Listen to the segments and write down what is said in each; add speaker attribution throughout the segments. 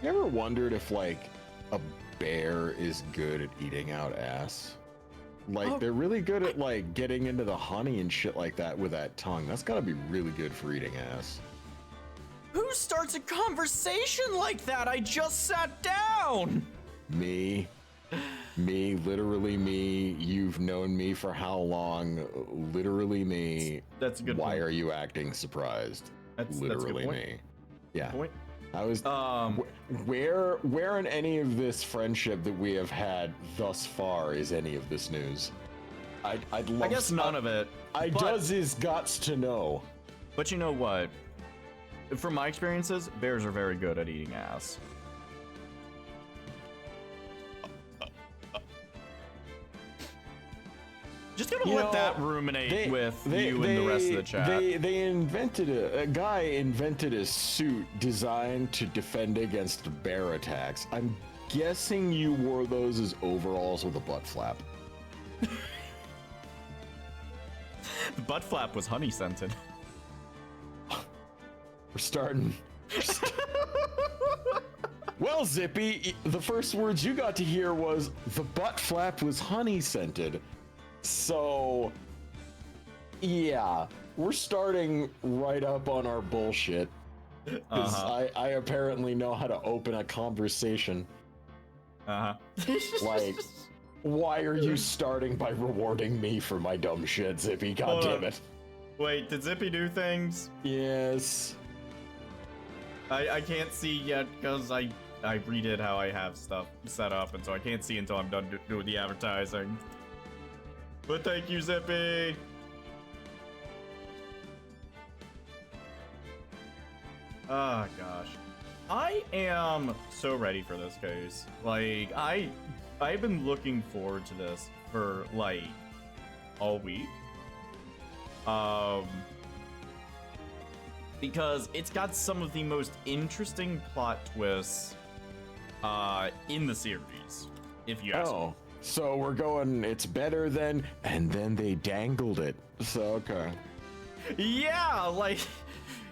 Speaker 1: You ever wondered if, like, a bear is good at eating out ass? Like, they're really good at, like, getting into the honey and shit like that with that tongue. That's gotta be really good for eating ass.
Speaker 2: Who starts a conversation like that? I just sat down!
Speaker 1: Me. Me, literally me. You've known me for how long? Literally me.
Speaker 2: That's a good
Speaker 1: Why
Speaker 2: point.
Speaker 1: are you acting surprised?
Speaker 2: That's
Speaker 1: literally
Speaker 2: a good point.
Speaker 1: me. Yeah.
Speaker 2: Point.
Speaker 1: I was where in any of this friendship that we have had thus far is any of this news? I'd love
Speaker 2: I guess none of it.
Speaker 1: Does his guts to know.
Speaker 2: But you know what? From my experiences, bears are very good at eating ass. Just gonna let that ruminate with you and the rest of the chat.
Speaker 1: They invented a guy invented a suit designed to defend against bear attacks. I'm guessing you wore those as overalls with a butt flap.
Speaker 2: The butt flap was honey scented.
Speaker 1: We're starting. Well, Zippy, the first words you got to hear was the butt flap was honey scented. So, yeah, we're starting right up on our bullshit. Because I apparently know how to open a conversation. Like, why are you starting by rewarding me for my dumb shit, Zippy? God damn it.
Speaker 2: Wait, did Zippy do things?
Speaker 1: Yes.
Speaker 2: I can't see yet because I redid how I have stuff set up, and so I can't see until I'm done doing the advertising. But thank you, Zippy! Oh, gosh. I am so ready for this case. Like, I've been looking forward to this for, like, all week. Because it's got some of the most interesting plot twists in the series, if you ask me.
Speaker 1: So we're going, it's better than, and then they dangled it. So, okay.
Speaker 2: Yeah, like,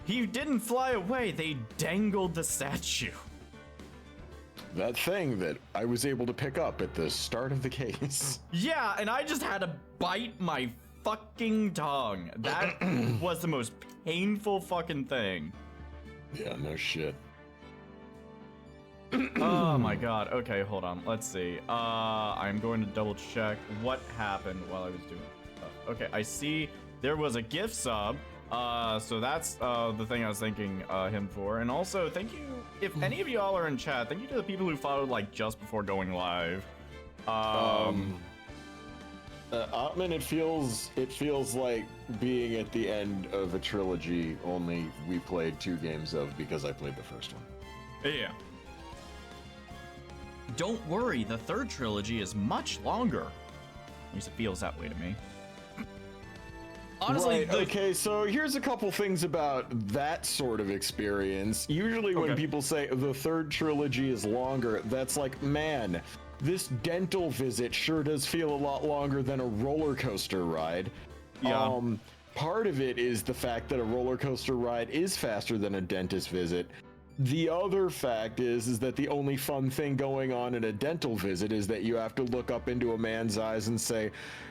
Speaker 2: he didn't fly away, they dangled the statue.
Speaker 1: That thing that I was able to pick up at the start of the case.
Speaker 2: Yeah, and I just had to bite my fucking tongue. That was the most painful fucking thing.
Speaker 1: Yeah, no shit.
Speaker 2: Oh my god. Okay, hold on. Let's see. I'm going to double check what happened while I was doing stuff. Okay, I see there was a gift sub. So that's the thing I was thanking him for. And also, thank you, if any of y'all are in chat, thank you to the people who followed like just before going live.
Speaker 1: Atman, it feels like being at the end of a trilogy only we played 2 games of because I played the first one.
Speaker 2: Yeah. Don't worry, the third trilogy is much longer. At least it feels that way to me. Honestly,
Speaker 1: right, okay, so here's a couple things about that sort of experience. Usually when people say the third trilogy is longer, that's like, man, this dental visit sure does feel a lot longer than a roller coaster ride.
Speaker 2: Yeah.
Speaker 1: Part of it is the fact that a roller coaster ride is faster than a dentist visit. The other fact is that the only fun thing going on in a dental visit is that you have to look up into a man's eyes and say,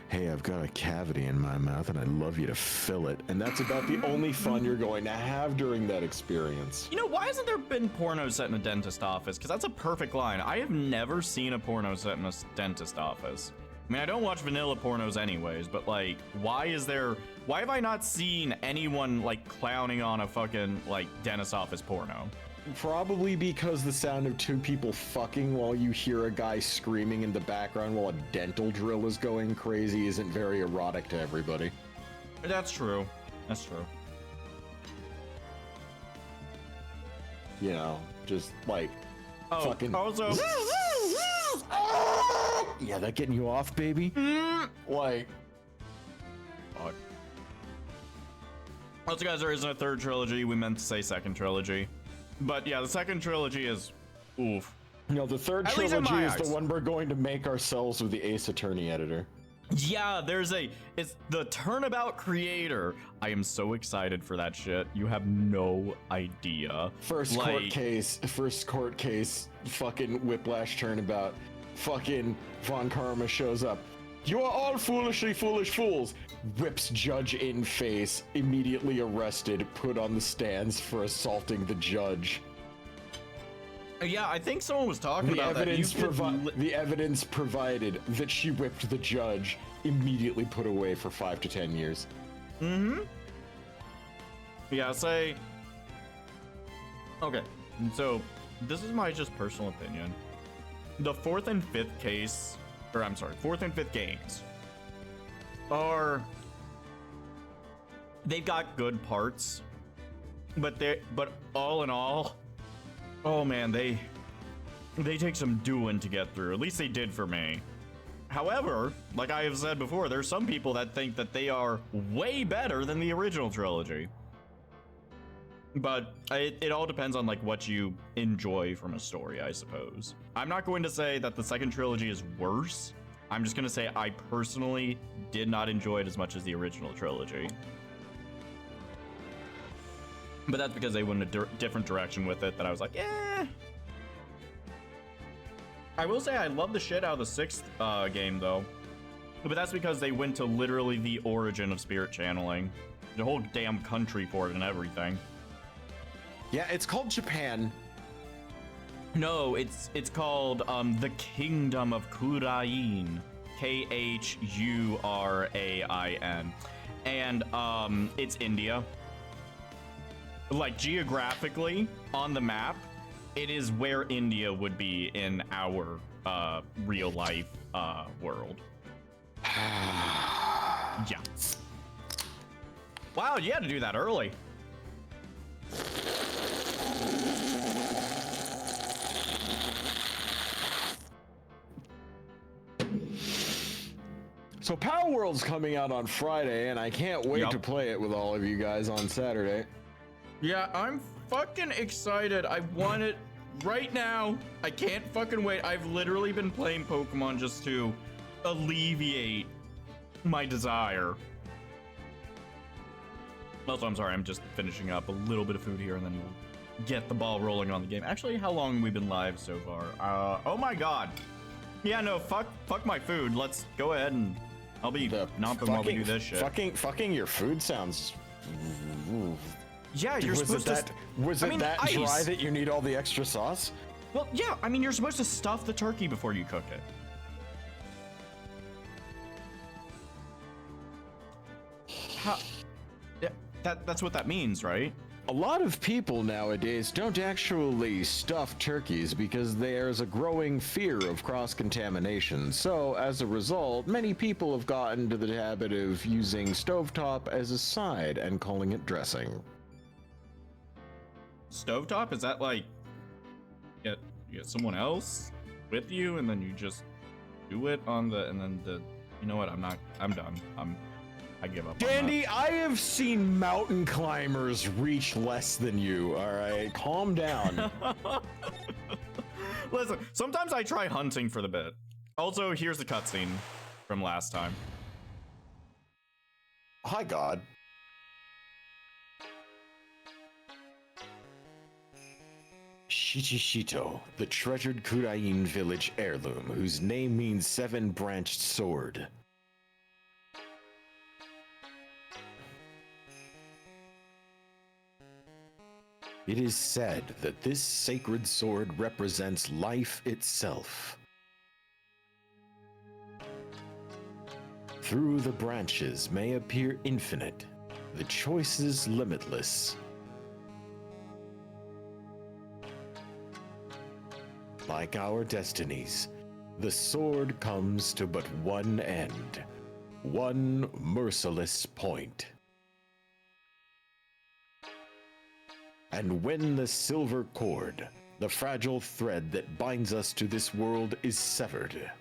Speaker 1: hey, I've got a cavity in my mouth and I'd love you to fill it. And that's about the only fun you're going to have during that experience.
Speaker 2: You know, why hasn't there been porno set in a dentist office? Because that's a perfect line. I have never seen a porno set in a dentist office. I mean, I don't watch vanilla pornos anyways, but like, why have I not seen anyone like clowning on a fucking like dentist office porno?
Speaker 1: Probably because the sound of 2 people fucking while you hear a guy screaming in the background while a dental drill is going crazy isn't very erotic to everybody.
Speaker 2: That's true. That's true.
Speaker 1: You know, just like fucking.
Speaker 2: Also,
Speaker 1: yeah, that getting you off, baby? Like.
Speaker 2: Fuck. Also, guys, there isn't a third trilogy. We meant to say second trilogy. But yeah, the second trilogy is oof.
Speaker 1: No, the third
Speaker 2: At least in
Speaker 1: trilogy
Speaker 2: my
Speaker 1: is
Speaker 2: eyes.
Speaker 1: the one we're going to make ourselves with the Ace Attorney editor.
Speaker 2: Yeah, it's the Turnabout creator. I am so excited for that shit. You have no idea.
Speaker 1: First court case, fucking Whiplash Turnabout. Fucking Von Karma shows up. You are all foolishly foolish fools. Whips judge in face, immediately arrested, put on the stands for assaulting the judge.
Speaker 2: Yeah, I think someone was talking about that.
Speaker 1: The evidence provided that she whipped the judge, immediately put away for 5 to 10 years.
Speaker 2: Mm-hmm. Yeah, say. Okay, so this is my just personal opinion. The 4th and 5th case, or I'm sorry, 4th and 5th games they've got good parts, but all in all, oh man, they take some doing to get through. At least they did for me. However, like I have said before, there's some people that think that they are way better than the original trilogy. But it all depends on like what you enjoy from a story, I suppose. I'm not going to say that the second trilogy is worse. I'm just going to say I personally did not enjoy it as much as the original trilogy. But that's because they went a different direction with it that I was like, eh. I will say I love the shit out of the 6th game though. But that's because they went to literally the origin of spirit channeling. The whole damn country for it and everything.
Speaker 1: Yeah, it's called Japan.
Speaker 2: No, it's called the Kingdom of Kurain. Khurain. And it's India. Like geographically on the map, it is where India would be in our real life world. Yeah. Wow, you had to do that early.
Speaker 1: So Power World's coming out on Friday, and I can't wait to play it with all of you guys on Saturday.
Speaker 2: Yeah, I'm fucking excited. I want it right now. I can't fucking wait. I've literally been playing Pokemon just to alleviate my desire. Also, I'm sorry, I'm just finishing up a little bit of food here and then we'll get the ball rolling on the game. Actually, how long have we been live so far? Oh my god. Yeah, no, fuck my food. Let's go ahead and I'll be nomping while we do this shit.
Speaker 1: Fucking your food sounds...
Speaker 2: Yeah, you're supposed to...
Speaker 1: Was it that dry that you need all the extra sauce?
Speaker 2: Well, yeah, I mean, you're supposed to stuff the turkey before you cook it. Yeah, that's what that means, right?
Speaker 1: A lot of people nowadays don't actually stuff turkeys because there's a growing fear of cross-contamination. So, as a result, many people have gotten to the habit of using stovetop as a side and calling it dressing.
Speaker 2: Stovetop? Is that like you get someone else with you and then you just do it on the you know what, I'm done. I give up.
Speaker 1: Dandy, I have seen mountain climbers reach less than you, all right? Calm down.
Speaker 2: Listen, sometimes I try hunting for the bit. Also, here's the cutscene from last time.
Speaker 1: Hi, God. Shichishito, the treasured Kurain village heirloom, whose name means 7-branched sword. It is said that this sacred sword represents life itself. Through the branches may appear infinite, the choices limitless. Like our destinies, the sword comes to but one end, one merciless point. And when the silver cord, the fragile thread that binds us to this world, is severed,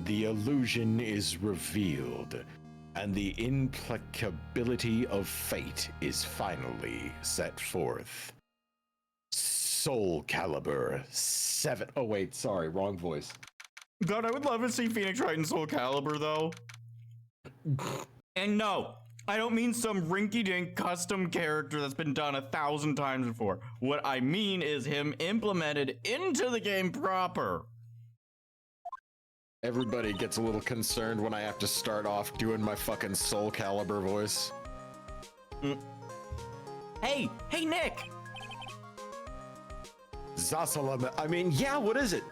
Speaker 1: the illusion is revealed, and the implacability of fate is finally set forth. Soul Calibur 7. Oh, wait, sorry, wrong voice.
Speaker 2: God, I would love to see Phoenix write in Soul Calibur, though. And no, I don't mean some rinky-dink custom character that's been done 1,000 times before. What I mean is him implemented into the game proper.
Speaker 1: Everybody gets a little concerned when I have to start off doing my fucking Soul Calibur voice.
Speaker 2: Hey, Nick!
Speaker 1: Zasalam, I mean, yeah, what is it?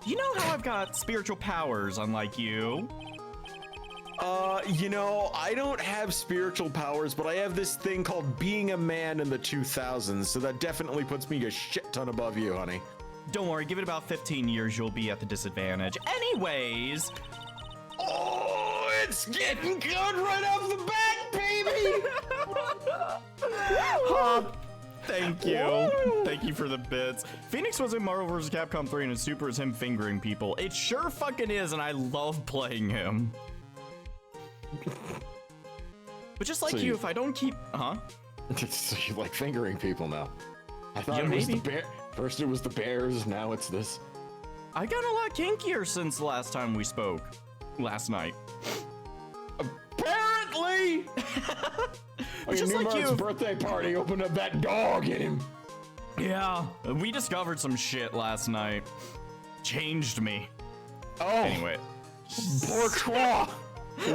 Speaker 2: You know how I've got spiritual powers, unlike you?
Speaker 1: You know, I don't have spiritual powers, but I have this thing called being a man in the 2000s, so that definitely puts me a shit ton above you, honey.
Speaker 2: Don't worry, give it about 15 years, you'll be at the disadvantage. Anyways...
Speaker 1: Oh, it's getting good right off the bat, baby!
Speaker 2: Thank you.
Speaker 1: Woo!
Speaker 2: Thank you for the bits. Phoenix was in Marvel vs. Capcom 3 and his super is him fingering people. It sure fucking is, and I love playing him. But just like
Speaker 1: So
Speaker 2: you, if I don't keep... Huh?
Speaker 1: So you like fingering people now. I thought
Speaker 2: Yeah,
Speaker 1: it was
Speaker 2: maybe.
Speaker 1: the bear. First it was the bears, now it's this.
Speaker 2: I got a lot kinkier since the last time we spoke. Last night.
Speaker 1: Apparently!
Speaker 2: Just like you.
Speaker 1: Birthday party opened up that dog in him.
Speaker 2: Yeah, we discovered some shit last night. Changed me.
Speaker 1: Oh,
Speaker 2: Anyway.
Speaker 1: Bourgeois!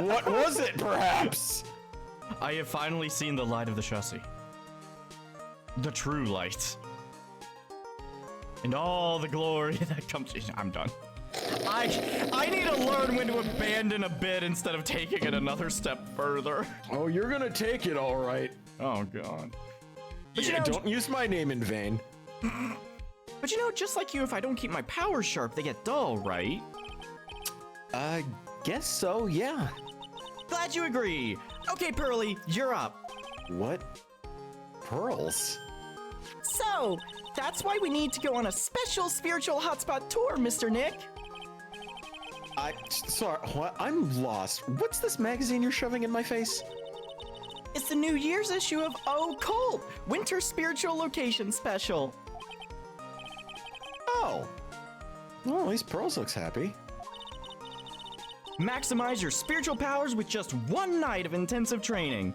Speaker 1: What was it, perhaps?
Speaker 2: I have finally seen the light of the chassis. The true light. And all the glory that comes... I'm done. I need to learn when to abandon a bit instead of taking it another step further.
Speaker 1: Oh, you're gonna take it, all right.
Speaker 2: Oh, God. But
Speaker 1: Yeah,
Speaker 2: you know,
Speaker 1: don't use my name in vain.
Speaker 2: But you know, just like you, if I don't keep my powers sharp, they get dull, right?
Speaker 1: I guess so, yeah.
Speaker 2: Glad you agree. Okay, Pearly, you're up.
Speaker 1: What? Pearls?
Speaker 3: So, that's why we need to go on a special spiritual hotspot tour, Mr. Nick.
Speaker 1: Sorry, what? I'm lost. What's this magazine you're shoving in my face?
Speaker 3: It's the New Year's issue of Oh Cold, Winter Spiritual Location Special.
Speaker 1: Oh. Well, at least Pearls looks happy.
Speaker 2: Maximize your spiritual powers with just one night of intensive training.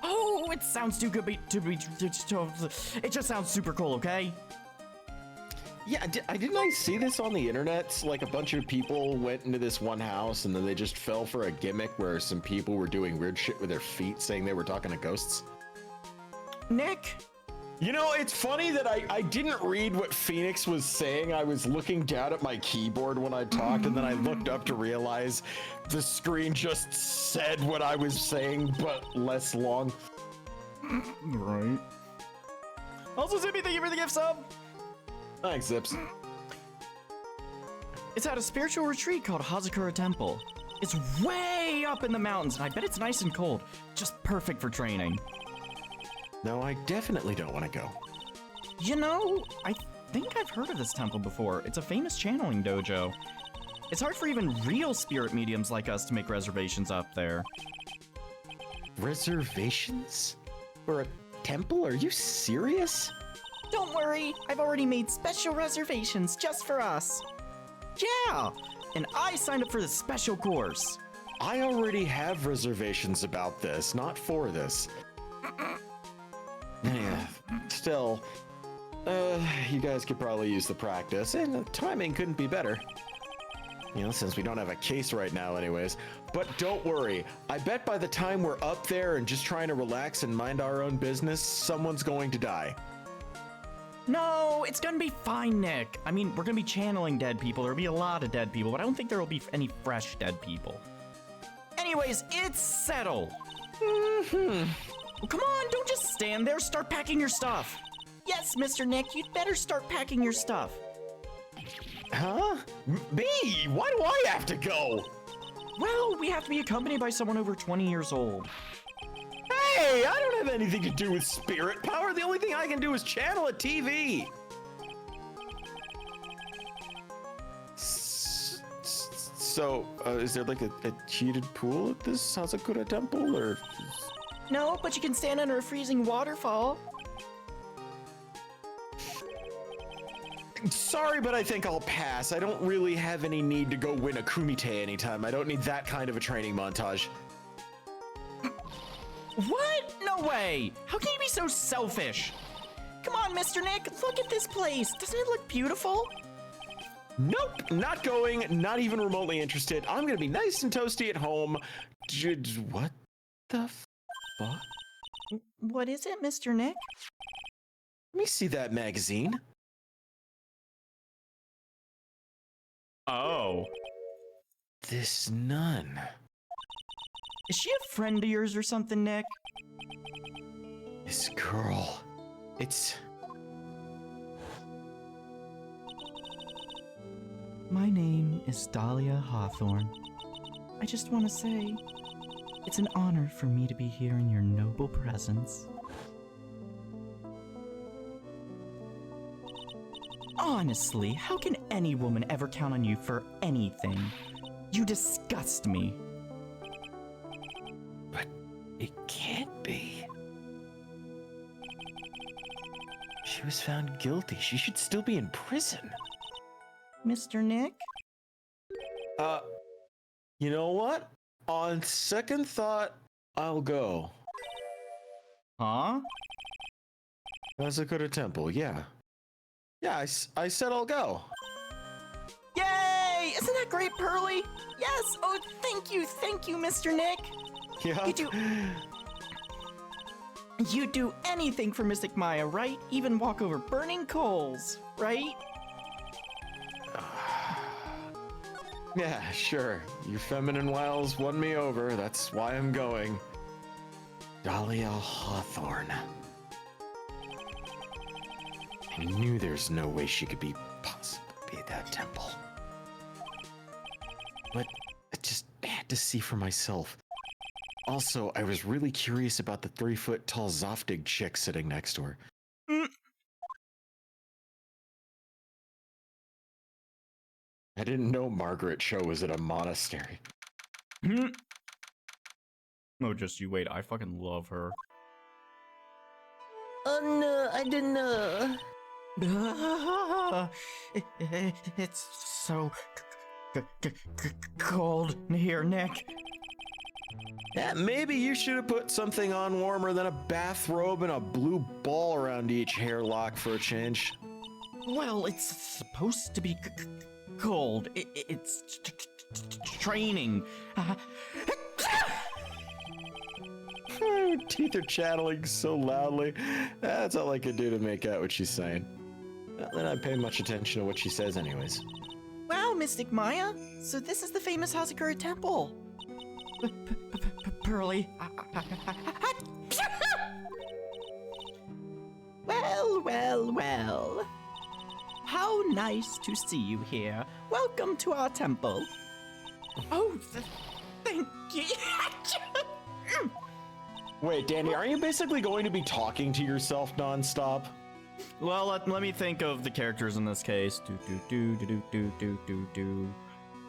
Speaker 2: Oh, it sounds too good it just sounds super cool, okay?
Speaker 1: Yeah, didn't I see this on the internet? Like a bunch of people went into this one house and then they just fell for a gimmick where some people were doing weird shit with their feet, saying they were talking to ghosts.
Speaker 3: Nick?
Speaker 1: You know, it's funny that I didn't read what Phoenix was saying. I was looking down at my keyboard when I talked, and then I looked up to realize the screen just said what I was saying, but less long.
Speaker 2: Right. Also, Zippy, thank you for the gift sub.
Speaker 1: Thanks, Zips.
Speaker 2: It's at a spiritual retreat called Hazakura Temple. It's way up in the mountains, and I bet it's nice and cold. Just perfect for training.
Speaker 1: No, I definitely don't want to go.
Speaker 2: You know, I think I've heard of this temple before. It's a famous channeling dojo. It's hard for even real spirit mediums like us to make reservations up there.
Speaker 1: Reservations? For a temple? Are you serious?
Speaker 3: Don't worry, I've already made special reservations just for us.
Speaker 2: Yeah, and I signed up for this special course.
Speaker 1: I already have reservations about this, not for this. Yeah, still, you guys could probably use the practice, and the timing couldn't be better. You know, since we don't have a case right now anyways. But don't worry, I bet by the time we're up there and just trying to relax and mind our own business, someone's going to die.
Speaker 2: No, it's gonna be fine, Nick. I mean, we're gonna be channeling dead people. There'll be a lot of dead people, but I don't think there will be any fresh dead people. Anyways, it's settled. Well, come on, don't just stand there. Start packing your stuff.
Speaker 3: Yes, Mr. Nick, you'd better start packing your stuff.
Speaker 1: Huh? Me? Why do I have to go?
Speaker 2: Well, we have to be accompanied by someone over 20 years old.
Speaker 1: Hey, I don't have anything to do with spirit power. The only thing I can do is channel a TV. So, is there like a heated pool at this Hazakura temple, or?
Speaker 3: No, but you can stand under a freezing waterfall.
Speaker 1: Sorry, but I think I'll pass. I don't really have any need to go win a kumite anytime. I don't need that kind of a training montage.
Speaker 3: What? No way! How can you be so selfish? Come on, Mr. Nick, look at this place. Doesn't it look beautiful?
Speaker 1: Nope, not going, not even remotely interested. I'm gonna be nice and toasty at home. What the fuck?
Speaker 3: What is it, Mr. Nick?
Speaker 1: Let me see that magazine.
Speaker 2: Oh.
Speaker 1: This nun.
Speaker 3: Is she a friend of yours or something, Nick?
Speaker 1: This girl. It's...
Speaker 3: My name is Dahlia Hawthorne. I just want to say, it's an honor for me to be here in your noble presence. Honestly, how can any woman ever count on you for anything? You disgust me.
Speaker 1: But it can't be. She was found guilty. She should still be in prison.
Speaker 3: Mr. Nick?
Speaker 1: You know what? On second thought, I'll go.
Speaker 2: Huh?
Speaker 1: Hazakura Temple, yeah. Yeah, I said I'll go.
Speaker 3: Yay! Isn't that great, Pearly? Yes! Oh, thank you, Mr. Nick!
Speaker 1: Yeah.
Speaker 3: You'd do anything for Mystic Maya, right? Even walk over burning coals, right?
Speaker 1: Yeah, sure. Your feminine wiles won me over. That's why I'm going. Dahlia Hawthorne. I knew there's no way she could possibly be at that temple. But I just had to see for myself. Also, I was really curious about the 3-foot-tall Zoftig chick sitting next to her. I didn't know Margaret Cho was at a monastery.
Speaker 2: No, just you wait. I fucking love her.
Speaker 3: Oh no, I didn't know. It's so cold here, Nick.
Speaker 1: Yeah, maybe you should have put something on warmer than a bathrobe and a blue ball around each hairlock for a change.
Speaker 3: Well, it's supposed to be cold. It's training.
Speaker 1: Her teeth are chattering so loudly. That's all I could do to make out what she's saying. Not that I pay much attention to what she says anyways.
Speaker 3: Wow, Mystic Maya. So this is the famous Hazakura Temple. Pearly. Well. How nice to see you here. Welcome to our temple. Oh, thank you.
Speaker 1: Wait, Danny, are you basically going to be talking to yourself nonstop?
Speaker 2: Well, let me think of the characters in this case. Do.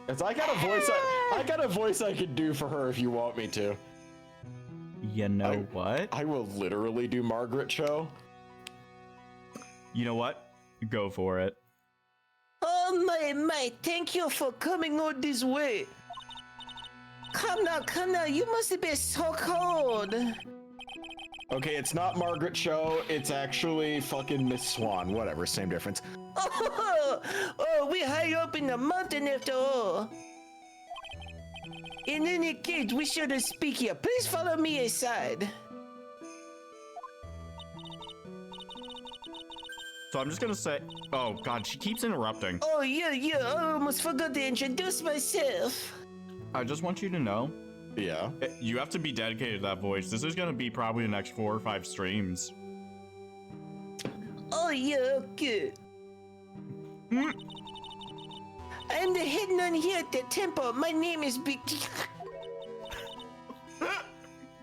Speaker 1: Cause I got a voice I could do for her if you want me to.
Speaker 2: You know what?
Speaker 1: I will literally do Margaret Cho.
Speaker 2: You know what? Go for it.
Speaker 4: Oh my, thank you for coming all this way. Come now, you must be so cold.
Speaker 1: Okay, it's not Margaret Cho, it's actually fucking Miss Swan. Whatever, same difference.
Speaker 4: Oh, we high up in the mountain after all. In any case, we shouldn't speak here. Please follow me aside.
Speaker 2: So I'm just gonna say, oh god, she keeps interrupting.
Speaker 4: Oh yeah, I almost forgot to introduce myself.
Speaker 2: I just want you to know,
Speaker 1: Yeah.
Speaker 2: you have to be dedicated to that voice. This is gonna be probably the next 4 or 5 streams.
Speaker 4: Oh yeah, okay. I'm the head nun here at the temple. My name is Big.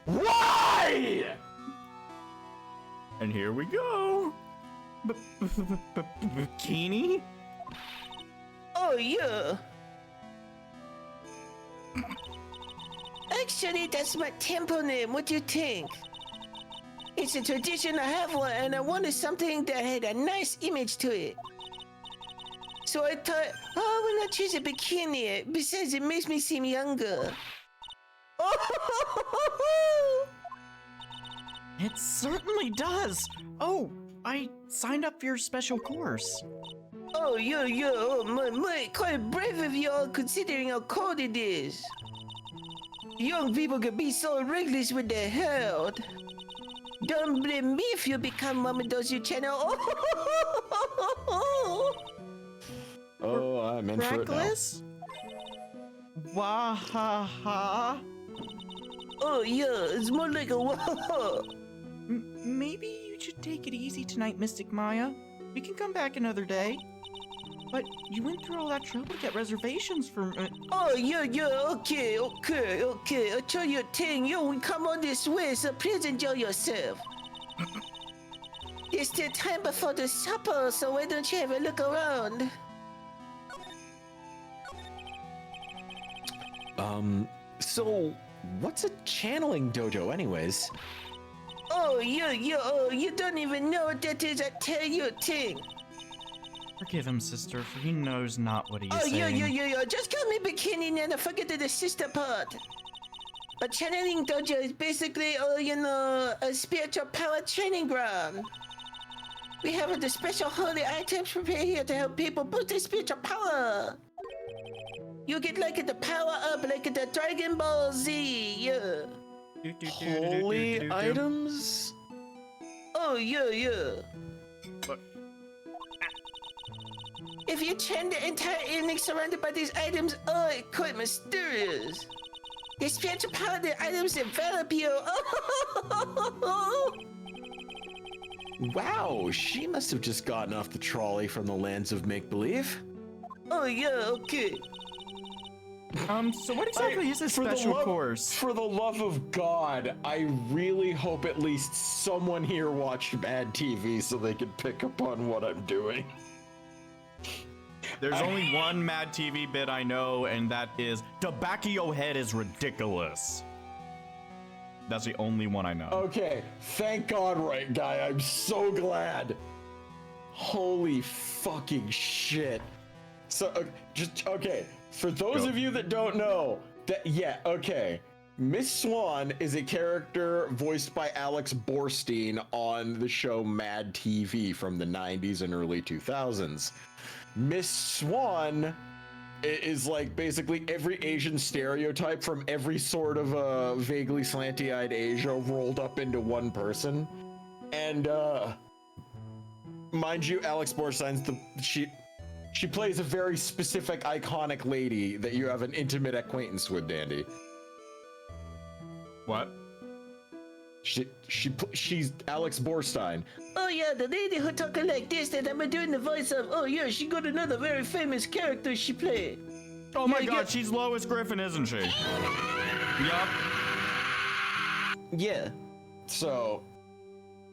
Speaker 1: Why?
Speaker 2: And here we go. Bikini?
Speaker 4: Oh yeah. Actually, that's my temple name. What do you think? It's a tradition I have one, and I wanted something that had a nice image to it. So I thought, oh, why not choose a bikini? Besides, it makes me seem younger. Oh!
Speaker 3: It certainly does. Oh, I signed up for your special course.
Speaker 4: Oh, quite brave of y'all considering how cold it is. Young people can be so reckless with their health. Don't blame me if you become Mamadozu channel.
Speaker 1: Oh, I'm in for it now.
Speaker 3: Reckless? Wahaha.
Speaker 4: Oh, yeah, it's more like a wah.
Speaker 3: Maybe you should take it easy tonight, Mystic Maya. We can come back another day. But you went through all that trouble to get reservations for...
Speaker 4: Oh, yeah, okay. I'll tell you a thing. We come on this way, so please enjoy yourself. It's still time before the supper, so why don't you have a look around?
Speaker 1: So what's a channeling dojo anyways?
Speaker 4: Oh, you don't even know what that is. I tell you a thing.
Speaker 3: Forgive him, sister, for he knows not what he is
Speaker 4: Oh,
Speaker 3: saying.
Speaker 4: yeah. Just call me Bikini and forget the sister part. A channeling dojo is basically, a spiritual power training ground. We have the special holy items prepared here to help people boost their spiritual power. You get like the power up like the Dragon Ball Z, yeah.
Speaker 1: Holy items?
Speaker 4: Oh, yeah.
Speaker 2: But-
Speaker 4: If you chant the entire evening surrounded by these items, it's quite mysterious. The spiritual power of the items envelop you.
Speaker 1: Wow, she must have just gotten off the trolley from the lands of make-believe.
Speaker 4: Oh, yeah, okay.
Speaker 3: So what exactly is this special course?
Speaker 1: For the love of God, I really hope at least someone here watched bad TV so they could pick up on what I'm doing.
Speaker 2: There's only one Mad TV bit I know, and that is Tobacco Head is ridiculous. That's the only one I know.
Speaker 1: Okay, thank God, right guy. I'm so glad. Holy fucking shit. So, okay. For those of you that don't know, Miss Swan is a character voiced by Alex Borstein on the show Mad TV from the 90s and early 2000s. Miss Swan is like basically every Asian stereotype from every sort of vaguely slanty-eyed Asia rolled up into one person. And mind you, Alex Borstein's she plays a very specific iconic lady that you have an intimate acquaintance with, Dandy.
Speaker 2: What?
Speaker 1: She's Alex Borstein.
Speaker 4: Oh, yeah, the lady who talking like this that I'm doing the voice of. Oh, yeah, she got another very famous character she played.
Speaker 2: Oh my God, she's Lois Griffin, isn't she? Yup.
Speaker 4: Yeah.
Speaker 1: So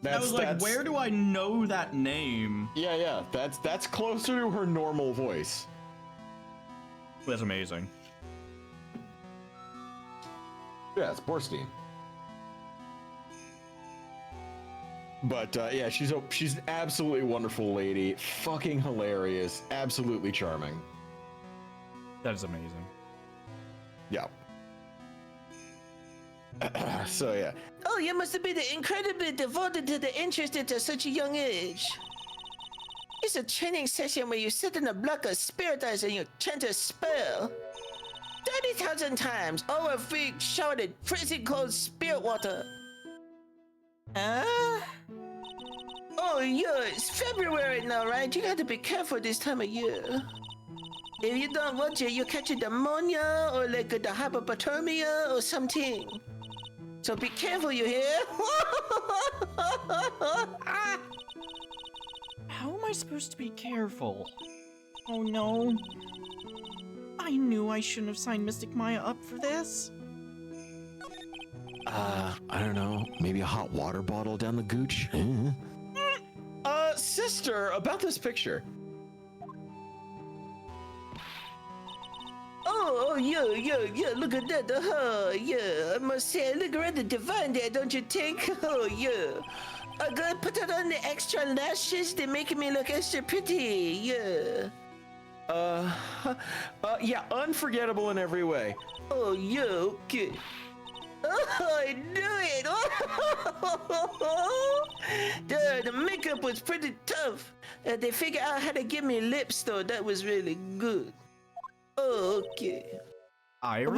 Speaker 2: I was like, where do I know that name?
Speaker 1: Yeah, that's closer to her normal voice.
Speaker 2: That's amazing.
Speaker 1: Yeah, it's Borstein. But yeah, she's an absolutely wonderful lady, fucking hilarious, absolutely charming.
Speaker 2: That is amazing.
Speaker 1: Yeah. So yeah.
Speaker 4: Oh, you must have been incredibly devoted to the interest at such a young age. It's a training session where you sit in a block of spirit eyes and you chant a spell. 30,000 times over 3 shouted freezing cold spirit water. Oh, yeah, it's February now, right? You gotta be careful this time of year. If you don't watch it, you catch a pneumonia or like the hypothermia or something. So be careful, you hear?
Speaker 3: How am I supposed to be careful? Oh no. I knew I shouldn't have signed Mystic Maya up for this.
Speaker 1: I don't know, maybe a hot water bottle down the gooch? Sister, about this picture.
Speaker 4: Oh, Oh, yeah, look at that, yeah, I must say, look rather divine there, don't you think? Oh, yeah. I gotta put it on the extra lashes, they're making me look extra pretty, yeah.
Speaker 1: Yeah, unforgettable in every way.
Speaker 4: Oh, yeah, okay. Oh, I knew it! The makeup was pretty tough. They figured out how to give me lips, though. That was really good. Oh, okay.
Speaker 2: Iris?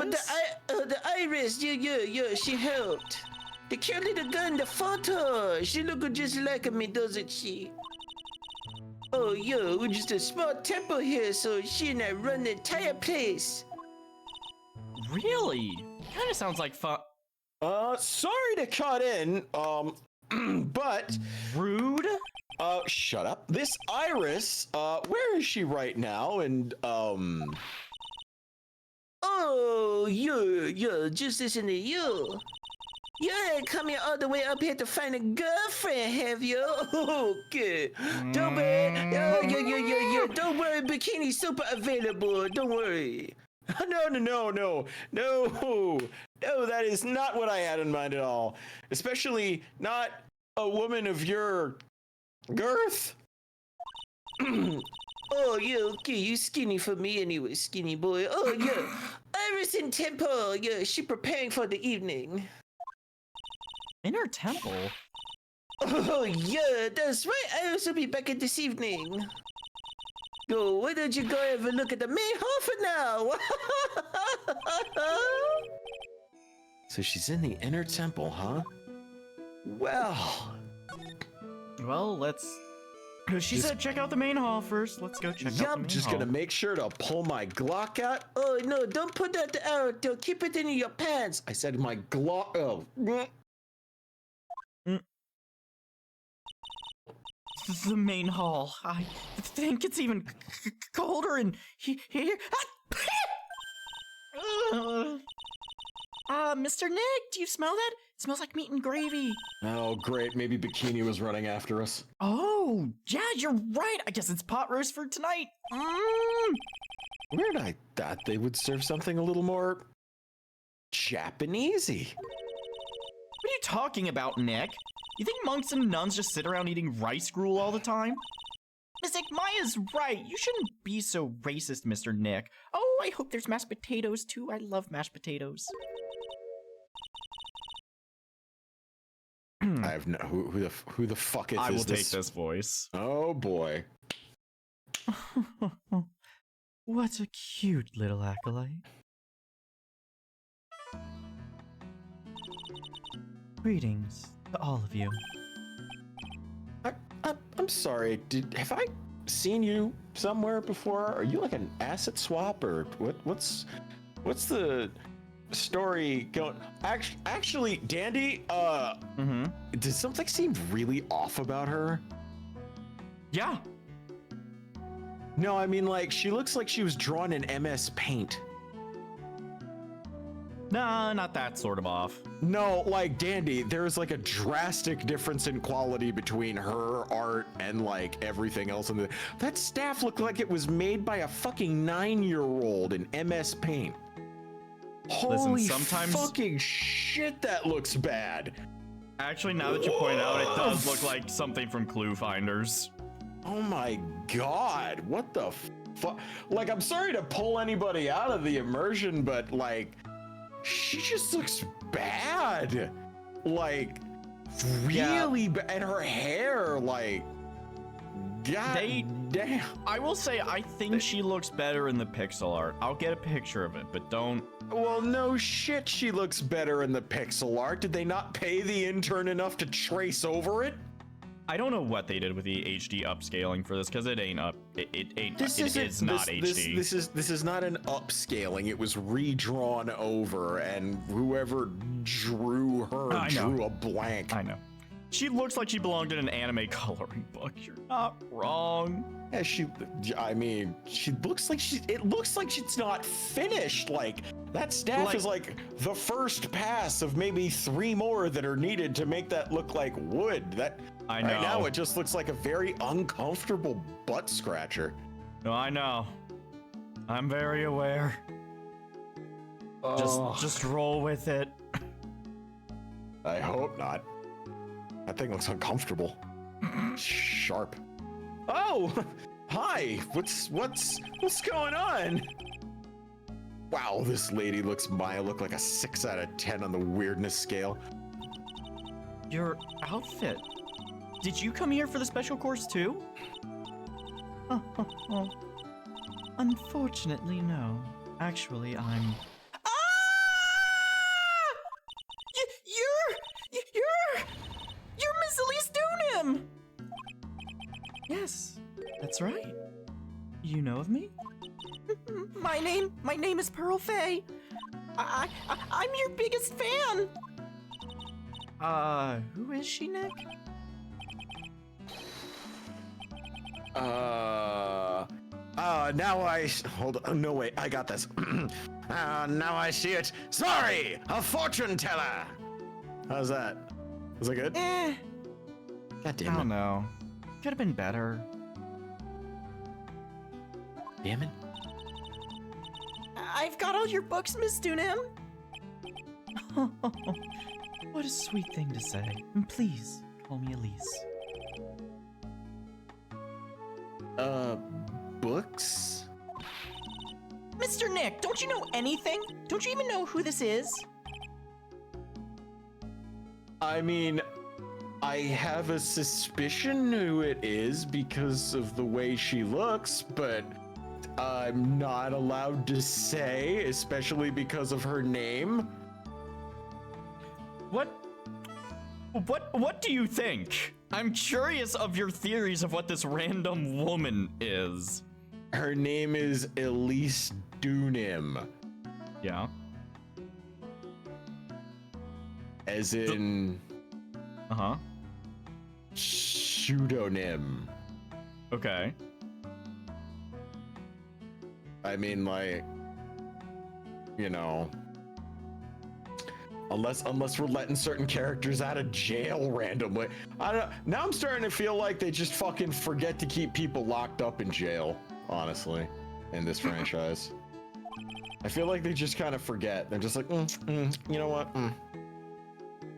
Speaker 4: But the iris, yeah, she helped. The cute little girl in the photo, she looked just like me, doesn't she? Oh, yeah, we're just a small temple here, so she and I run the entire place.
Speaker 2: Really? Kind of sounds like fun.
Speaker 1: Sorry to cut in, but
Speaker 2: Rude?
Speaker 1: shut up. This Iris, where is she right now? And,
Speaker 4: Oh, yeah, just listen to you. You ain't coming all the way up here to find a girlfriend, have you? Okay. Don't worry. Oh, yeah. Don't worry, Bikini super available. Don't worry.
Speaker 1: No, that is not what I had in mind at all. Especially not a woman of your girth.
Speaker 4: Oh, yeah, okay, you skinny for me anyway, skinny boy. Oh, yeah. Iris in temple. Yeah, she preparing for the evening.
Speaker 2: In her temple?
Speaker 4: Oh, yeah, that's right. Iris will be back in this evening. Go, why don't you go have a look at the main hall for now?
Speaker 1: So she's in the inner temple, huh? Well,
Speaker 2: Well, she
Speaker 1: Just-
Speaker 2: said check out the main hall first. Let's go check out the
Speaker 1: yup,
Speaker 2: main
Speaker 1: just
Speaker 2: hall.
Speaker 1: gonna make sure to pull my Glock out.
Speaker 4: Oh, no, don't put that out. They'll keep it in your pants.
Speaker 1: I said my Glock. Oh,
Speaker 2: The main hall. I think it's even colder in here. Mr. Nick, do you smell that? It smells like meat and gravy.
Speaker 1: oh, great. Maybe Bikini was running after us.
Speaker 2: Oh, yeah, you're right. I guess it's pot roast for tonight.
Speaker 1: Weird. I thought they would serve something a little more Japanesey.
Speaker 2: What are you talking about, Nick? You think monks and nuns just sit around eating rice gruel all the time? Miss Nick, Maya's right. You shouldn't be so racist, Mr. Nick. Oh, I hope there's mashed potatoes, too. I love mashed potatoes.
Speaker 1: I have no who the fuck is
Speaker 2: I will
Speaker 1: this?
Speaker 2: take this voice.
Speaker 1: Oh boy.
Speaker 3: What a cute little acolyte. Greetings to all of you.
Speaker 1: I'm sorry. Have I seen you somewhere before? Are you like an asset swap or what's the story going? Actually, Dandy, does something seem really off about her?
Speaker 2: Yeah.
Speaker 1: No, I mean, like, she looks like she was drawn in MS Paint.
Speaker 2: Nah, not that sort of off.
Speaker 1: No, like, Dandy, there's like a drastic difference in quality between her art and like everything else in that staff looked like it was made by a fucking 9-year-old in MS Paint. Holy
Speaker 2: sometimes-
Speaker 1: fucking shit, that looks bad.
Speaker 2: Actually, now that you point out, it does look like something from Clue Finders.
Speaker 1: Oh my god, what the fuck? Like, I'm sorry to pull anybody out of the immersion, but like, she just looks bad. Like, really bad. And her hair, like, god damn.
Speaker 2: I will say, I think she looks better in the pixel art. I'll get a picture of it, but don't.
Speaker 1: Well, no shit, she looks better in the pixel art. Did they not pay the intern enough to trace over it?
Speaker 2: I don't know what they did with the HD upscaling for this, because it ain't up. It is not HD.
Speaker 1: This is not an upscaling. It was redrawn over, and whoever drew her
Speaker 2: I know.
Speaker 1: drew a blank.
Speaker 2: I know. She looks like she belonged in an anime coloring book. You're not wrong.
Speaker 1: Yeah, I mean, it looks like she's not finished. Like, that staff is like the first pass of maybe 3 more that are needed to make that look like wood.
Speaker 2: I know.
Speaker 1: Right now, it just looks like a very uncomfortable butt scratcher.
Speaker 2: No, I know. I'm very aware. Just roll with it.
Speaker 1: I hope not. That thing looks uncomfortable. Sharp. Oh, hi. What's going on? Wow, this lady looks look like a 6 out of 10 on the weirdness scale.
Speaker 3: Your outfit. Did you come here for the special course too? Oh. Unfortunately, no. Actually, I'm... You're Miss Elise Dunham! Yes, that's right. You know of me? My name is Pearl Faye. I'm your biggest fan. Who is she, Nick?
Speaker 1: Now hold on. No, wait, I got this. Now I see it. Sorry, a fortune teller. How's that? Was that good? God
Speaker 3: I
Speaker 1: damn it.
Speaker 3: don't know. Could have been better.
Speaker 1: Damn it.
Speaker 3: I've got all your books, Miss Dunham. What a sweet thing to say. Please, call me Elise.
Speaker 1: Books?
Speaker 3: Mr. Nick, don't you know anything? Don't you even know who this is?
Speaker 1: I mean, I have a suspicion who it is because of the way she looks, but I'm not allowed to say, especially because of her name.
Speaker 2: What do you think? I'm curious of your theories of what this random woman is.
Speaker 1: Her name is Elise Dunham.
Speaker 2: Yeah.
Speaker 1: As in
Speaker 2: Uh-huh.
Speaker 1: pseudonym.
Speaker 2: Okay.
Speaker 1: I mean, like, you know, unless we're letting certain characters out of jail randomly. I don't know. Now I'm starting to feel like they just fucking forget to keep people locked up in jail, honestly, in this franchise. I feel like they just kind of forget. They're just like, you know what?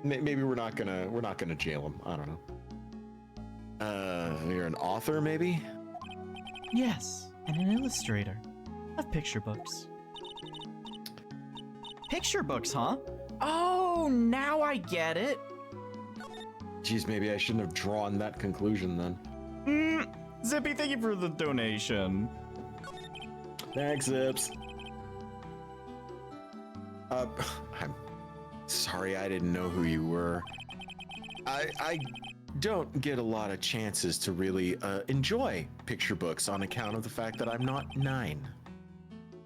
Speaker 1: Maybe we're not gonna jail him. I don't know. You're an author, maybe?
Speaker 3: Yes, and an illustrator of picture books. Picture books, huh? Oh, now I get it.
Speaker 1: Geez, maybe I shouldn't have drawn that conclusion then.
Speaker 2: Zippy, thank you for the donation.
Speaker 1: Thanks, Zips. I'm sorry, I didn't know who you were. I don't get a lot of chances to really enjoy picture books on account of the fact that I'm not 9.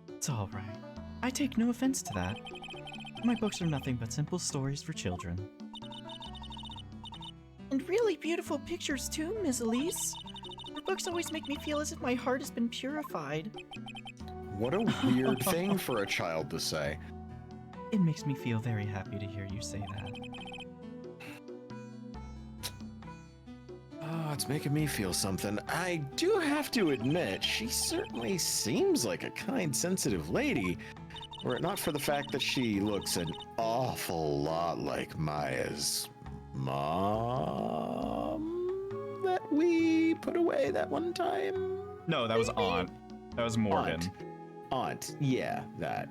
Speaker 3: It's all right. I take no offense to that. My books are nothing but simple stories for children. And really beautiful pictures too, Miss Elise. Your books always make me feel as if my heart has been purified.
Speaker 1: What a weird thing for a child to say.
Speaker 3: It makes me feel very happy to hear you say that.
Speaker 1: Oh, it's making me feel something. I do have to admit, she certainly seems like a kind, sensitive lady. Were it not for the fact that she looks an awful lot like Maya's mom that we put away that one time.
Speaker 2: No, that was Aunt. That was Morgan.
Speaker 1: Aunt, yeah, that.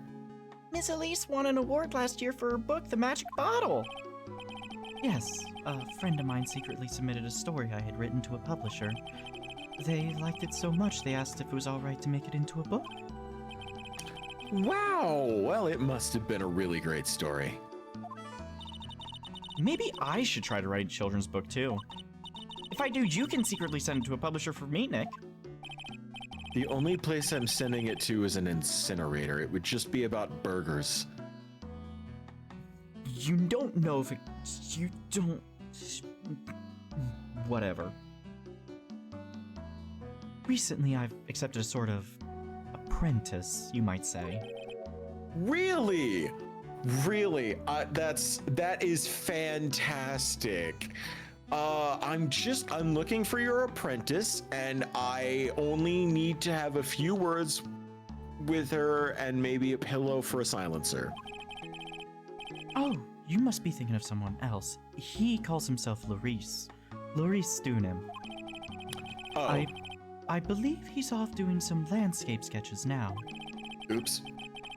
Speaker 3: Miss Elise won an award last year for her book, The Magic Bottle. Yes, a friend of mine secretly submitted a story I had written to a publisher. They liked it so much they asked if it was all right to make it into a book.
Speaker 1: Wow, well, it must have been a really great story.
Speaker 2: Maybe I should try to write a children's book too. If I do, you can secretly send it to a publisher for me, Nick.
Speaker 1: The only place I'm sending it to is an incinerator. It would just be about burgers.
Speaker 2: You don't know if it... You don't... Whatever.
Speaker 3: Recently, I've accepted a sort of apprentice, you might say.
Speaker 1: Really? Really? That is fantastic. I'm looking for your apprentice, and I only need to have a few words with her and maybe a pillow for a silencer.
Speaker 3: Oh, you must be thinking of someone else. He calls himself Larice. Larice Stunim.
Speaker 1: Oh,
Speaker 3: I believe he's off doing some landscape sketches now.
Speaker 1: oops.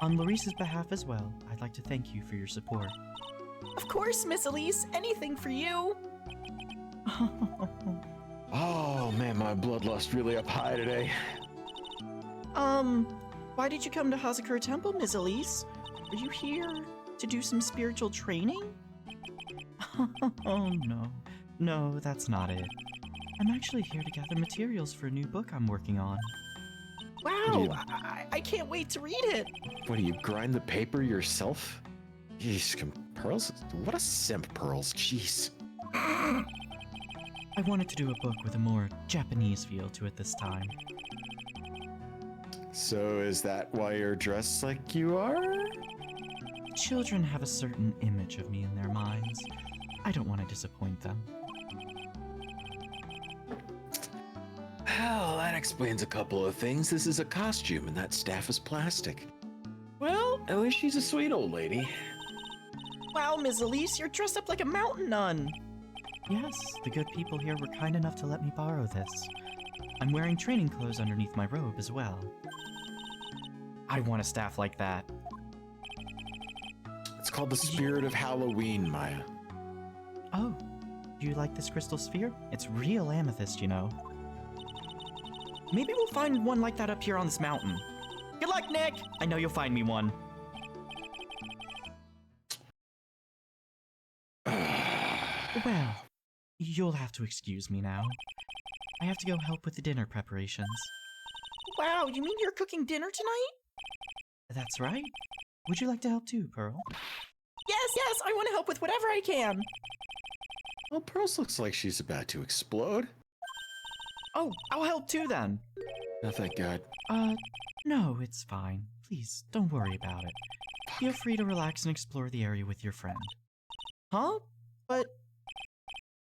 Speaker 3: On Larice's behalf as well, I'd like to thank you for your support.
Speaker 5: Of course, Miss Elise. Anything for you.
Speaker 1: Oh man, my bloodlust really up high today.
Speaker 5: Why did you come to Hazakura Temple, Miss Elise? Are you here to do some spiritual training?
Speaker 3: Oh no. No, that's not it. I'm actually here to gather materials for a new book I'm working on.
Speaker 5: Wow, I can't wait to read it.
Speaker 1: What do you grind the paper yourself? Jeez, Pearls? What a simp, Pearls. Jeez.
Speaker 3: I wanted to do a book with a more Japanese feel to it this time.
Speaker 1: So is that why you're dressed like you are?
Speaker 3: Children have a certain image of me in their minds. I don't want to disappoint them.
Speaker 1: Well, that explains a couple of things. This is a costume and that staff is plastic.
Speaker 5: Well,
Speaker 1: At least she's a sweet old lady.
Speaker 5: wow, Miss Elise, you're dressed up like a mountain nun.
Speaker 3: Yes, the good people here were kind enough to let me borrow this. I'm wearing training clothes underneath my robe as well. I want a staff like that.
Speaker 1: It's called the Spirit of Halloween, Maya.
Speaker 3: Oh, do you like this crystal sphere? It's real amethyst, you know.
Speaker 5: Maybe we'll find one like that up here on this mountain. Good luck, Nick.
Speaker 3: I know you'll find me one. Well, you'll have to excuse me now. I have to go help with the dinner preparations.
Speaker 5: Wow, you mean you're cooking dinner tonight?
Speaker 3: That's right. Would you like to help too, Pearl?
Speaker 5: Yes, I want to help with whatever I can.
Speaker 1: Well, Pearls looks like she's about to explode.
Speaker 3: Oh, I'll help too then.
Speaker 1: Oh, thank God.
Speaker 3: No, it's fine. Please, don't worry about it. Feel free to relax and explore the area with your friend.
Speaker 5: Huh? But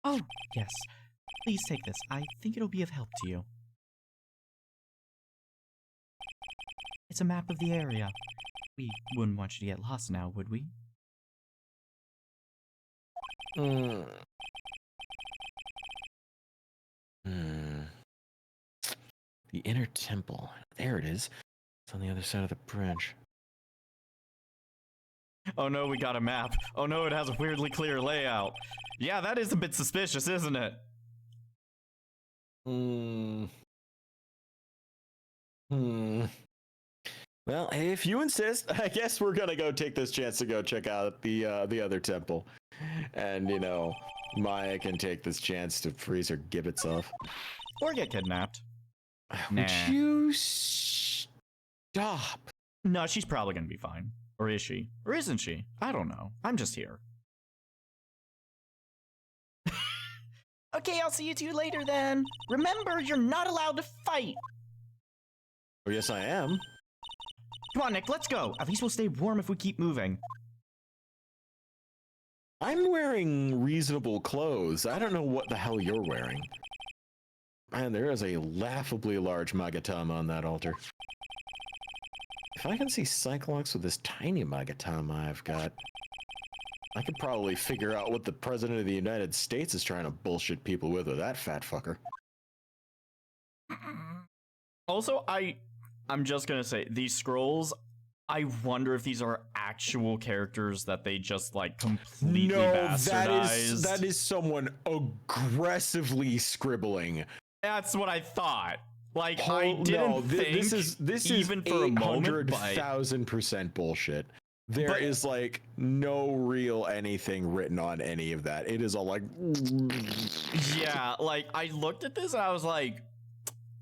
Speaker 3: Oh, yes. Please take this. I think it'll be of help to you. It's a map of the area. We wouldn't want you to get lost now, would we?
Speaker 1: The inner temple. There it is. It's on the other side of the bridge.
Speaker 2: Oh no, we got a map. Oh no, it has a weirdly clear layout. Yeah, that is a bit suspicious, isn't it?
Speaker 1: Well, if you insist, I guess we're gonna go take this chance to go check out the other temple, and you know, Maya can take this chance to freeze her gibbets off.
Speaker 2: Or get kidnapped.
Speaker 1: Would
Speaker 2: Nah.
Speaker 1: you stop?
Speaker 2: No, she's probably gonna be fine. Or is she? Or isn't she? I don't know. I'm just here.
Speaker 5: okay, I'll see you two later then. Remember, you're not allowed to fight.
Speaker 1: Oh, yes, I am.
Speaker 3: Come on, Nick, let's go. At least we'll stay warm if we keep moving.
Speaker 1: I'm wearing reasonable clothes. I don't know what the hell you're wearing. Man, there is a laughably large Magatama on that altar. If I can see Cyclops with this tiny Magatama I've got, I could probably figure out what the President of the United States is trying to bullshit people with that fat fucker.
Speaker 2: Also, I'm just gonna say, these scrolls, I wonder if these are actual characters that they just, like, completely bastardized.
Speaker 1: that is someone aggressively scribbling.
Speaker 2: That's what I thought. Like, I didn't think
Speaker 1: this
Speaker 2: even
Speaker 1: is
Speaker 2: for a moment, but
Speaker 1: 800,000% bullshit. There is like no real anything written on any of that. It is all like,
Speaker 2: yeah, like I looked at this and I was like,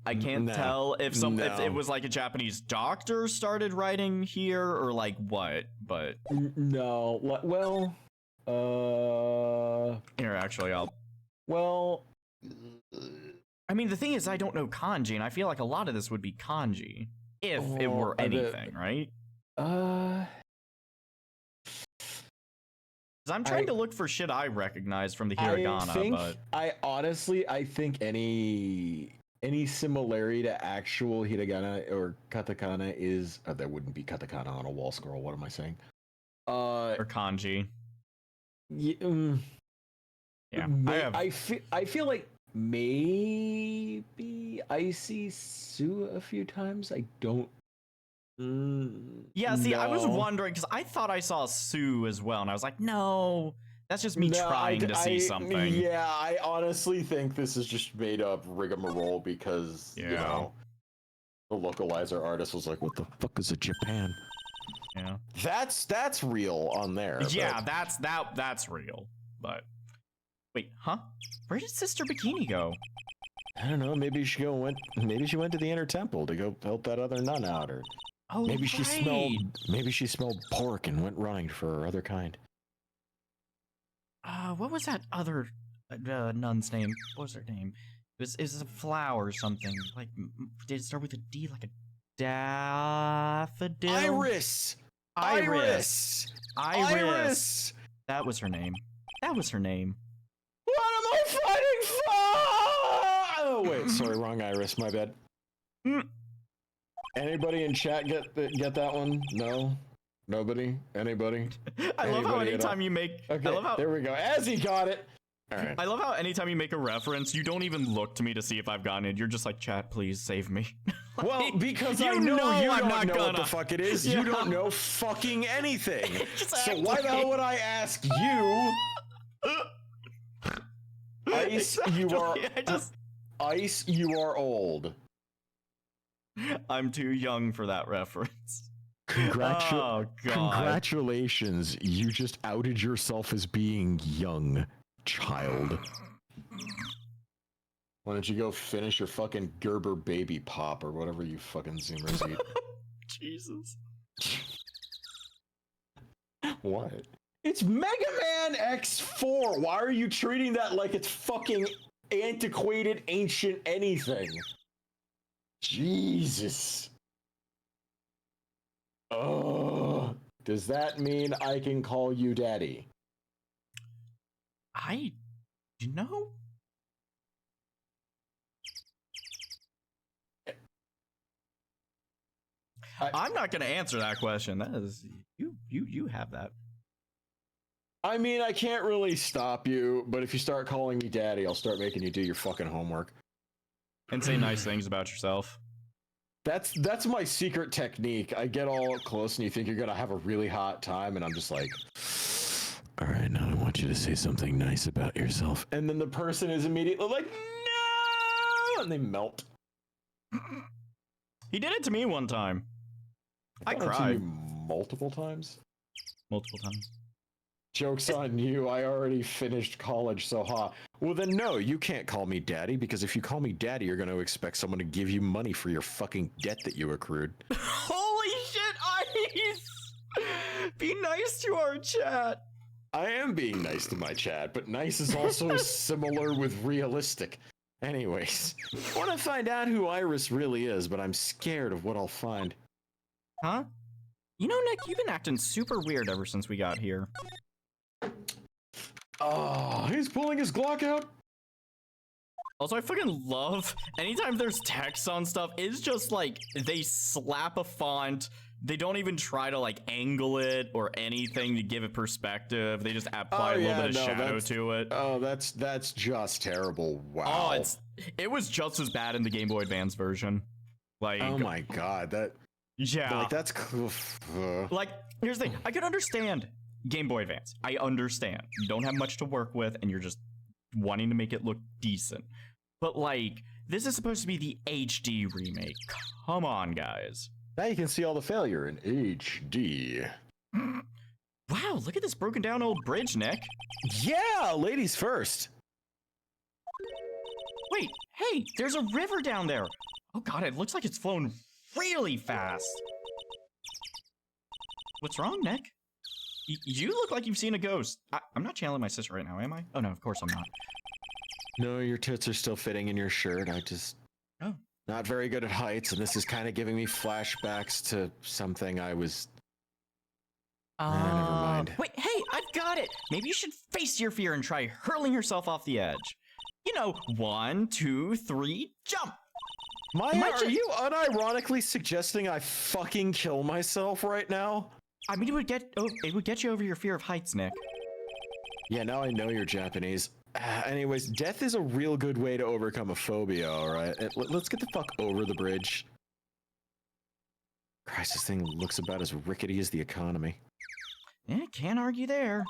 Speaker 2: I can't tell if if it was like a Japanese doctor started writing here or like what, but
Speaker 1: no. Well,
Speaker 2: here actually
Speaker 1: well,
Speaker 2: I mean, the thing is, I don't know kanji, and I feel like a lot of this would be kanji if it were anything, right? Because I'm trying to look for shit I recognize from the hiragana, but
Speaker 1: I honestly think any any similarity to actual hiragana or katakana is that wouldn't be katakana on a wall scroll. What am I saying?
Speaker 2: Or kanji.
Speaker 1: Yeah,
Speaker 2: Yeah,
Speaker 1: I feel like maybe I see Sue a few times. I don't.
Speaker 2: Yeah, see, I was
Speaker 1: no.
Speaker 2: wondering because I thought I saw Sue as well, and I was like, no, that's just me trying to see something.
Speaker 1: Yeah, I honestly think this is just made up rigmarole because you know the localizer artist was like, "What the fuck is a Japan?"
Speaker 2: Yeah,
Speaker 1: that's real on there.
Speaker 2: Yeah, that's real. But wait, huh? Where did Sister Bikini go?
Speaker 1: I don't know. Maybe she went to the inner temple to go help that other nun out, or maybe she smelled pork and went running for her other kind.
Speaker 3: What was that other nun's name? What was her name? It was a flower or something. Like, did it start with a D, like a daffodil?
Speaker 1: Iris.
Speaker 3: That was her name. What am
Speaker 1: I fighting for? Oh wait, sorry, wrong Iris. My bad. Anybody in chat get that one? No. Nobody? Anybody?
Speaker 2: I love how anytime you make.
Speaker 1: Okay, there we go. As he got it. All right.
Speaker 2: I love how anytime you make a reference, you don't even look to me to see if I've gotten it. You're just like, chat, please save me.
Speaker 1: Like, well, because I know you don't know what the fuck it is. Yeah. You don't know fucking anything. Exactly. So why the hell would I ask you? Ice, Ice, you are old.
Speaker 2: I'm too young for that reference.
Speaker 1: Congratulations, you just outed yourself as being young, child. Why don't you go finish your fucking Gerber baby pop or whatever you fucking Zoomers eat?
Speaker 2: Jesus.
Speaker 1: What? It's Mega Man X4! Why are you treating that like it's fucking antiquated, ancient anything? Jesus. Oh, does that mean I can call you daddy?
Speaker 3: You know?
Speaker 2: I'm not gonna answer that question. That is you have that.
Speaker 1: I mean, I can't really stop you, but if you start calling me daddy, I'll start making you do your fucking homework.
Speaker 2: And say nice things about yourself.
Speaker 1: That's my secret technique. I get all close and you think you're gonna have a really hot time, and I'm just like, all right, now I want you to say something nice about yourself. And then the person is immediately like, no, and they melt.
Speaker 2: He did it to me one time. I cried.
Speaker 1: Multiple times?
Speaker 2: Multiple times.
Speaker 1: Joke's on you, I already finished college, so ha. Well then no, you can't call me daddy, because if you call me daddy, you're gonna expect someone to give you money for your fucking debt that you accrued.
Speaker 2: Holy shit, Ice! Be nice to our chat.
Speaker 1: I am being nice to my chat, but nice is also similar with realistic. Anyways, I want to find out who Iris really is, but I'm scared of what I'll find.
Speaker 2: Huh? You know, Nick, you've been acting super weird ever since we got here.
Speaker 1: Oh, he's pulling his Glock out.
Speaker 2: Also, I fucking love anytime there's text on stuff, it's just like they slap a font. They don't even try to like angle it or anything to give it perspective. They just apply a little bit of shadow to it.
Speaker 1: Oh, that's just terrible. Wow.
Speaker 2: Oh, it was just as bad in the Game Boy Advance version. Like,
Speaker 1: oh my god, like that's cool.
Speaker 2: Like, here's the thing. I could understand Game Boy Advance. I understand. You don't have much to work with and you're just wanting to make it look decent. But like, this is supposed to be the HD remake. Come on, guys.
Speaker 1: Now you can see all the failure in HD.
Speaker 2: Wow, look at this broken down old bridge, Nick.
Speaker 1: Yeah, ladies first.
Speaker 2: Wait, hey, there's a river down there. Oh god, it looks like it's flowing really fast. What's wrong, Nick? You look like you've seen a ghost. I'm not channeling my sister right now, am I? Oh no, of course I'm not.
Speaker 1: No, your tits are still fitting in your shirt. I just...
Speaker 2: Oh.
Speaker 1: Not very good at heights, and this is kind of giving me flashbacks to something I was... never mind.
Speaker 3: Wait, hey, I've got it! Maybe you should face your fear and try hurling yourself off the edge. You know, 1, 2, 3, jump!
Speaker 1: Maya, are you unironically suggesting I fucking kill myself right now?
Speaker 3: I mean, it would get you over your fear of heights, Nick.
Speaker 1: Yeah, now I know you're Japanese. Anyways, death is a real good way to overcome a phobia, alright? Let's get the fuck over the bridge. Christ, this thing looks about as rickety as the economy.
Speaker 3: Yeah, can't argue there.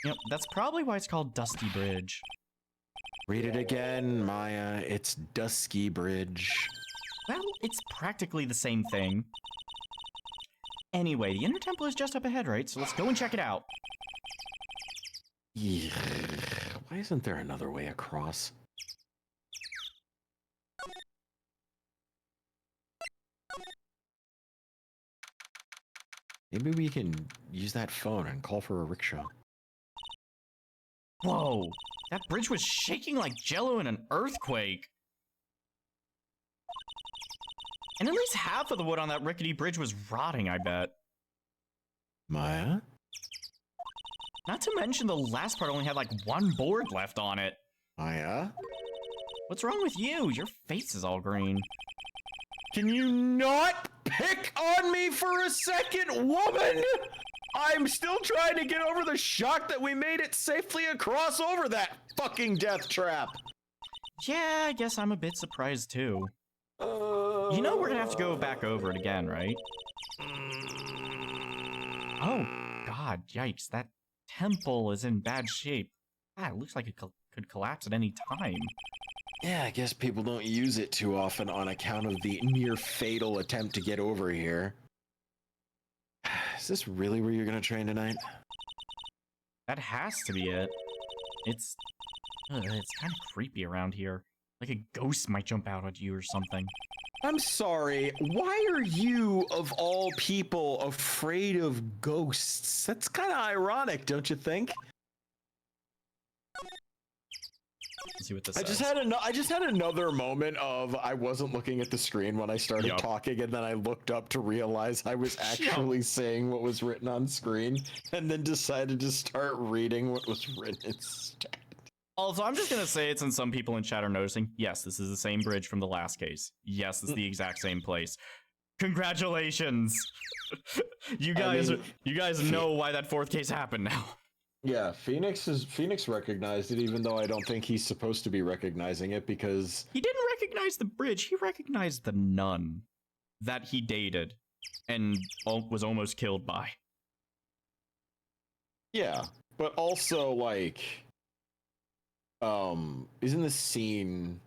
Speaker 3: Yep, that's probably why it's called Dusty Bridge.
Speaker 1: Read it again, Maya. It's Dusky Bridge.
Speaker 3: Well, it's practically the same thing. Anyway, the Inner Temple is just up ahead, right? So let's go and check it out.
Speaker 1: Yeah. Why isn't there another way across? Maybe we can use that phone and call for a rickshaw.
Speaker 3: Whoa! That bridge was shaking like jello in an earthquake! And at least half of the wood on that rickety bridge was rotting, I bet.
Speaker 1: Maya?
Speaker 3: Not to mention the last part only had like one board left on it.
Speaker 1: Maya?
Speaker 3: What's wrong with you? Your face is all green.
Speaker 1: Can you not pick on me for a second, woman? I'm still trying to get over the shock that we made it safely across over that fucking death trap.
Speaker 3: Yeah, I guess I'm a bit surprised too. You know we're gonna have to go back over it again, right? Oh, God, yikes. That temple is in bad shape. Ah, it looks like it could collapse at any time.
Speaker 1: Yeah, I guess people don't use it too often on account of the near fatal attempt to get over here. Is this really where you're gonna train tonight?
Speaker 3: That has to be it. It's kind of creepy around here. Like a ghost might jump out at you or something.
Speaker 1: I'm sorry, why are you, of all people, afraid of ghosts? That's kind of ironic, don't you think?
Speaker 3: Let's see what this
Speaker 1: I just had another moment of I wasn't looking at the screen when I started talking, and then I looked up to realize I was actually saying what was written on screen, and then decided to start reading what was written instead.
Speaker 3: Also, I'm just gonna say it since some people in chat are noticing. Yes, this is the same bridge from the last case. Yes, it's the exact same place. Congratulations! you guys know why that fourth case happened now.
Speaker 1: Yeah, Phoenix recognized it, even though I don't think he's supposed to be recognizing it because
Speaker 3: he didn't recognize the bridge. He recognized the nun that he dated and was almost killed by.
Speaker 1: Yeah, but also like, isn't the scene?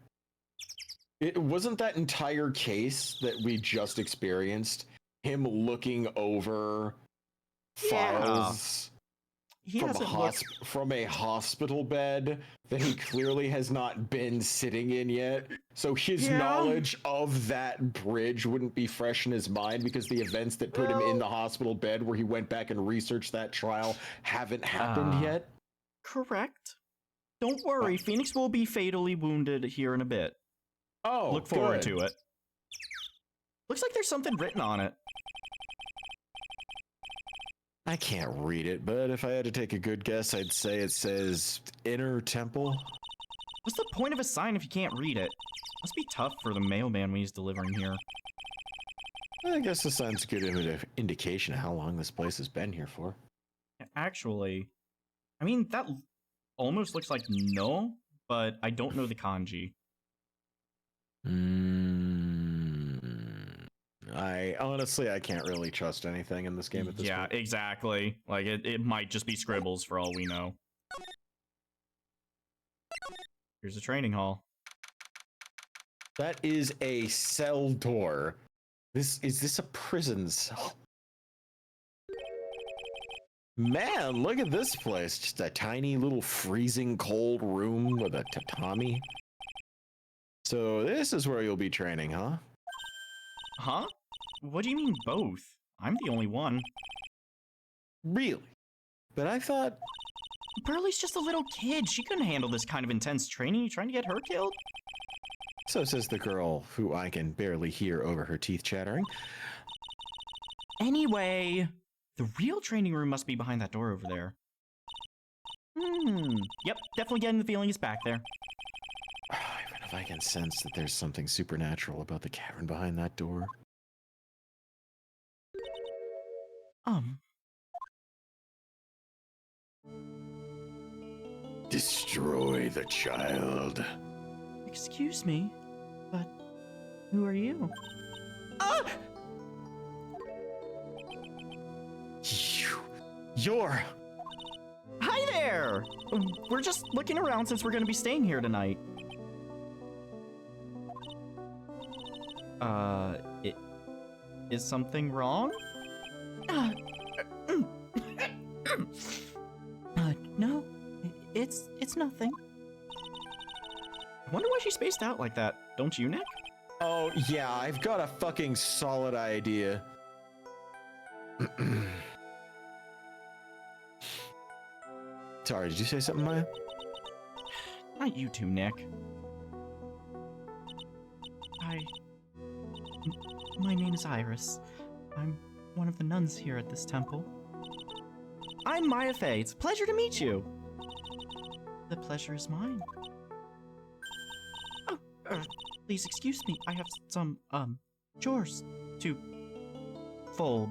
Speaker 1: It wasn't that entire case that we just experienced him looking over files. From a hospital bed that he clearly has not been sitting in yet. So his knowledge of that bridge wouldn't be fresh in his mind because the events that put him in the hospital bed where he went back and researched that trial haven't happened yet.
Speaker 3: Correct. Don't worry, Phoenix will be fatally wounded here in a bit.
Speaker 1: Oh,
Speaker 3: look forward to it. Looks like there's something written on it.
Speaker 1: I can't read it, but if I had to take a good guess, I'd say it says Inner Temple.
Speaker 3: What's the point of a sign if you can't read it? Must be tough for the mailman when he's delivering here.
Speaker 1: I guess the sign's a good indication of how long this place has been here for.
Speaker 3: Actually, I mean, that almost looks like no, but I don't know the kanji.
Speaker 1: I can't really trust anything in this game at this point.
Speaker 3: Yeah, exactly. Like, it might just be scribbles for all we know. Here's a training hall.
Speaker 1: That is a cell door. Is this a prison cell? Man, look at this place. Just a tiny little freezing cold room with a tatami. So this is where you'll be training, huh?
Speaker 3: Huh? What do you mean both? I'm the only one.
Speaker 1: Really? But I thought...
Speaker 3: Burley's just a little kid. She couldn't handle this kind of intense training. You trying to get her killed?
Speaker 1: So says the girl who I can barely hear over her teeth chattering.
Speaker 3: Anyway, the real training room must be behind that door over there. Yep, definitely getting the feeling it's back there.
Speaker 1: Even if I I can sense that there's something supernatural about the cavern behind that door. Destroy the child.
Speaker 3: Excuse me, but who are you?
Speaker 1: You're...
Speaker 3: Hi there! We're just looking around since we're gonna be staying here tonight. Is something wrong? No, it's nothing. I wonder why she spaced out like that, don't you, Nick?
Speaker 1: Oh, yeah, I've got a fucking solid idea. Sorry, did you say something, Maya?
Speaker 3: Not you two, Nick. My name is Iris. I'm one of the nuns here at this temple. I'm Maya Fey. It's a pleasure to meet you. The pleasure is mine. Oh, please excuse me. I have some, chores to fold.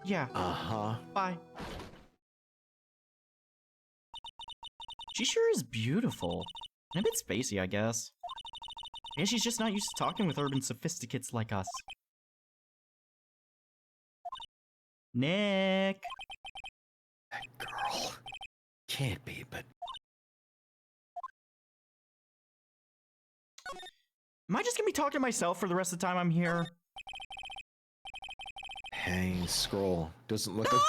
Speaker 3: Yeah.
Speaker 1: Uh-huh.
Speaker 3: Bye. She sure is beautiful. And a bit spacey, I guess. And she's just not used to talking with urban sophisticates like us. Nick!
Speaker 1: That girl. Can't be, but...
Speaker 3: Am I just gonna be talking to myself for the rest of the time I'm here?
Speaker 1: Hang scroll. Doesn't look like...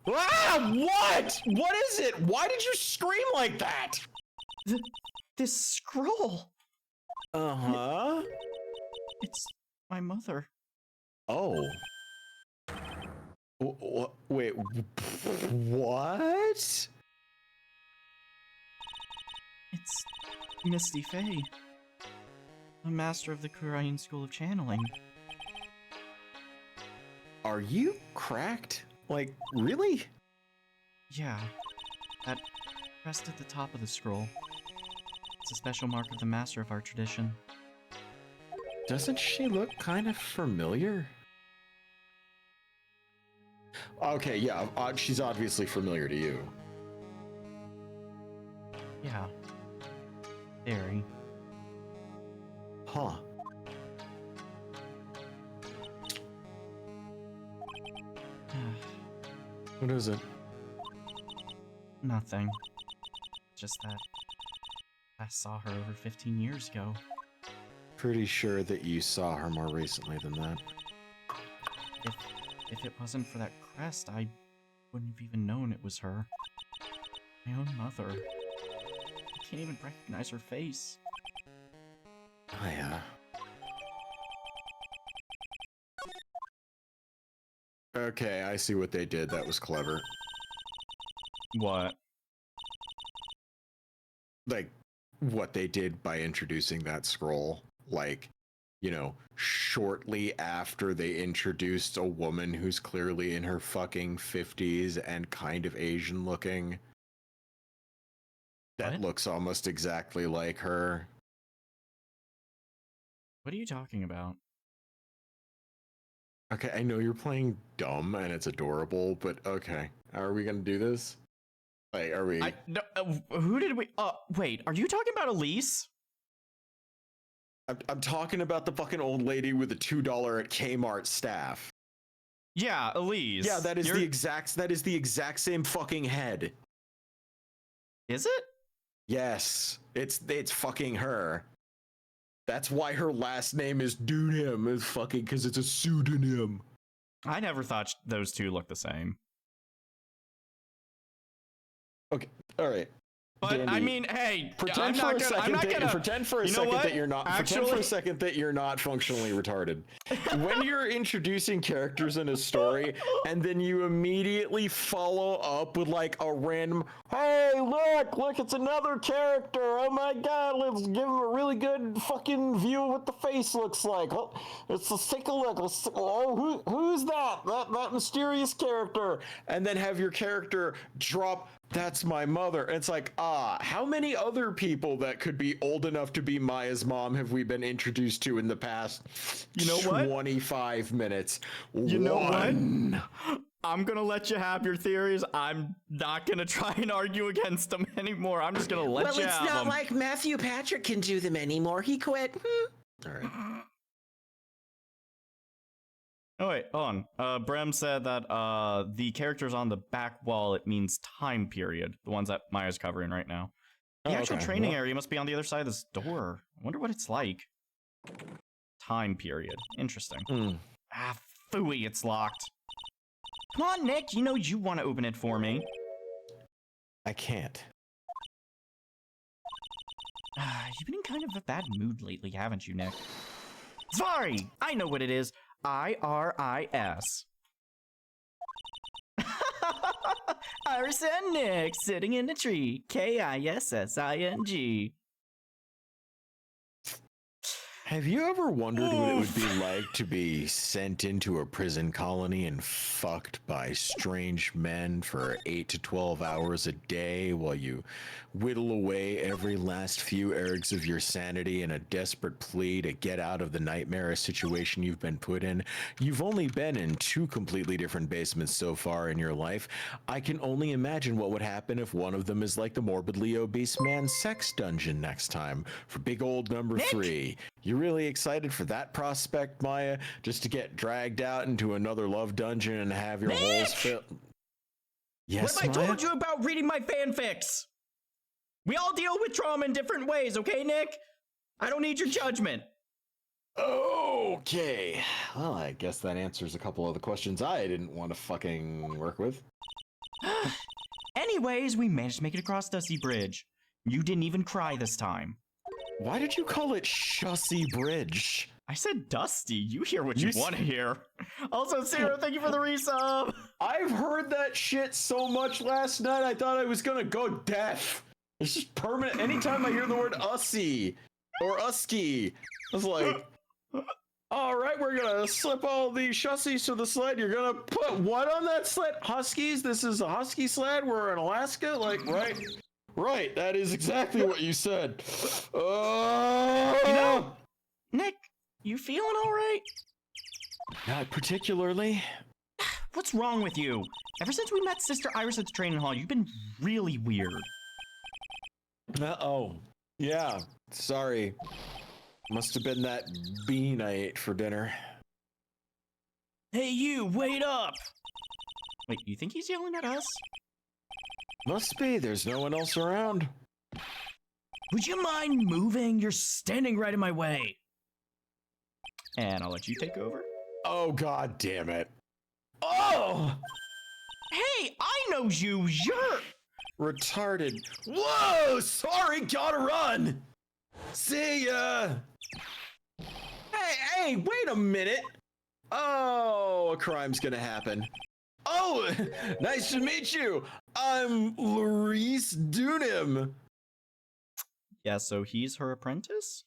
Speaker 1: Ah! What? What is it? Why did you scream like that?
Speaker 3: This scroll!
Speaker 1: Uh-huh.
Speaker 3: It's my mother.
Speaker 1: Oh. Wait, what?
Speaker 3: It's Misty Fey, a master of the Korean School of Channeling.
Speaker 1: Are you cracked? Like, really?
Speaker 3: Yeah, that crest at the top of the scroll. It's a special mark of the master of our tradition.
Speaker 1: Doesn't she look kind of familiar? Okay, yeah, she's obviously familiar to you.
Speaker 3: Yeah. Very.
Speaker 1: Huh. What is it?
Speaker 3: Nothing. Just that I saw her over 15 years ago.
Speaker 1: Pretty sure that you saw her more recently than that.
Speaker 3: If it wasn't for that crest, I wouldn't have even known it was her. My own mother. I can't even recognize her face.
Speaker 1: Oh, yeah. Okay, I see what they did. That was clever.
Speaker 2: What?
Speaker 1: Like, what they did by introducing that scroll. Like, you know, shortly after they introduced a woman who's clearly in her fucking 50s and kind of Asian looking. That
Speaker 3: What?
Speaker 1: looks almost exactly like her.
Speaker 3: What are you talking about?
Speaker 1: Okay, I know you're playing dumb and it's adorable, but okay. Are we gonna do this? Like, are we...
Speaker 3: No, who did we... wait, are you talking about Elise?
Speaker 1: I'm talking about the fucking old lady with the $2 at Kmart staff.
Speaker 3: Yeah, Elise.
Speaker 1: Yeah, that is the exact same fucking head.
Speaker 3: Is it?
Speaker 1: Yes, it's fucking her. That's why her last name is Dunim, is fucking because it's a pseudonym.
Speaker 3: I never thought those two looked the same.
Speaker 1: Okay, all right.
Speaker 3: But
Speaker 1: Dandy,
Speaker 3: I mean, hey,
Speaker 1: pretend for a second that you're not functionally retarded. When you're introducing characters in a story, and then you immediately follow up with like a random, "Hey, look, it's another character. Oh my god, let's give him a really good fucking view of what the face looks like. Let's take a look. Who's that? That mysterious character?" And then have your character drop that's my mother. And it's like, how many other people that could be old enough to be Maya's mom have we been introduced to in the past 25 minutes?
Speaker 2: You know
Speaker 1: One.
Speaker 2: what? I'm gonna let you have your theories. I'm not gonna try and argue against them anymore. I'm just gonna let
Speaker 4: Well,
Speaker 2: you
Speaker 4: it's
Speaker 2: have
Speaker 4: not
Speaker 2: them.
Speaker 4: like Matthew Patrick can do them anymore. He quit.
Speaker 1: All right.
Speaker 2: Oh wait, hold on. Brem said that the characters on the back wall, it means time period. The ones that Maya's covering right now. The actual training area must be on the other side of this door. I wonder what it's like. Time period. Interesting. Ah, phooey, it's locked. Come on, Nick. You know you want to open it for me.
Speaker 1: I can't.
Speaker 3: You've been in kind of a bad mood lately, haven't you, Nick? Sorry, I know what it is. IRIS. Iris and Nick sitting in a tree. KISSING.
Speaker 1: Have you ever wondered what it would be like to be sent into a prison colony and fucked by strange men for 8 to 12 hours a day while you whittle away every last few ergs of your sanity in a desperate plea to get out of the nightmarish situation you've been put in? You've only been in 2 completely different basements so far in your life. I can only imagine what would happen if one of them is like the morbidly obese man's sex dungeon next time for big old number 3. You really excited for that prospect, Maya? Just to get dragged out into another love dungeon and have your holes filled? Yes,
Speaker 3: What have I
Speaker 1: Maya?
Speaker 3: told you about reading my fanfics? We all deal with trauma in different ways, okay, Nick? I don't need your judgment.
Speaker 1: Okay. Well, I guess that answers a couple of the questions I didn't want to fucking work with.
Speaker 3: Anyways, we managed to make it across Dusty Bridge. You didn't even cry this time.
Speaker 1: Why did you call it Shussy Bridge?
Speaker 2: I said Dusty. You hear what you want to hear. Also, Sarah, thank you for the resub.
Speaker 1: I've heard that shit so much last night, I thought I was gonna go deaf. It's just permanent. Anytime I hear the word ussy or usky, I was like, all right, we're gonna slip all the shussies to the sled. You're gonna put what on that sled? Huskies? This is a husky sled? We're in Alaska? Like, right? Right, that is exactly what you said.
Speaker 3: You know, Nick, you feeling all right?
Speaker 1: Not particularly.
Speaker 3: What's wrong with you? Ever since we met Sister Iris at the training hall, you've been really weird.
Speaker 1: Oh, yeah, sorry. Must have been that bean I ate for dinner.
Speaker 3: Hey, you, wait up! Wait, you think he's yelling at us?
Speaker 1: Must be, there's no one else around.
Speaker 3: Would you mind moving? You're standing right in my way.
Speaker 2: And I'll let you take over.
Speaker 1: Oh, god damn it. Oh!
Speaker 3: Hey, I know you, you're...
Speaker 1: Retarded. Whoa! Sorry, gotta run! See ya! Hey, wait a minute! Oh, a crime's gonna happen. Oh, nice to meet you! I'm Larice Dunim.
Speaker 2: Yeah, so he's her apprentice?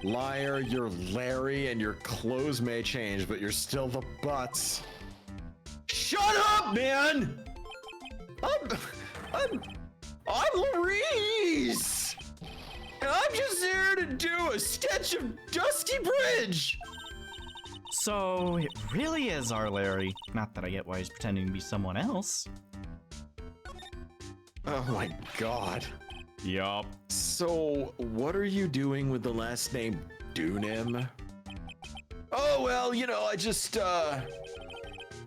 Speaker 1: Liar, you're Larry, and your clothes may change, but you're still the butts. Shut up, man! I'm Larice! And I'm just here to do a sketch of Dusty Bridge!
Speaker 3: So, it really is our Larry. Not that I get why he's pretending to be someone else.
Speaker 1: Oh my god.
Speaker 2: Yup.
Speaker 1: So, what are you doing with the last name Dunim? Oh, well, you know, I just, I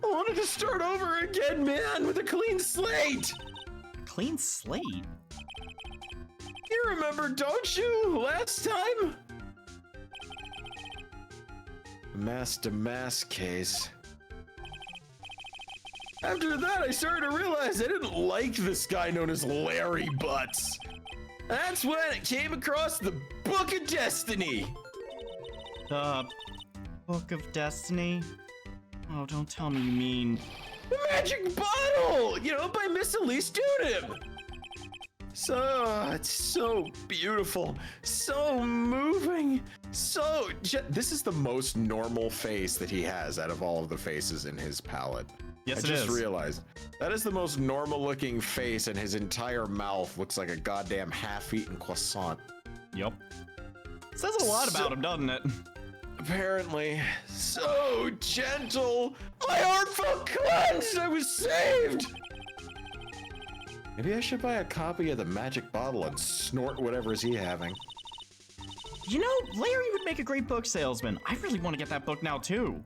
Speaker 1: wanted to start over again, man, with a clean slate!
Speaker 3: Clean slate?
Speaker 1: You remember, don't you, last time? Mass-to-mass case. After that, I started to realize I didn't like this guy known as Larry Butts. That's when I came across the Book of Destiny.
Speaker 3: The Book of Destiny? Oh, don't tell me you mean...
Speaker 1: The Magic Bottle! You know, by Miss Elise Dunim. It's so beautiful, so moving, this is the most normal face that he has out of all of the faces in his palette.
Speaker 2: Yes,
Speaker 1: I
Speaker 2: it
Speaker 1: just
Speaker 2: is.
Speaker 1: realized that is the most normal looking face, and his entire mouth looks like a goddamn half-eaten croissant.
Speaker 2: Yep. Says a lot about him, doesn't it?
Speaker 1: Apparently, so gentle. My heart felt cleansed. I was saved. Maybe I should buy a copy of the magic bottle and snort whatever's he having.
Speaker 3: You know, Larry would make a great book salesman. I really want to get that book now, too.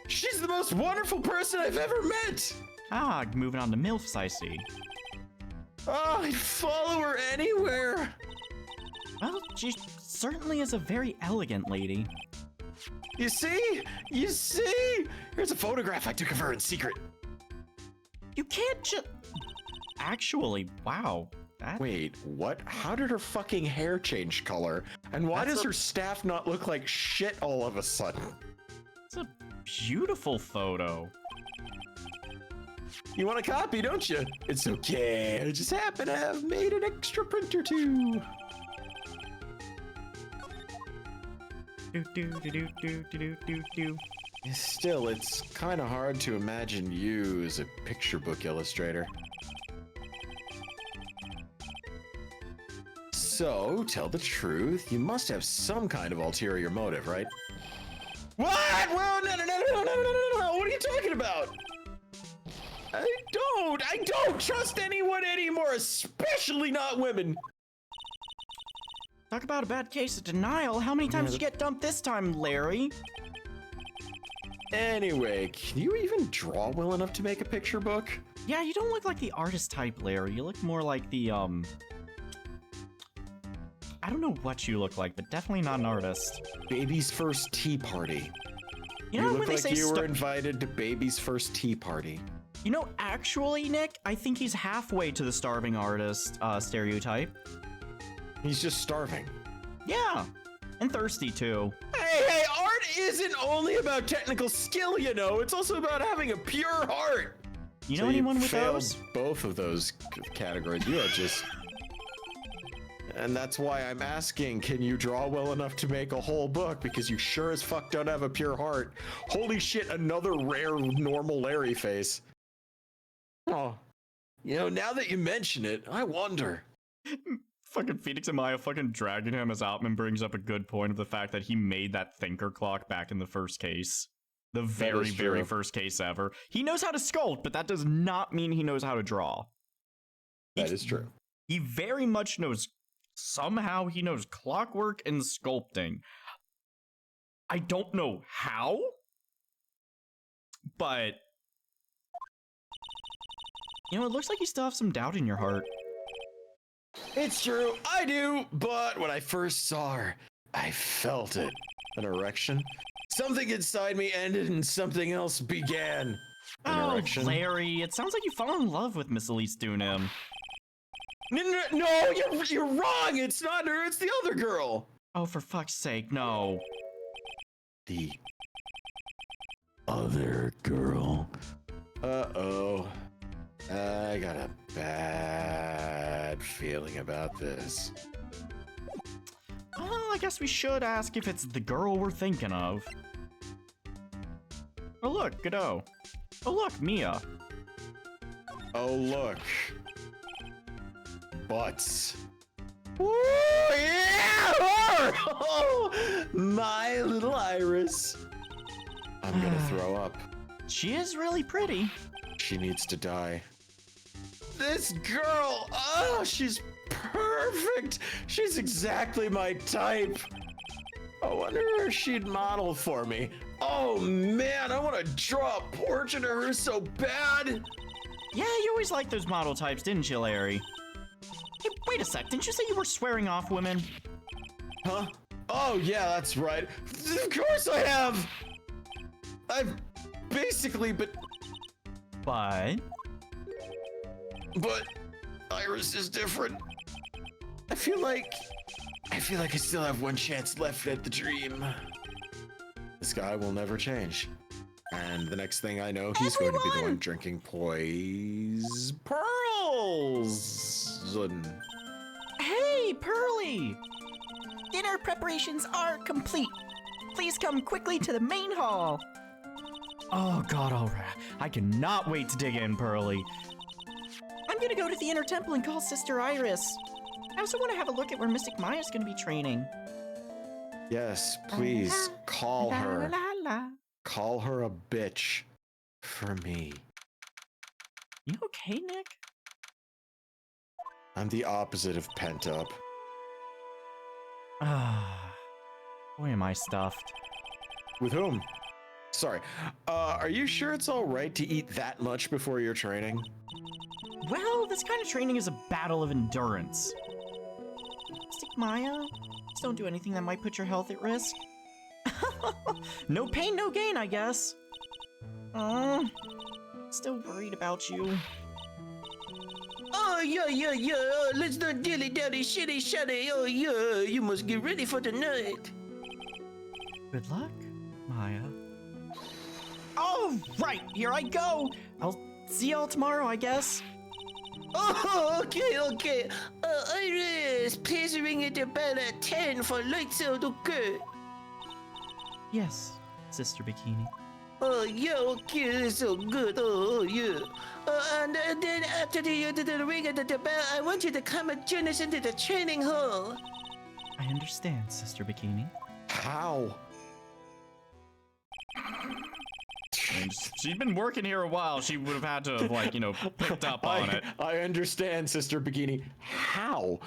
Speaker 1: She's the most wonderful person I've ever met.
Speaker 3: Ah, moving on to MILFs, I see.
Speaker 1: Oh, I'd follow her anywhere.
Speaker 3: Well, she certainly is a very elegant lady.
Speaker 1: You see? You see? Here's a photograph I took of her in secret.
Speaker 3: You can't just... Actually, wow. That...
Speaker 1: Wait, what? How did her fucking hair change color? And why
Speaker 3: That's
Speaker 1: does
Speaker 3: a-
Speaker 1: her staff not look like shit all of a sudden?
Speaker 3: It's a beautiful photo.
Speaker 1: You want a copy, don't you? It's okay. I just happen to have made an extra print or two.
Speaker 3: Do do do do do do do do.
Speaker 1: Still, it's kind of hard to imagine you as a picture book illustrator. So, tell the truth, you must have some kind of ulterior motive, right? What? Well, no. What are you talking about? I don't trust anyone anymore, especially not women.
Speaker 3: Talk about a bad case of denial. How many times did you get dumped this time, Larry?
Speaker 1: Anyway, can you even draw well enough to make a picture book?
Speaker 3: Yeah, you don't look like the artist type, Larry. You look more like the, I don't know what you look like, but definitely not an artist.
Speaker 1: Baby's first tea party.
Speaker 3: You know,
Speaker 1: look
Speaker 3: when they
Speaker 1: like
Speaker 3: say
Speaker 1: you were invited to Baby's first tea party.
Speaker 3: You know, actually, Nick, I think he's halfway to the starving artist stereotype.
Speaker 1: He's just starving.
Speaker 3: Yeah, and thirsty too.
Speaker 1: Hey, art isn't only about technical skill, you know. It's also about having a pure heart.
Speaker 3: You know
Speaker 1: So
Speaker 3: anyone with
Speaker 1: failed
Speaker 3: those?
Speaker 1: both of those categories. You are just... And that's why I'm asking, can you draw well enough to make a whole book? Because you sure as fuck don't have a pure heart. Holy shit, another rare normal Larry face. Oh, you know, now that you mention it, I wonder.
Speaker 2: Fucking Phoenix and Maya fucking dragging him as Outman brings up a good point of the fact that he made that thinker clock back in the first case. The very,
Speaker 1: is
Speaker 2: very
Speaker 1: true.
Speaker 2: first case ever. He knows how to sculpt, but that does not mean he knows how to draw.
Speaker 1: That is true.
Speaker 2: He very much knows, somehow he knows clockwork and sculpting. I don't know how, but...
Speaker 3: You know, it looks like you still have some doubt in your heart.
Speaker 1: It's true, I do, but when I first saw her, I felt it. An erection. Something inside me ended and something else began. An
Speaker 3: Oh,
Speaker 1: erection.
Speaker 3: Larry, it sounds like you fall in love with Miss Elise Dunham.
Speaker 1: No, you're wrong. It's not her. It's the other girl.
Speaker 3: Oh, for fuck's sake, no.
Speaker 1: The other girl. Uh-oh. I got a bad feeling about this.
Speaker 3: Well, I guess we should ask if it's the girl we're thinking of. Oh, look, Godot. Oh, look, Mia.
Speaker 1: Oh, look. Butts. Ooh, yeah! Oh, my little Iris. I'm gonna throw up.
Speaker 3: She is really pretty.
Speaker 1: She needs to die. This girl, oh, she's perfect. She's exactly my type. I wonder if she'd model for me. Oh man, I want to draw a portrait of her so bad.
Speaker 3: Yeah, you always liked those model types, didn't you, Larry? Hey, wait a sec, didn't you say you were swearing off women?
Speaker 1: Huh? Oh yeah, that's right. Of course I have. I've basically, but Iris is different. I feel like I still have one chance left at the dream. This guy will never change. And the next thing I know, he's going to be the one drinking poison pearl. Pearls.
Speaker 3: Hey, Pearly! Dinner preparations are complete. Please come quickly to the main hall. Oh god, alright. I cannot wait to dig in, Pearly. I'm gonna go to the inner temple and call Sister Iris. I also want to have a look at where Mystic Maya's gonna be training.
Speaker 1: Yes, please call
Speaker 3: La,
Speaker 1: her.
Speaker 3: la, la, la.
Speaker 1: Call her a bitch for me.
Speaker 3: You okay, Nick?
Speaker 1: I'm the opposite of pent up.
Speaker 3: Ah, boy am I stuffed.
Speaker 1: With whom? Sorry. Are you sure it's all right to eat that much before your training?
Speaker 3: Well, this kind of training is a battle of endurance. Mystic Maya, just don't do anything that might put your health at risk. No pain, no gain, I guess. Still worried about you.
Speaker 4: Oh, yeah. Let's not dilly-dally, shitty. Oh, yeah. You must get ready for the night.
Speaker 3: Good luck, Maya. Oh, right, here I go. I'll see y'all tomorrow, I guess.
Speaker 4: Oh, okay. Iris, please ring at the bell at 10 for lights out, okay?
Speaker 3: Yes, Sister Bikini.
Speaker 4: Oh, yeah, okay, that's so good. Oh, yeah. And then after the ring at the bell, I want you to come and join us into the training hall.
Speaker 3: I understand, Sister Bikini.
Speaker 1: How?
Speaker 2: And she'd been working here a while. She would have had to have, like, you know, picked up on it.
Speaker 1: I understand, Sister Bikini. How?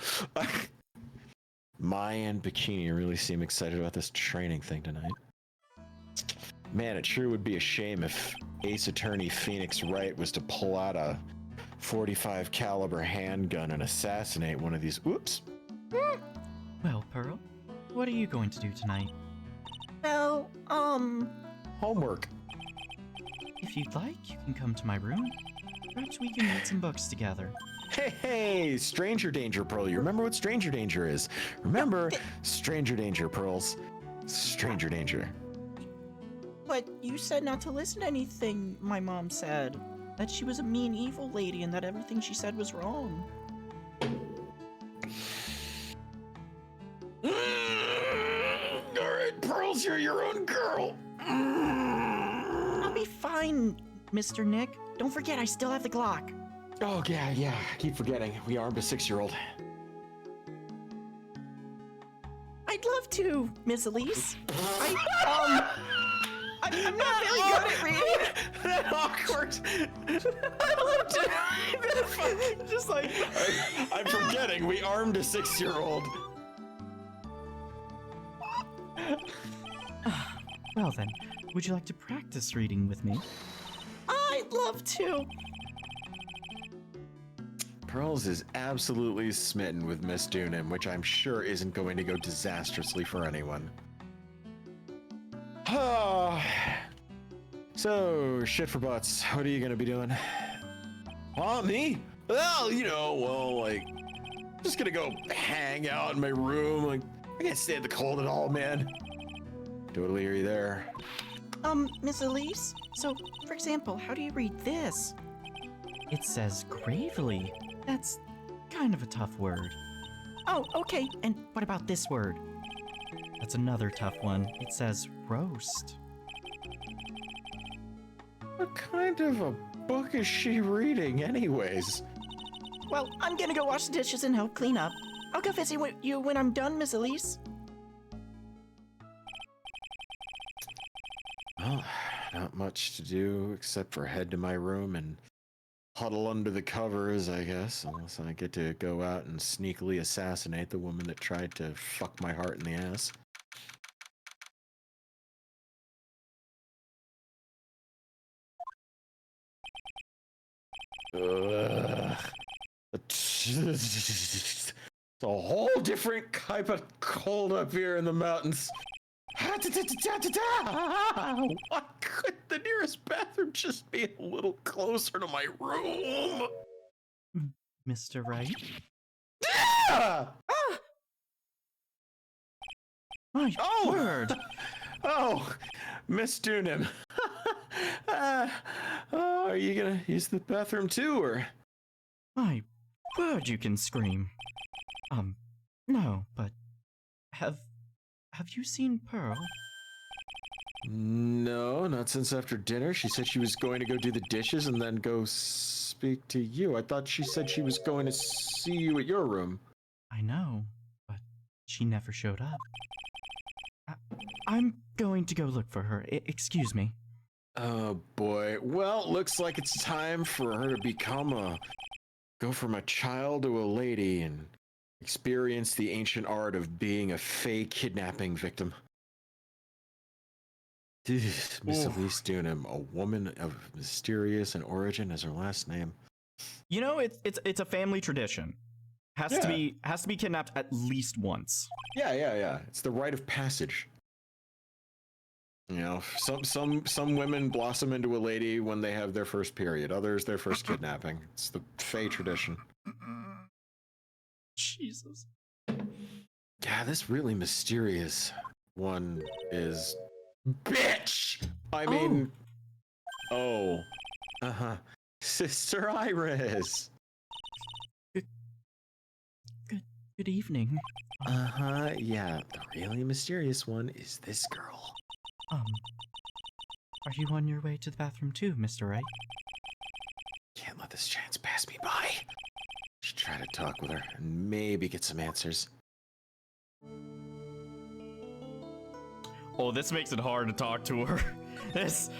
Speaker 1: Maya and Bikini really seem excited about this training thing tonight. Man, it sure would be a shame if Ace Attorney Phoenix Wright was to pull out a 45 caliber handgun and assassinate one of these. Oops.
Speaker 3: Well, Pearl, what are you going to do tonight?
Speaker 5: Well,
Speaker 1: Homework.
Speaker 3: If you'd like, you can come to my room. Perhaps we can read some books together.
Speaker 1: Hey, Stranger Danger, Pearl. You remember what Stranger Danger is? Remember Stranger Danger, Pearls. Stranger Danger.
Speaker 5: but you said not to listen to anything my mom said. That she was a mean, evil lady and that everything she said was wrong.
Speaker 1: Alright, Pearls, you're your own girl.
Speaker 5: I'll be fine, Mr. Nick. Don't forget, I still have the Glock.
Speaker 1: Oh, yeah. Keep forgetting. We armed a 6-year-old.
Speaker 5: I'd love to, Miss Elise. I'm not very good at reading.
Speaker 1: That awkward.
Speaker 5: I'd love to.
Speaker 3: Just like...
Speaker 1: I'm forgetting. We armed a 6-year-old.
Speaker 3: Well then, would you like to practice reading with me?
Speaker 5: I'd love to.
Speaker 1: Pearls is absolutely smitten with Miss Dunham, which I'm sure isn't going to go disastrously for anyone. So, shit for butts, what are you gonna be doing? Me? Well, like, just gonna go hang out in my room. Like, I can't stand the cold at all, man. Totally, are you there?
Speaker 5: Miss Elise? So, for example, how do you read this?
Speaker 3: It says gravely. That's kind of a tough word.
Speaker 5: Oh, okay.
Speaker 3: And what about this word? That's another tough one. It says roast.
Speaker 1: What kind of a book is she reading, anyways?
Speaker 5: Well, I'm gonna go wash the dishes and help clean up. I'll go visit you when I'm done, Miss Elise.
Speaker 1: Well, not much to do except for head to my room and huddle under the covers, I guess, unless I get to go out and sneakily assassinate the woman that tried to fuck my heart in the ass. It's a whole different type of cold up here in the mountains. Why could the nearest bathroom just be a little closer to my room?
Speaker 3: Mr. Wright? My word!
Speaker 1: Oh, Miss Dunham. Are you gonna use the bathroom too, or
Speaker 3: My word, you can scream. No, but have you seen Pearl?
Speaker 1: No, not since after dinner. She said she was going to go do the dishes and then go speak to you. I thought she said she was going to see you at your room.
Speaker 3: I know, but she never showed up. I'm going to go look for her. Excuse me.
Speaker 1: Oh boy. Well, looks like it's time for her to go from a child to a lady and experience the ancient art of being a fake kidnapping victim. Miss Elise Dunham, a woman of mysterious and origin as her last name.
Speaker 2: You know, it's a family tradition. Has to be kidnapped at least once.
Speaker 1: Yeah. It's the rite of passage. You know, some women blossom into a lady when they have their first period. Others their first kidnapping. It's the Fae tradition.
Speaker 3: Jesus.
Speaker 1: Yeah, this really mysterious one is bitch. I mean, Sister Iris.
Speaker 3: Good evening.
Speaker 1: Yeah, the really mysterious one is this girl.
Speaker 3: Are you on your way to the bathroom too, Mr. Wright?
Speaker 1: Can't let this chance pass me by. Should try to talk with her and maybe get some answers.
Speaker 2: Oh, this makes it hard to talk to her. This...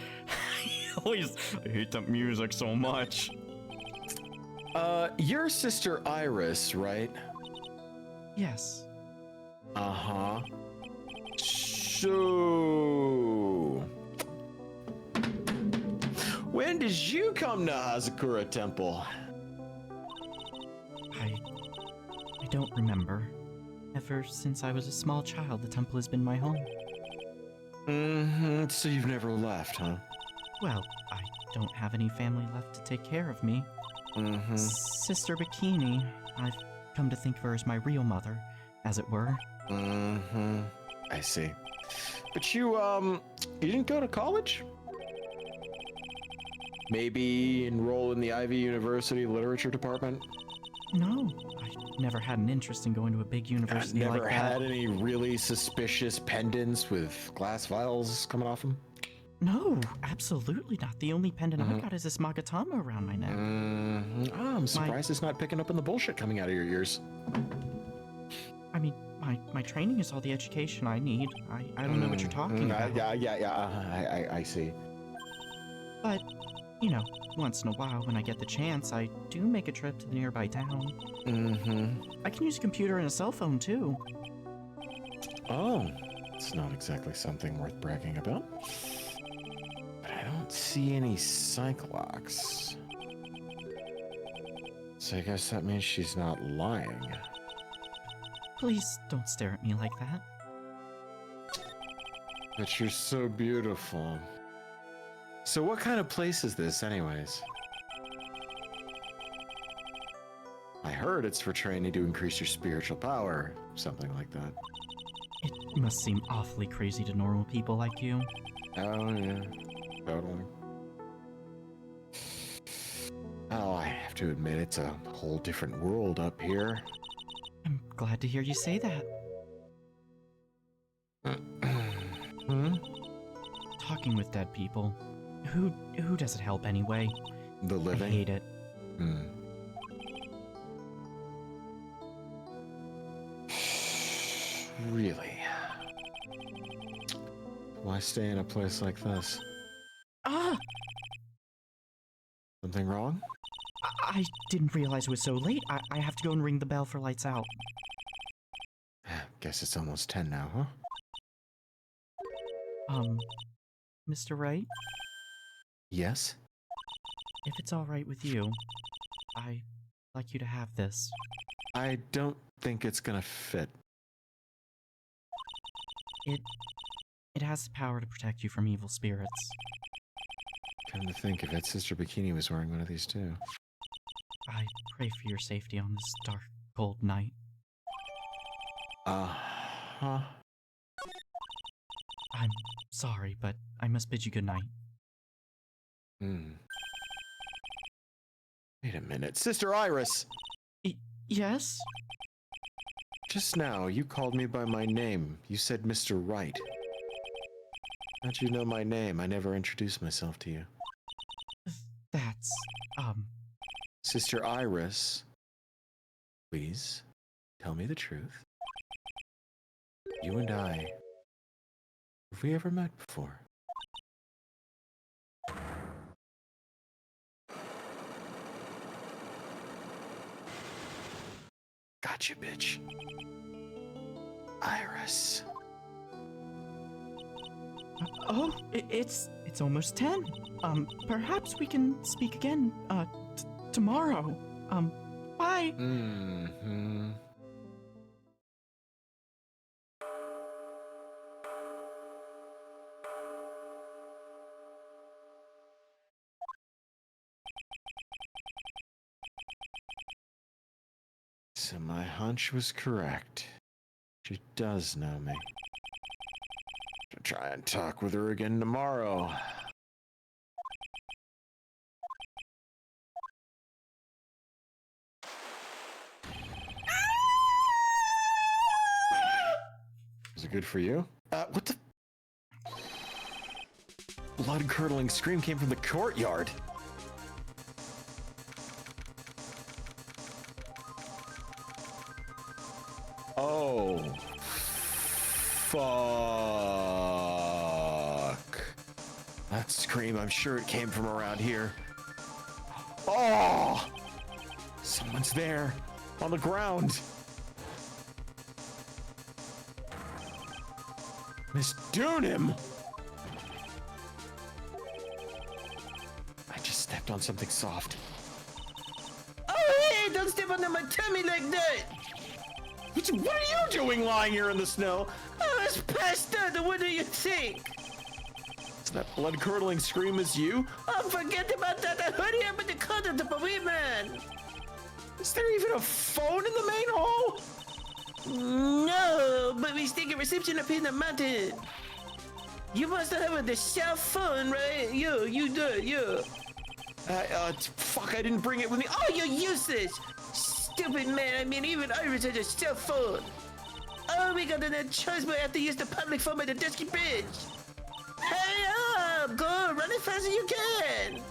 Speaker 2: I hate that music so much.
Speaker 1: Your sister Iris, right?
Speaker 3: Yes.
Speaker 1: Uh-huh. So... when did you come to Hazakura Temple?
Speaker 3: I don't remember. Ever since I was a small child, the temple has been my home.
Speaker 1: Mm-hmm. So you've never left, huh?
Speaker 3: Well, I don't have any family left to take care of me.
Speaker 1: Mm-hmm.
Speaker 3: Sister Bikini, I've come to think of her as my real mother, as it were.
Speaker 1: Mm-hmm. I see. But you didn't go to college? Maybe enroll in the Ivy University Literature Department?
Speaker 3: No, I never had an interest in going to a big university like that.
Speaker 1: Never had any really suspicious pendants with glass vials coming off them?
Speaker 3: No, absolutely not. The only pendant I've got is this Magatama around my neck.
Speaker 1: I'm surprised it's not picking up on the bullshit coming out of your ears.
Speaker 3: I mean, my training is all the education I need. I don't know what you're talking about.
Speaker 1: I see.
Speaker 3: But, you know, once in a while when I get the chance, I do make a trip to the nearby town. I can use a computer and a cell phone too.
Speaker 1: Oh, it's not exactly something worth bragging about. But I don't see any Cyclops. So I guess that means she's not lying.
Speaker 3: Please don't stare at me like that.
Speaker 1: But you're so beautiful. So what kind of place is this anyways? I heard it's for training to increase your spiritual power, something like that.
Speaker 3: It must seem awfully crazy to normal people like you.
Speaker 1: Oh yeah, totally. Oh, I have to admit, it's a whole different world up here.
Speaker 3: I'm glad to hear you say that. Talking with dead people. Who does it help anyway?
Speaker 1: The living?
Speaker 3: I hate it.
Speaker 1: Really? Why stay in a place like this?
Speaker 3: Ah!
Speaker 1: Something wrong?
Speaker 3: I didn't realize it was so late. I have to go and ring the bell for lights out.
Speaker 1: Guess it's almost 10 now, huh?
Speaker 3: Mr. Wright?
Speaker 1: Yes?
Speaker 3: If it's alright with you, I'd like you to have this.
Speaker 1: I don't think it's gonna fit.
Speaker 3: It has the power to protect you from evil spirits.
Speaker 1: Come to think of it, Sister Bikini was wearing one of these too.
Speaker 3: I pray for your safety on this dark, cold night.
Speaker 1: Uh-huh.
Speaker 3: I'm sorry, but I must bid you good night.
Speaker 1: Wait a minute. Sister Iris!
Speaker 3: Yes?
Speaker 1: Just now, you called me by my name. You said Mr. Wright. How'd you know my name? I never introduced myself to you.
Speaker 3: That's,
Speaker 1: Sister Iris, please, tell me the truth. You and I, have we ever met before? Gotcha, bitch. Iris.
Speaker 3: Oh, it's almost 10. Perhaps we can speak again, tomorrow. Bye.
Speaker 1: Mm-hmm. So my hunch was correct. She does know me. I'll try and talk with her again tomorrow. Is it good for you? What the? Blood-curdling scream came from the courtyard. Oh. Fuck. That scream, I'm sure it came from around here. Oh! Someone's there. On the ground. Miss Dunham! I just stepped on something soft.
Speaker 4: Oh, hey, don't step on my tummy like that.
Speaker 1: What are you doing lying here in the snow?
Speaker 4: Oh, it's pasta. What do you think?
Speaker 1: Is that blood-curdling scream is you?
Speaker 4: Oh, forget about that. Hurry up and call the policeman.
Speaker 1: Is there even a phone in the main hall?
Speaker 4: No, but we stick a reception up in the mountain. You must have the cell phone, right? You do it, you.
Speaker 1: Fuck, I didn't bring it with me.
Speaker 4: Oh, you're useless. Stupid man. I mean, even Iris has a cell phone. Oh, we got no choice but have to use the public phone by the dusty bridge. Hurry up! Go, run as fast as you can.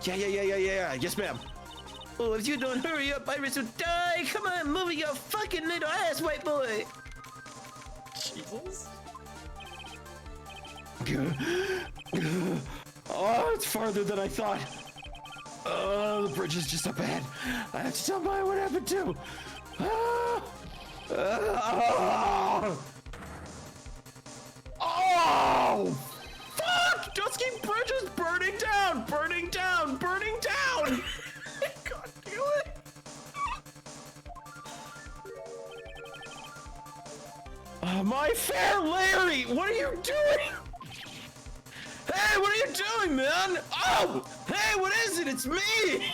Speaker 1: Yeah. Yes, ma'am.
Speaker 4: Oh, if you don't hurry up, Iris will die. Come on, move your fucking little ass, white boy.
Speaker 3: Jesus.
Speaker 1: Oh, it's farther than I thought. Oh, the bridge is just up ahead. I have to tell Maya what happened too. Oh! Fuck! Dusky Bridge is burning down! Burning down! Burning down!
Speaker 3: God, do it.
Speaker 1: My fair Larry! What are you doing? Hey, what are you doing, man? Oh! Hey, what is it? It's me!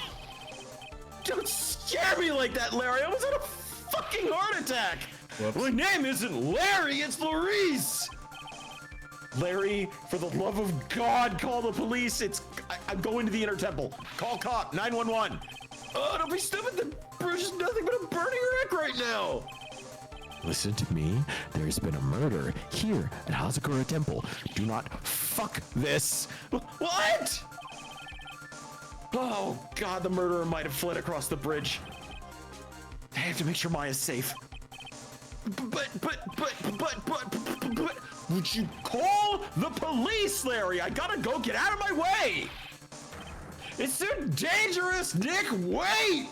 Speaker 1: Don't scare me like that, Larry! I was in a fucking heart attack!
Speaker 2: Whoops.
Speaker 1: My name isn't Larry, it's Laurice! Larry, for the love of God, call the police. I'm going to the Inner Temple. Call cop, 911. Oh, don't be stupid. The bridge is nothing but a burning wreck right now. Listen to me. There's been a murder here at Hazakura Temple. Do not fuck this. What? Oh, God, the murderer might have fled across the bridge. I have to make sure Maya's safe. But, would you call the police, Larry? I gotta go. Get out of my way. It's too dangerous, Nick. Wait.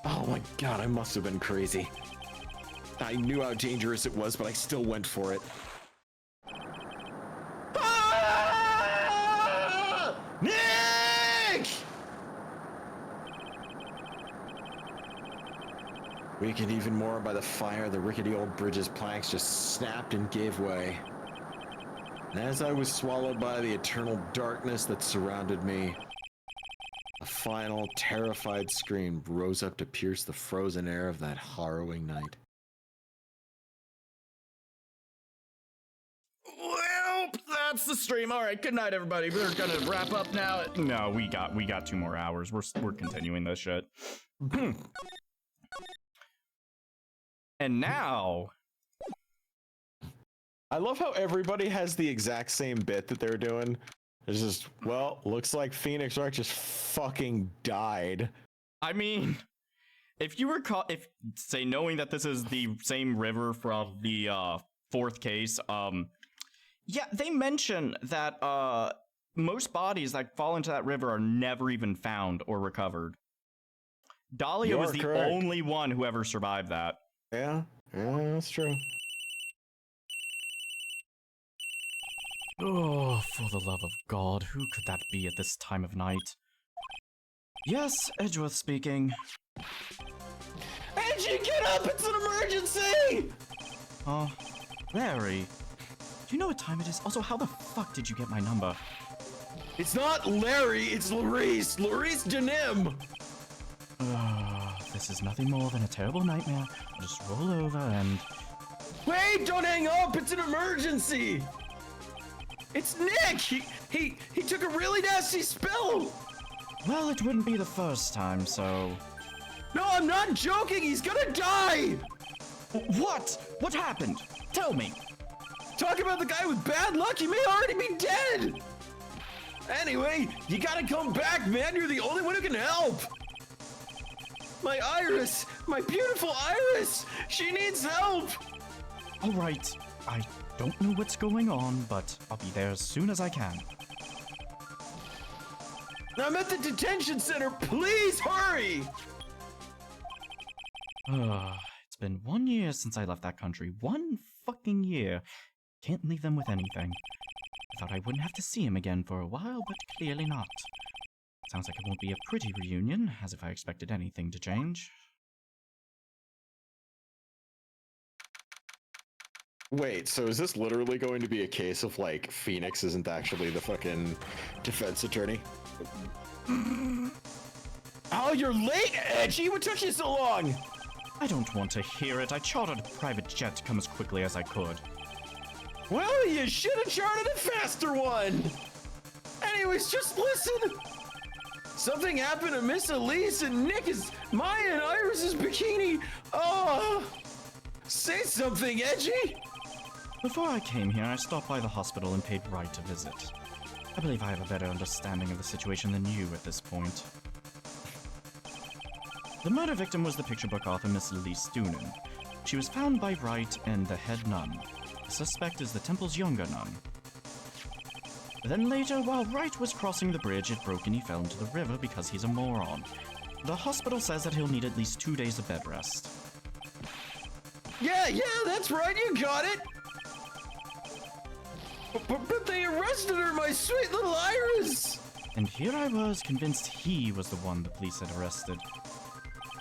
Speaker 1: Oh my God, I must have been crazy. I knew how dangerous it was, but I still went for it. Ah! Nick! Weakened even more by the fire, the rickety old bridge's planks just snapped and gave way. And as I was swallowed by the eternal darkness that surrounded me, a final, terrified scream rose up to pierce the frozen air of that harrowing night.
Speaker 4: Well,
Speaker 2: Nope, that's the stream. All right, good night, everybody. We're gonna wrap up now. No, we got 2 more hours. We're continuing this shit. And now,
Speaker 1: I love how everybody has the exact same bit that they're doing. It's just, well, looks like Phoenix Wright just fucking died.
Speaker 2: I mean, if you were say knowing that this is the same river from the 4th case, yeah, they mention that most bodies that fall into that river are never even found or recovered. Dahlia was the only one who ever survived that.
Speaker 1: Yeah, that's true.
Speaker 3: Oh, for the love of God, who could that be at this time of night? Yes, Edgeworth speaking.
Speaker 1: Edgy, get up! It's an emergency!
Speaker 3: Larry. Do you know what time it is? Also, how the fuck did you get my number?
Speaker 1: It's not Larry, it's Larice. Larice Denim.
Speaker 3: This is nothing more than a terrible nightmare. I'll just roll over and...
Speaker 1: Wait, don't hang up! It's an emergency! It's Nick! He took a really nasty spill!
Speaker 3: Well, it wouldn't be the first time, so...
Speaker 1: No, I'm not joking! He's gonna die!
Speaker 3: What? What happened? Tell me!
Speaker 1: Talk about the guy with bad luck, he may already be dead! Anyway, you gotta come back, man! You're the only one who can help! My Iris! My beautiful Iris! She needs help!
Speaker 3: Alright, I don't know what's going on, but I'll be there as soon as I can.
Speaker 1: I'm at the detention center, please hurry!
Speaker 3: It's been 1 year since I left that country. 1 fucking year. Can't leave them with anything. I thought I wouldn't have to see him again for a while, but clearly not. Sounds like it won't be a pretty reunion, as if I expected anything to change.
Speaker 1: Wait, so is this literally going to be a case of, like, Phoenix isn't actually the fucking defense attorney? Oh, you're late, Edgy! What took you so long?
Speaker 3: I don't want to hear it. I chartered a private jet to come as quickly as I could.
Speaker 1: Well, you should have chartered a faster one! Anyways, just listen! Something happened to Miss Elise and Nick is Maya and Iris's bikini. Oh, say something, Edgy.
Speaker 3: Before I came here, I stopped by the hospital and paid Wright a visit. I believe I have a better understanding of the situation than you at this point. The murder victim was the picture book author Miss Elise Doonan. She was found by Wright and the head nun. The suspect is the temple's younger nun. Then later, while Wright was crossing the bridge, it broke and he fell into the river because he's a moron. The hospital says that he'll need at least 2 days of bed rest.
Speaker 1: Yeah, that's right, you got it! But they arrested her, my sweet little Iris!
Speaker 3: And here I was, convinced he was the one the police had arrested.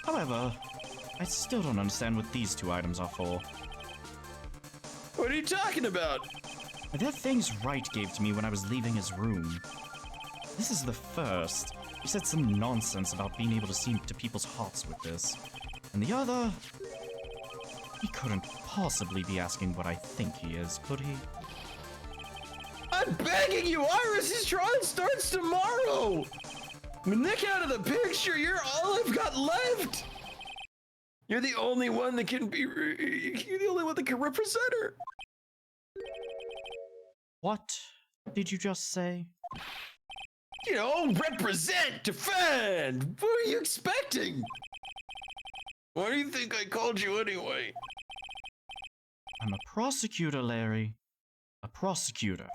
Speaker 3: However, I still don't understand what these 2 items are for.
Speaker 1: What are you talking about?
Speaker 3: They're things Wright gave to me when I was leaving his room. This is the first. He said some nonsense about being able to see into people's hearts with this. And the other... He couldn't possibly be asking what I think he is, could he?
Speaker 1: I'm begging you, Iris! His trial starts tomorrow! With Nick out of the picture, you're all I've got left! You're the only one that can be... You're the only one that can represent her!
Speaker 3: What did you just say?
Speaker 1: You know, represent, defend! What are you expecting? Why do you think I called you anyway?
Speaker 3: I'm a prosecutor, Larry. A prosecutor.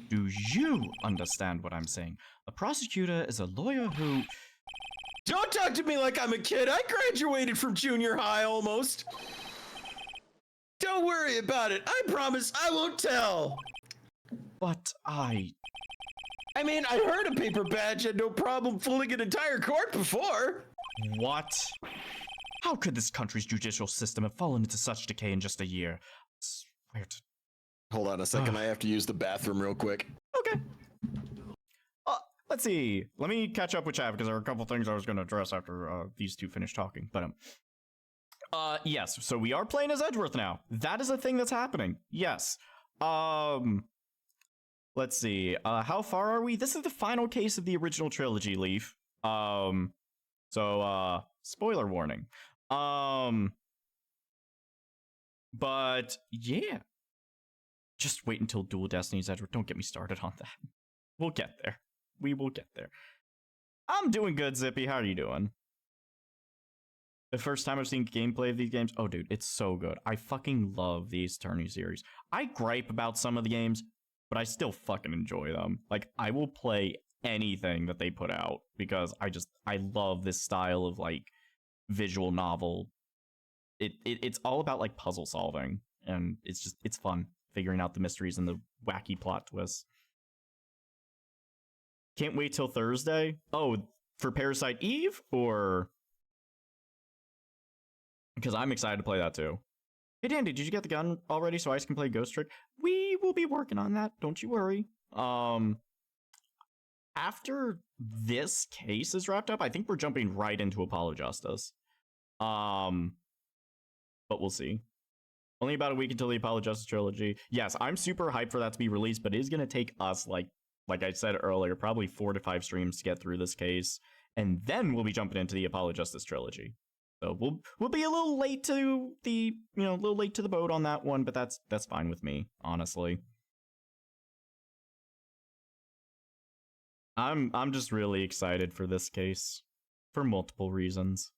Speaker 3: Do you understand what I'm saying? A prosecutor is a lawyer who...
Speaker 1: Don't talk to me like I'm a kid! I graduated from junior high almost! Don't worry about it! I promise I won't tell!
Speaker 3: But
Speaker 1: I mean, I heard a paper badge had no problem fooling an entire court before!
Speaker 3: What? How could this country's judicial system have fallen into such decay in just a year? I swear to...
Speaker 1: Hold on a second, I have to use the bathroom real quick.
Speaker 2: Okay. Let's see. Let me catch up with chat because there are a couple things I was going to address after these 2 finish talking. But yes. So we are playing as Edgeworth now. That is a thing that's happening. Yes. Let's see. How far are we? This is the final case of the original trilogy, Leaf. So spoiler warning. But yeah. Just wait until Dual Destinies, Edward. Don't get me started on that. We'll get there. We will get there. I'm doing good, Zippy. How are you doing? The first time I've seen gameplay of these games. Oh, dude, it's so good. I fucking love these tourney series. I gripe about some of the games, but I still fucking enjoy them. Like, I will play anything that they put out because I love this style of, like, visual novel. It's all about, like, puzzle solving, and it's fun figuring out the mysteries and the wacky plot twists. Can't wait till Thursday. Oh, for Parasite Eve, or because I'm excited to play that too. Hey Dandy, did you get the gun already so Ice can play Ghost Trick? We will be working on that, don't you worry. After this case is wrapped up, I think we're jumping right into Apollo Justice. But we'll see. Only about a week until the Apollo Justice trilogy. Yes, I'm super hyped for that to be released, but it is going to take us, like I said earlier, probably 4 to 5 streams to get through this case, and then we'll be jumping into the Apollo Justice trilogy. So we'll be a little late to the boat on that one, but that's fine with me, honestly. I'm just really excited for this case for multiple reasons.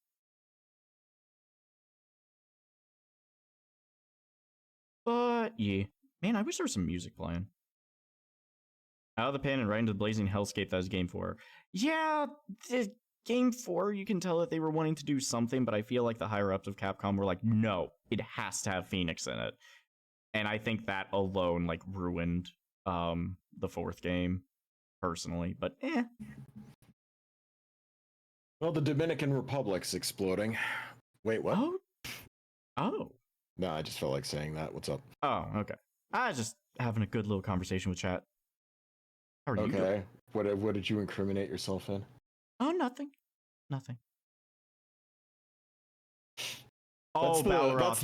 Speaker 2: But yeah, man, I wish there was some music playing. Out of the pen and right into the blazing hellscape that was Game 4. Yeah, the Game 4, you can tell that they were wanting to do something, but I feel like the higher-ups of Capcom were like, no, it has to have Phoenix in it. And I think that alone, like, ruined the 4th game, personally, but eh.
Speaker 1: Well, the Dominican Republic's exploding. Wait, what?
Speaker 2: Oh.
Speaker 1: No, I just felt like saying that. What's up?
Speaker 2: Oh, okay. I was just having a good little conversation with chat. How are you doing?
Speaker 1: Okay. What did you incriminate yourself in?
Speaker 2: Oh, nothing. Oh, Baloroth,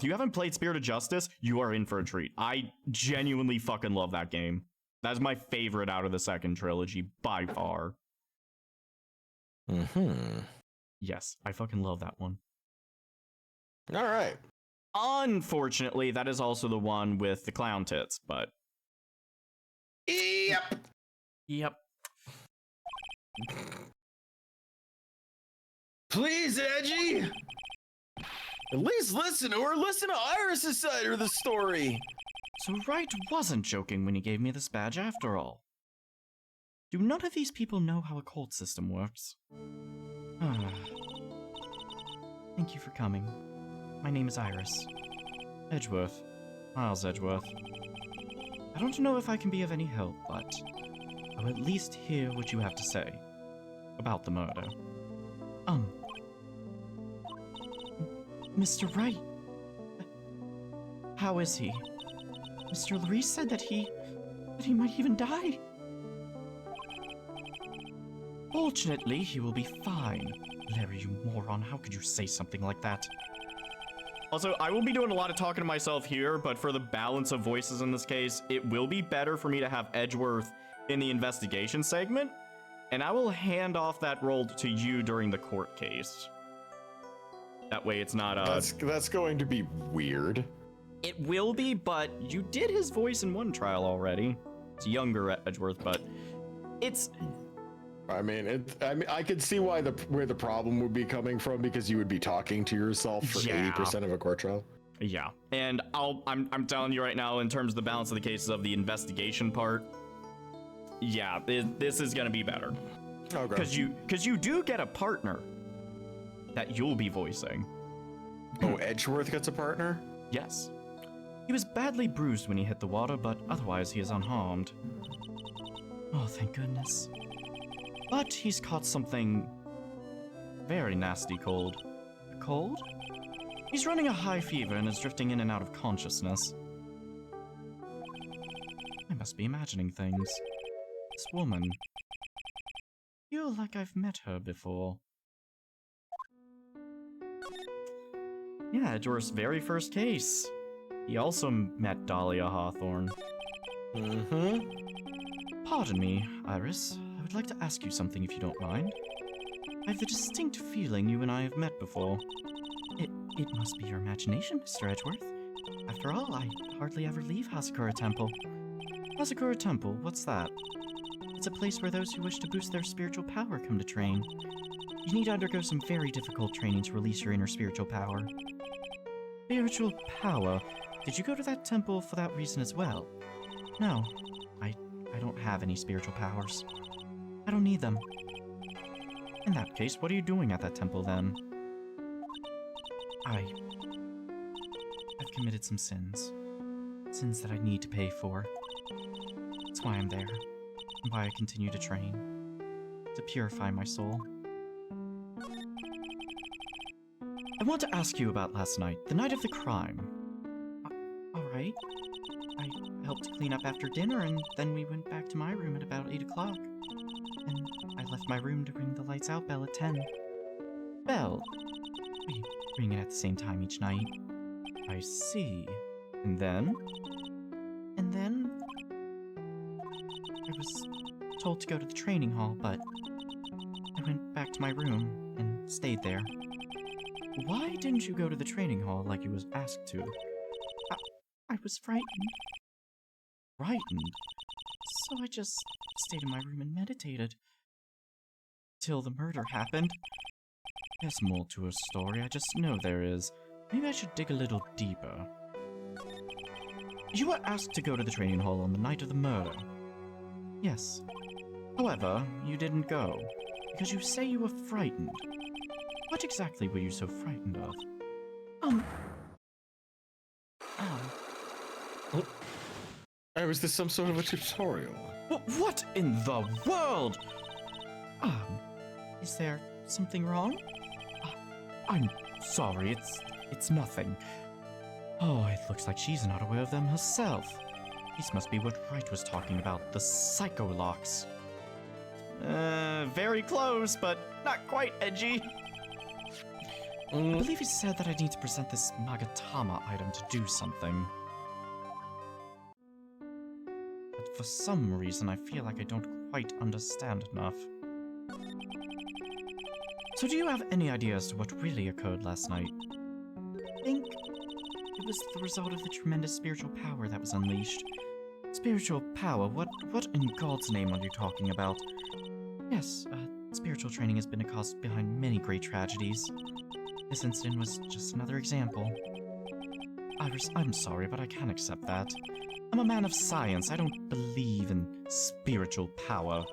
Speaker 2: you haven't played Spirit of Justice? You are in for a treat. I genuinely fucking love that game. That's my favorite out of the second trilogy, by far. Yes, I fucking love that one.
Speaker 1: All right.
Speaker 2: Unfortunately, that is also the one with the clown tits, but... Yep.
Speaker 1: Please, Edgy! At least listen to her. Listen to Iris' side of the story.
Speaker 3: So Wright wasn't joking when he gave me this badge after all. Do none of these people know how a cult system works? Thank you for coming. My name is Iris. Edgeworth. Miles Edgeworth. I don't know if I can be of any help, but I'll at least hear what you have to say about the murder. Mr. Wright. How is he? Mr. Larice said that he might even die. Fortunately, he will be fine. Larry, you moron, how could you say something like that?
Speaker 2: Also, I will be doing a lot of talking to myself here, but for the balance of voices in this case, it will be better for me to have Edgeworth in the investigation segment, and I will hand off that role to you during the court case. That way it's not,
Speaker 1: That's going to be weird.
Speaker 2: It will be, but you did his voice in one trial already. It's younger Edgeworth, but it's...
Speaker 1: I mean, I could see where the problem would be coming from, because you would be talking to yourself for 80% of a court trial.
Speaker 2: Yeah, and I'm telling you right now, in terms of the balance of the cases of the investigation part, yeah, this is gonna be better. Okay. Because you do get a partner that you'll be voicing.
Speaker 1: Oh, Edgeworth gets a partner?
Speaker 3: Yes. He was badly bruised when he hit the water, but otherwise he is unharmed. Oh, thank goodness. But he's caught something very nasty cold. A cold? He's running a high fever and is drifting in and out of consciousness. I must be imagining things. This woman. I feel like I've met her before. Yeah, Edgeworth's very first case.
Speaker 2: He also met Dahlia Hawthorne.
Speaker 1: Mm-hmm.
Speaker 3: Pardon me, Iris. I would like to ask you something if you don't mind. I have the distinct feeling you and I have met before. It must be your imagination, Mr. Edgeworth. After all, I hardly ever leave Hasakura Temple. Hasakura Temple, what's that? It's a place where those who wish to boost their spiritual power come to train. You need to undergo some very difficult training to release your inner spiritual power. Spiritual power? Did you go to that temple for that reason as well? No, I don't have any spiritual powers. I don't need them. In that case, what are you doing at that temple then? I've committed some sins. Sins that I need to pay for. That's why I'm there, and why I continue to train. To purify my soul. I want to ask you about last night, the night of the crime. Alright. I helped clean up after dinner, and then we went back to my room at about 8 o'clock. And I left my room to ring the lights out bell at 10. Bell? We ring it at the same time each night.
Speaker 2: I see. And then?
Speaker 3: And then... I was told to go to the training hall, but I went back to my room and stayed there.
Speaker 2: Why didn't you go to the training hall like you was asked to?
Speaker 3: I was frightened,
Speaker 2: Frightened?
Speaker 3: so I just stayed in my room and meditated. Till the murder happened.
Speaker 2: There's more to a story, I just know there is. Maybe I should dig a little deeper. You were asked to go to the training hall on the night of the murder.
Speaker 3: Yes.
Speaker 2: However, you didn't go, because you say you were frightened. What exactly were you so frightened of?
Speaker 1: Oh, is this some sort of a tutorial?
Speaker 2: What in the world?
Speaker 3: Is there something wrong?
Speaker 2: I'm sorry, it's nothing. Oh, it looks like she's not aware of them herself. These must be what Wright was talking about, the psycholocks. Very close, but not quite edgy.
Speaker 3: I believe he said that I need to present this Magatama item to do something.
Speaker 2: But for some reason, I feel like I don't quite understand enough. So do you have any idea as to what really occurred last night?
Speaker 3: I think it was the result of the tremendous spiritual power that was unleashed.
Speaker 2: Spiritual power? What in God's name are you talking about?
Speaker 3: Yes, spiritual training has been a cause behind many great tragedies. This incident was just another example.
Speaker 2: Iris, I'm sorry, but I can't accept that. I'm a man of science. I don't believe in spiritual power.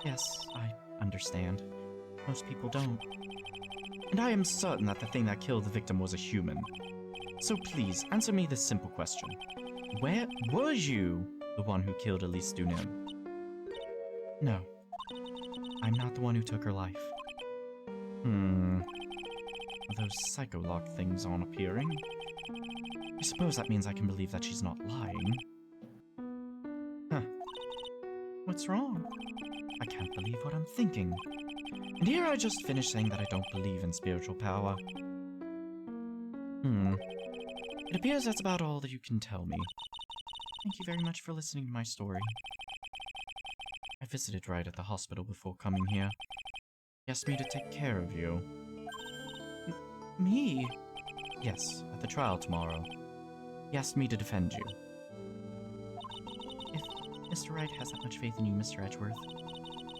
Speaker 3: Yes, I understand. Most people don't.
Speaker 2: And I am certain that the thing that killed the victim was a human. So please, answer me this simple question. Where were you the one who killed Elise Dunim?
Speaker 3: No. I'm not the one who took her life.
Speaker 2: Those psycholock things aren't appearing. I suppose that means I can believe that she's not lying.
Speaker 3: What's wrong?
Speaker 2: I can't believe what I'm thinking. And here I just finished saying that I don't believe in spiritual power.
Speaker 3: It appears that's about all that you can tell me. Thank you very much for listening to my story.
Speaker 2: I visited Wright at the hospital before coming here. He asked me to take care of you.
Speaker 3: Me?
Speaker 2: Yes, at the trial tomorrow. He asked me to defend you.
Speaker 3: If Mr. Wright has that much faith in you, Mr. Edgeworth,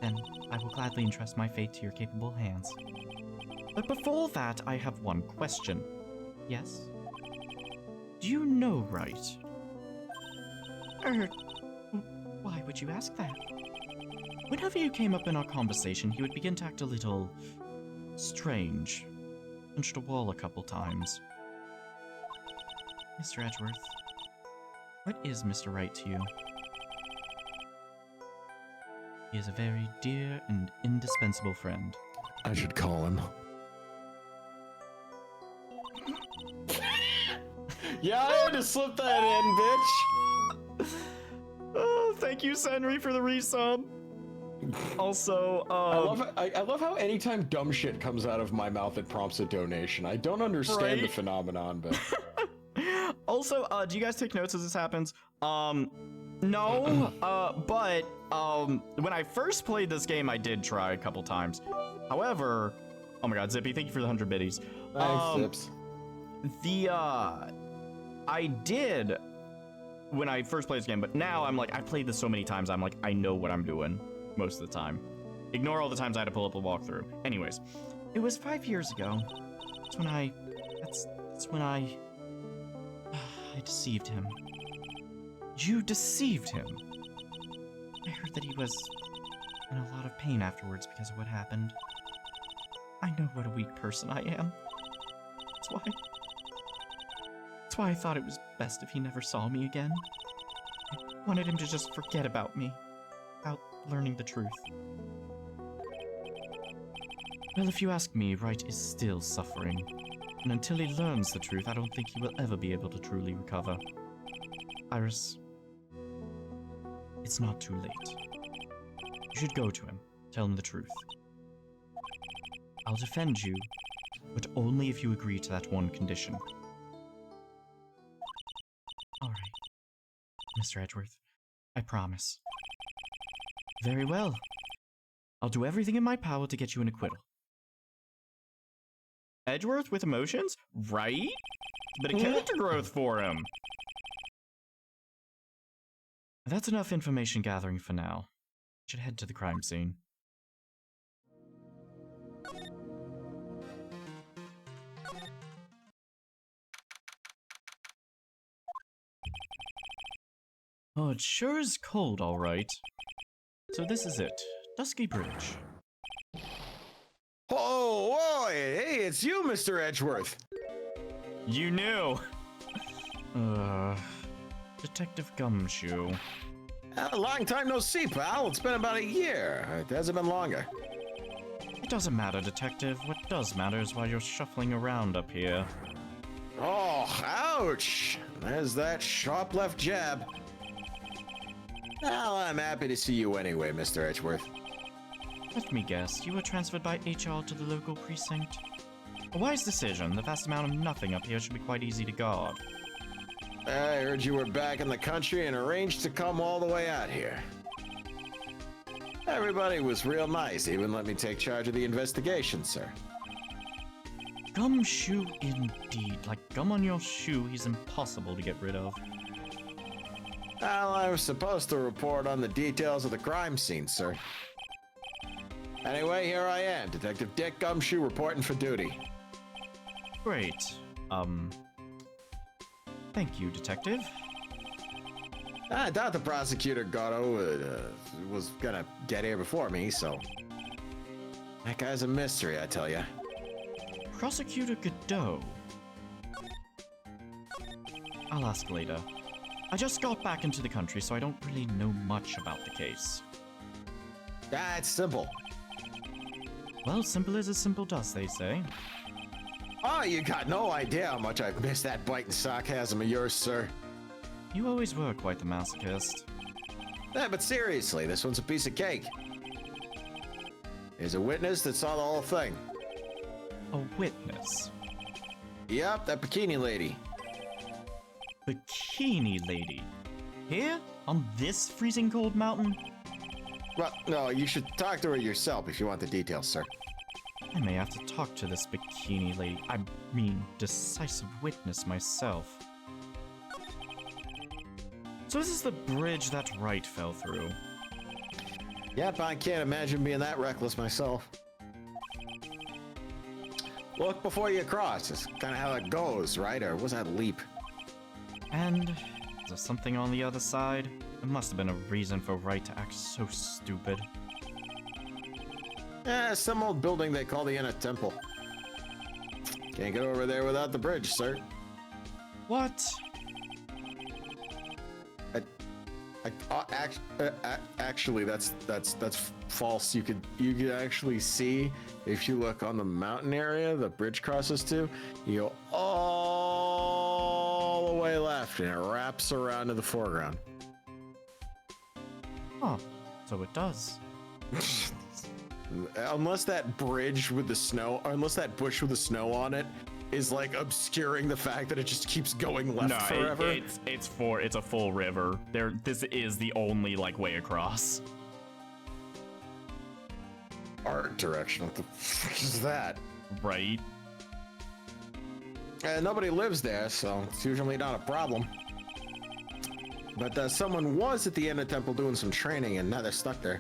Speaker 3: then I will gladly entrust my fate to your capable hands.
Speaker 2: But before that, I have one question.
Speaker 3: Yes?
Speaker 2: Do you know Wright?
Speaker 3: Why would you ask that?
Speaker 2: Whenever you came up in our conversation, he would begin to act a little strange. Punched a wall a couple times.
Speaker 3: Mr. Edgeworth, what is Mr. Wright to you?
Speaker 2: He is a very dear and indispensable friend.
Speaker 1: I should call him. Yeah, I had to slip that in, bitch.
Speaker 2: Oh, thank you, Senri, for the resub. Also,
Speaker 1: I love how anytime dumb shit comes out of my mouth, it prompts a donation. I don't understand the
Speaker 2: Right?
Speaker 1: phenomenon, but
Speaker 2: Also, do you guys take notes as this happens? No, but when I first played this game, I did try a couple times. However, oh my god, Zippy, thank you for the 100 biddies.
Speaker 1: Thanks, Zips.
Speaker 2: I did when I first played this game, but now I'm like, I played this so many times, I'm like, I know what I'm doing most of the time. Ignore all the times I had to pull up a walkthrough. Anyways,
Speaker 3: It was 5 years ago. That's when I deceived him.
Speaker 2: you deceived him.
Speaker 3: I heard that he was in a lot of pain afterwards because of what happened. I know what a weak person I am. That's why I thought it was best if he never saw me again. I wanted him to just forget about me, about learning the truth. Well, if you ask me, Wright is still suffering. And until he learns the truth, I don't think he will ever be able to truly recover. Iris, it's not too late. You should go to him, tell him the truth. I'll defend you, but only if you agree to that one condition. Alright, Mr. Edgeworth, I promise. Very well. I'll do everything in my power to get you an acquittal.
Speaker 2: Edgeworth with emotions? Right? Bit of character growth for him.
Speaker 3: That's enough information gathering for now. I should head to the crime scene. Oh, it sure is cold, all right. So this is it. Dusky Bridge.
Speaker 1: Oh, hey, it's you, Mr. Edgeworth.
Speaker 2: You knew.
Speaker 3: Detective Gumshoe.
Speaker 1: A long time no see, pal. It's been about a year. It hasn't been longer.
Speaker 3: It doesn't matter, Detective. What does matter is why you're shuffling around up here.
Speaker 1: Oh, ouch. There's that sharp left jab. Well, I'm happy to see you anyway, Mr. Edgeworth.
Speaker 3: Let me guess, you were transferred by HR to the local precinct? A wise decision. The vast amount of nothing up here should be quite easy to guard.
Speaker 1: I heard you were back in the country and arranged to come all the way out here. Everybody was real nice, even let me take charge of the investigation, sir.
Speaker 3: Gumshoe indeed. Like gum on your shoe, he's impossible to get rid of.
Speaker 1: Well, I was supposed to report on the details of the crime scene, sir. Anyway, here I am, Detective Dick Gumshoe reporting for duty.
Speaker 3: Great. Thank you, Detective.
Speaker 1: I doubt the prosecutor Gatto was gonna get here before me, so... That guy's a mystery, I tell ya.
Speaker 3: Prosecutor Godot. I'll ask later. I just got back into the country, so I don't really know much about the case.
Speaker 1: It's simple.
Speaker 3: Well, simple is as simple does, they say.
Speaker 1: Oh, you got no idea how much I've missed that biting sarcasm of yours, sir.
Speaker 3: You always were quite the masochist.
Speaker 1: Yeah, but seriously, this one's a piece of cake. There's a witness that saw the whole thing.
Speaker 3: A witness?
Speaker 1: Yep, that bikini lady.
Speaker 3: Bikini lady? Here? On this freezing cold mountain?
Speaker 1: Well, no, you should talk to her yourself if you want the details, sir.
Speaker 3: I may have to talk to this bikini lady. I mean, decisive witness myself. So this is the bridge that Wright fell through.
Speaker 1: Yep, I can't imagine being that reckless myself. Look before you cross. It's kind of how it goes, right? Or was that a leap?
Speaker 3: And is there something on the other side? There must have been a reason for Wright to act so stupid.
Speaker 1: Some old building they call the Inner Temple. Can't get over there without the bridge, sir.
Speaker 3: What?
Speaker 1: Actually, that's false. You could actually see if you look on the mountain area the bridge crosses to. You go all the way left, and it wraps around to the foreground.
Speaker 3: Oh, so it does.
Speaker 1: Unless that bridge with the snow, or unless that bush with the snow on it is like obscuring the fact that it just keeps going left
Speaker 2: No,
Speaker 1: forever?
Speaker 2: it's a full river. This is the only like way across.
Speaker 1: Art direction. What the fuck is that?
Speaker 2: Right?
Speaker 1: Nobody lives there, so it's usually not a problem. But someone was at the Inner Temple doing some training, and now they're stuck there.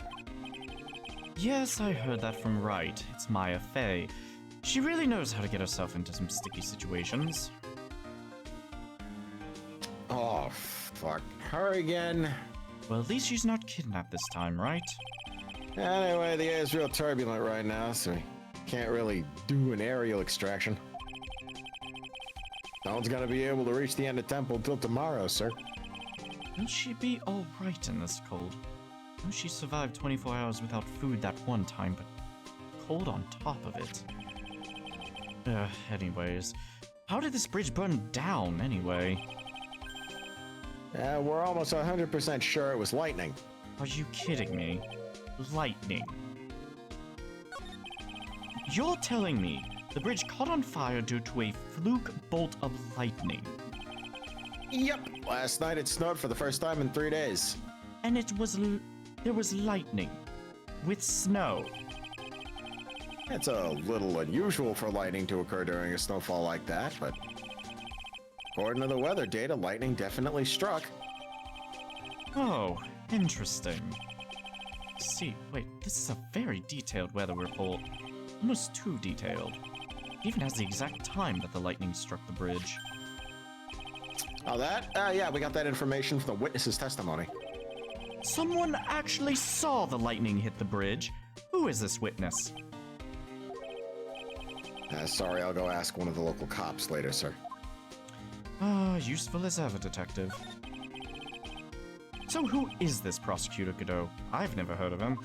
Speaker 3: Yes, I heard that from Wright. It's Maya Fey. She really knows how to get herself into some sticky situations.
Speaker 1: Oh, fuck. Her again.
Speaker 3: Well, at least she's not kidnapped this time, right?
Speaker 1: Anyway, the air is real turbulent right now, so we can't really do an aerial extraction. No one's gonna be able to reach the Inner Temple till tomorrow, sir.
Speaker 3: Will she be alright in this cold? I know she survived 24 hours without food that one time, but cold on top of it. Anyways, how did this bridge burn down, anyway?
Speaker 1: We're almost 100% sure it was lightning.
Speaker 3: Are you kidding me? Lightning. You're telling me the bridge caught on fire due to a fluke bolt of lightning?
Speaker 1: Yep. Last night it snowed for the first time in 3 days.
Speaker 3: And there was lightning with snow.
Speaker 1: It's a little unusual for lightning to occur during a snowfall like that, but according to the weather data, lightning definitely struck.
Speaker 3: Oh, interesting. See, wait, this is a very detailed weather report. Almost too detailed. It even has the exact time that the lightning struck the bridge.
Speaker 1: Oh, that? Yeah, we got that information from the witness's testimony.
Speaker 3: Someone actually saw the lightning hit the bridge. Who is this witness?
Speaker 1: Sorry, I'll go ask one of the local cops later, sir.
Speaker 3: Useful as ever, detective. So who is this Prosecutor Godot? I've never heard of him.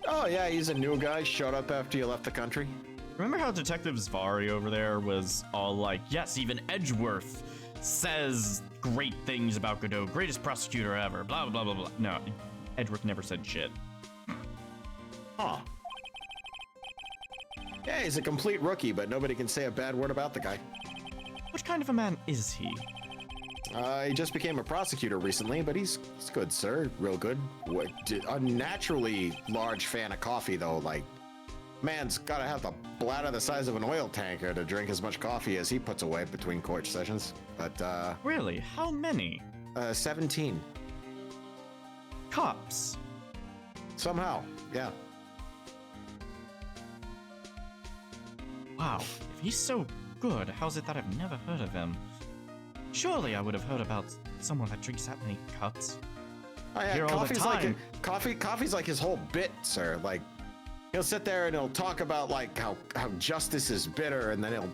Speaker 1: Oh, yeah, he's a new guy, showed up after you left the country.
Speaker 2: Remember how Detective Zvari over there was all like, yes, even Edgeworth says great things about Godot, greatest prosecutor ever, blah, blah, blah, blah. No, Edgeworth never said shit.
Speaker 1: Huh. Yeah, he's a complete rookie, but nobody can say a bad word about the guy.
Speaker 3: What kind of a man is he?
Speaker 1: He just became a prosecutor recently, but he's good, sir. Real good. Unnaturally large fan of coffee, though. Like, man's gotta have the bladder the size of an oil tanker to drink as much coffee as he puts away between court sessions. But,
Speaker 3: Really? How many?
Speaker 1: 17.
Speaker 3: Cups.
Speaker 1: Somehow, yeah.
Speaker 3: Wow, if he's so good, how's it that I've never heard of him? Surely I would have heard about someone that drinks that many cups.
Speaker 1: Oh, yeah,
Speaker 3: Here all the time.
Speaker 1: Coffee's like his whole bit, sir. Like, he'll sit there and he'll talk about like how justice is bitter, and then he'll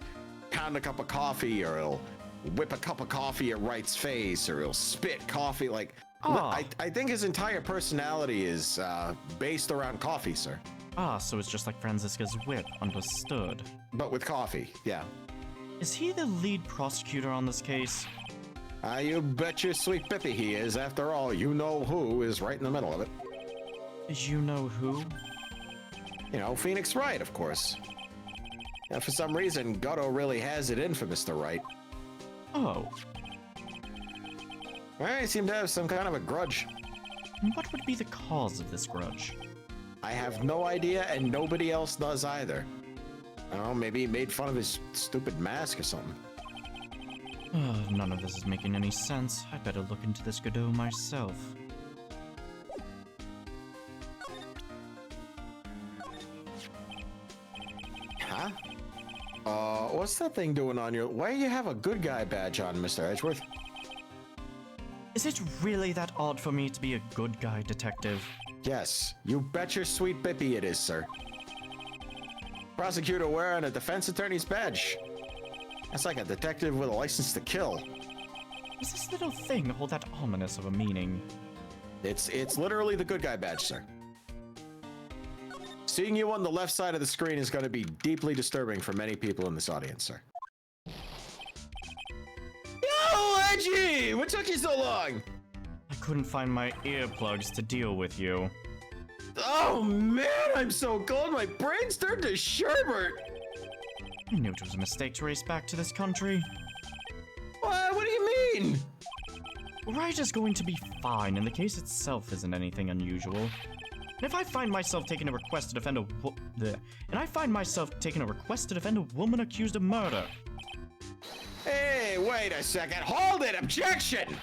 Speaker 1: pound a cup of coffee, or he'll whip a cup of coffee at Wright's face, or he'll spit coffee. Like,
Speaker 3: Ah.
Speaker 1: I think his entire personality is based around coffee, sir.
Speaker 3: Ah, so it's just like Franziska's whip, understood.
Speaker 1: But with coffee, yeah.
Speaker 3: Is he the lead prosecutor on this case?
Speaker 1: You bet your sweet Bippy he is. After all, you know who is right in the middle of it.
Speaker 3: You know who?
Speaker 1: You know, Phoenix Wright, of course. And for some reason, Godot really has it in for Mr. Wright.
Speaker 3: Oh,
Speaker 1: Well, he seemed to have some kind of a grudge.
Speaker 3: and what would be the cause of this grudge?
Speaker 1: I have no idea, and nobody else does either. I don't know, maybe he made fun of his stupid mask or something.
Speaker 3: None of this is making any sense. I better look into this Godot myself.
Speaker 1: Huh? What's that thing doing on your... Why do you have a good guy badge on, Mr. Edgeworth?
Speaker 3: Is it really that odd for me to be a good guy detective?
Speaker 1: Yes, you bet your sweet Bippy it is, sir. Prosecutor wearing a defense attorney's badge. That's like a detective with a license to kill.
Speaker 3: Does this little thing hold that ominous of a meaning?
Speaker 1: It's literally the good guy badge, sir. Seeing you on the left side of the screen is going to be deeply disturbing for many people in this audience, sir. Yo, Edgy! What took you so long?
Speaker 3: I couldn't find my earplugs to deal with you.
Speaker 1: Oh man, I'm so cold. My brain's turned to sherbet.
Speaker 3: I knew it was a mistake to race back to this country.
Speaker 1: What do you mean?
Speaker 3: Right is going to be fine, and the case itself isn't anything unusual. And if I find myself taking a request to defend a woman accused of murder.
Speaker 1: Hey, wait a second. Hold it! Objection!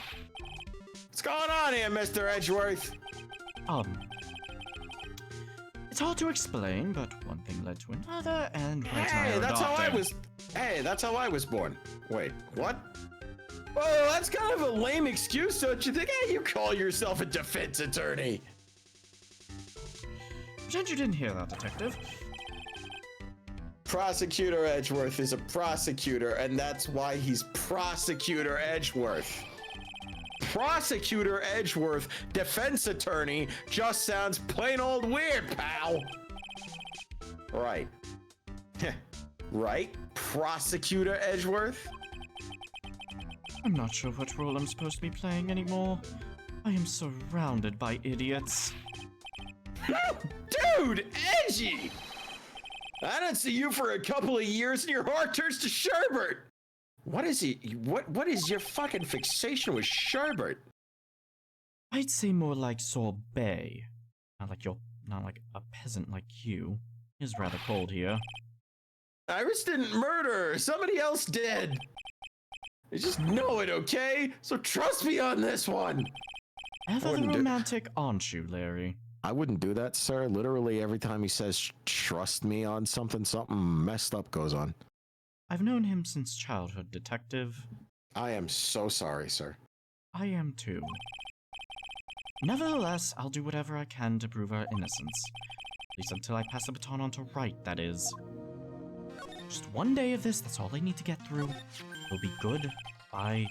Speaker 1: What's going on here, Mr. Edgeworth?
Speaker 3: It's hard to explain, but one thing led to another, and right
Speaker 1: Hey,
Speaker 3: now
Speaker 1: that's how I was born. Wait, what? Well, that's kind of a lame excuse, don't you think? Hey, you call yourself a defense attorney.
Speaker 3: Pretend you didn't hear that, Detective.
Speaker 1: Prosecutor Edgeworth is a prosecutor, and that's why he's Prosecutor Edgeworth. Prosecutor Edgeworth, defense attorney, just sounds plain old weird, pal. Right. Right? Prosecutor Edgeworth?
Speaker 3: I'm not sure what role I'm supposed to be playing anymore. I am surrounded by idiots.
Speaker 1: Dude, edgy! I didn't see you for a couple of years and your heart turns to sherbet. What is what is your fucking fixation with sherbet?
Speaker 3: I'd say more like sorbet. Not like a peasant like you. It's rather cold here.
Speaker 1: Iris didn't murder her, somebody else did. You just know it, okay? So trust me on this one.
Speaker 3: Ever the romantic, aren't you, Larry?
Speaker 1: I wouldn't do that, sir. Literally every time he says trust me on something, something messed up goes on.
Speaker 3: I've known him since childhood, Detective.
Speaker 1: I am so sorry, sir.
Speaker 3: I am too. Nevertheless, I'll do whatever I can to prove her innocence. At least until I pass the baton on to Wright, that is. Just one day of this, that's all I need to get through. It'll be good by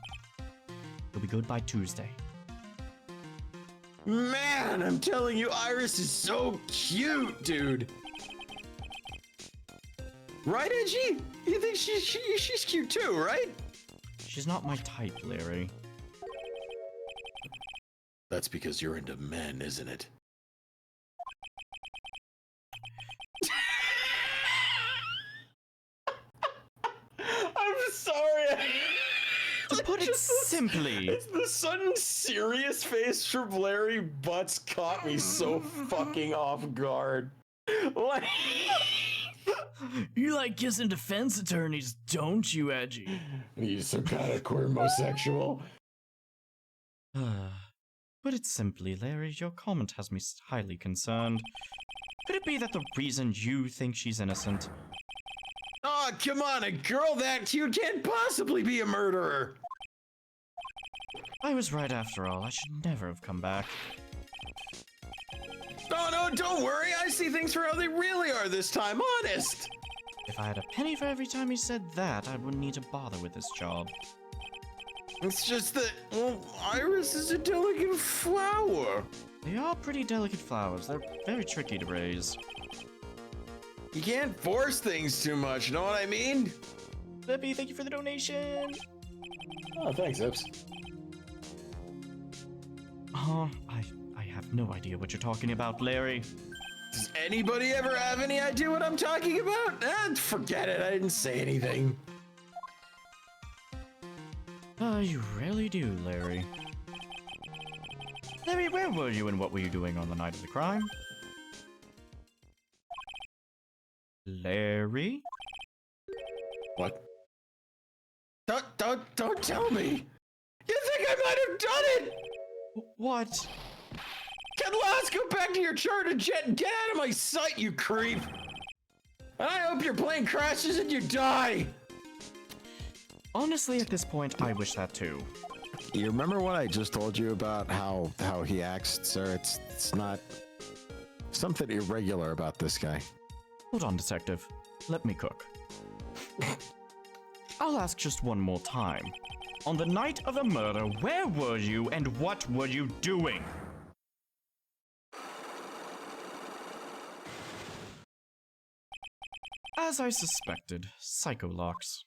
Speaker 3: Tuesday.
Speaker 1: Man, I'm telling you, Iris is so cute, dude. Right, Edgy? You think she's cute too, right?
Speaker 3: She's not my type, Larry.
Speaker 1: That's because you're into men, isn't it? I'm sorry.
Speaker 3: To put it simply,
Speaker 1: It's the sudden serious face from Larry Butts caught me so fucking off guard. Like,
Speaker 3: you like kissing defense attorneys, don't you, Edgy?
Speaker 1: you some kind of queer homosexual?
Speaker 3: Put it simply, Larry, your comment has me highly concerned. Could it be that the reason you think she's innocent?
Speaker 1: Oh, come on, a girl that cute can't possibly be a murderer.
Speaker 3: I was right after all. I should never have come back.
Speaker 1: Oh, no, don't worry. I see things for how they really are this time, honest.
Speaker 3: If I had a penny for every time he said that, I wouldn't need to bother with this job.
Speaker 1: It's just that, well, Iris is a delicate flower.
Speaker 3: They are pretty delicate flowers. They're very tricky to raise.
Speaker 1: You can't force things too much, know what I mean?
Speaker 3: Lippy, thank you for the donation!
Speaker 1: Oh, thanks, Ips.
Speaker 3: I have no idea what you're talking about, Larry.
Speaker 1: Does anybody ever have any idea what I'm talking about? Forget it, I didn't say anything.
Speaker 3: You really do, Larry. Larry, where were you and what were you doing on the night of the crime? Larry?
Speaker 1: What? Don't tell me! You think I might have done it?
Speaker 3: What?
Speaker 1: Get lost, go back to your charter jet and get out of my sight, you creep! And I hope your plane crashes and you die!
Speaker 3: Honestly, at this point, I wish that too.
Speaker 6: You remember what I just told you about how he acts, sir? It's not something irregular about this guy.
Speaker 3: Hold on, Detective. Let me cook. I'll ask just one more time. On the night of the murder, where were you and what were you doing? As I suspected, psycho locks.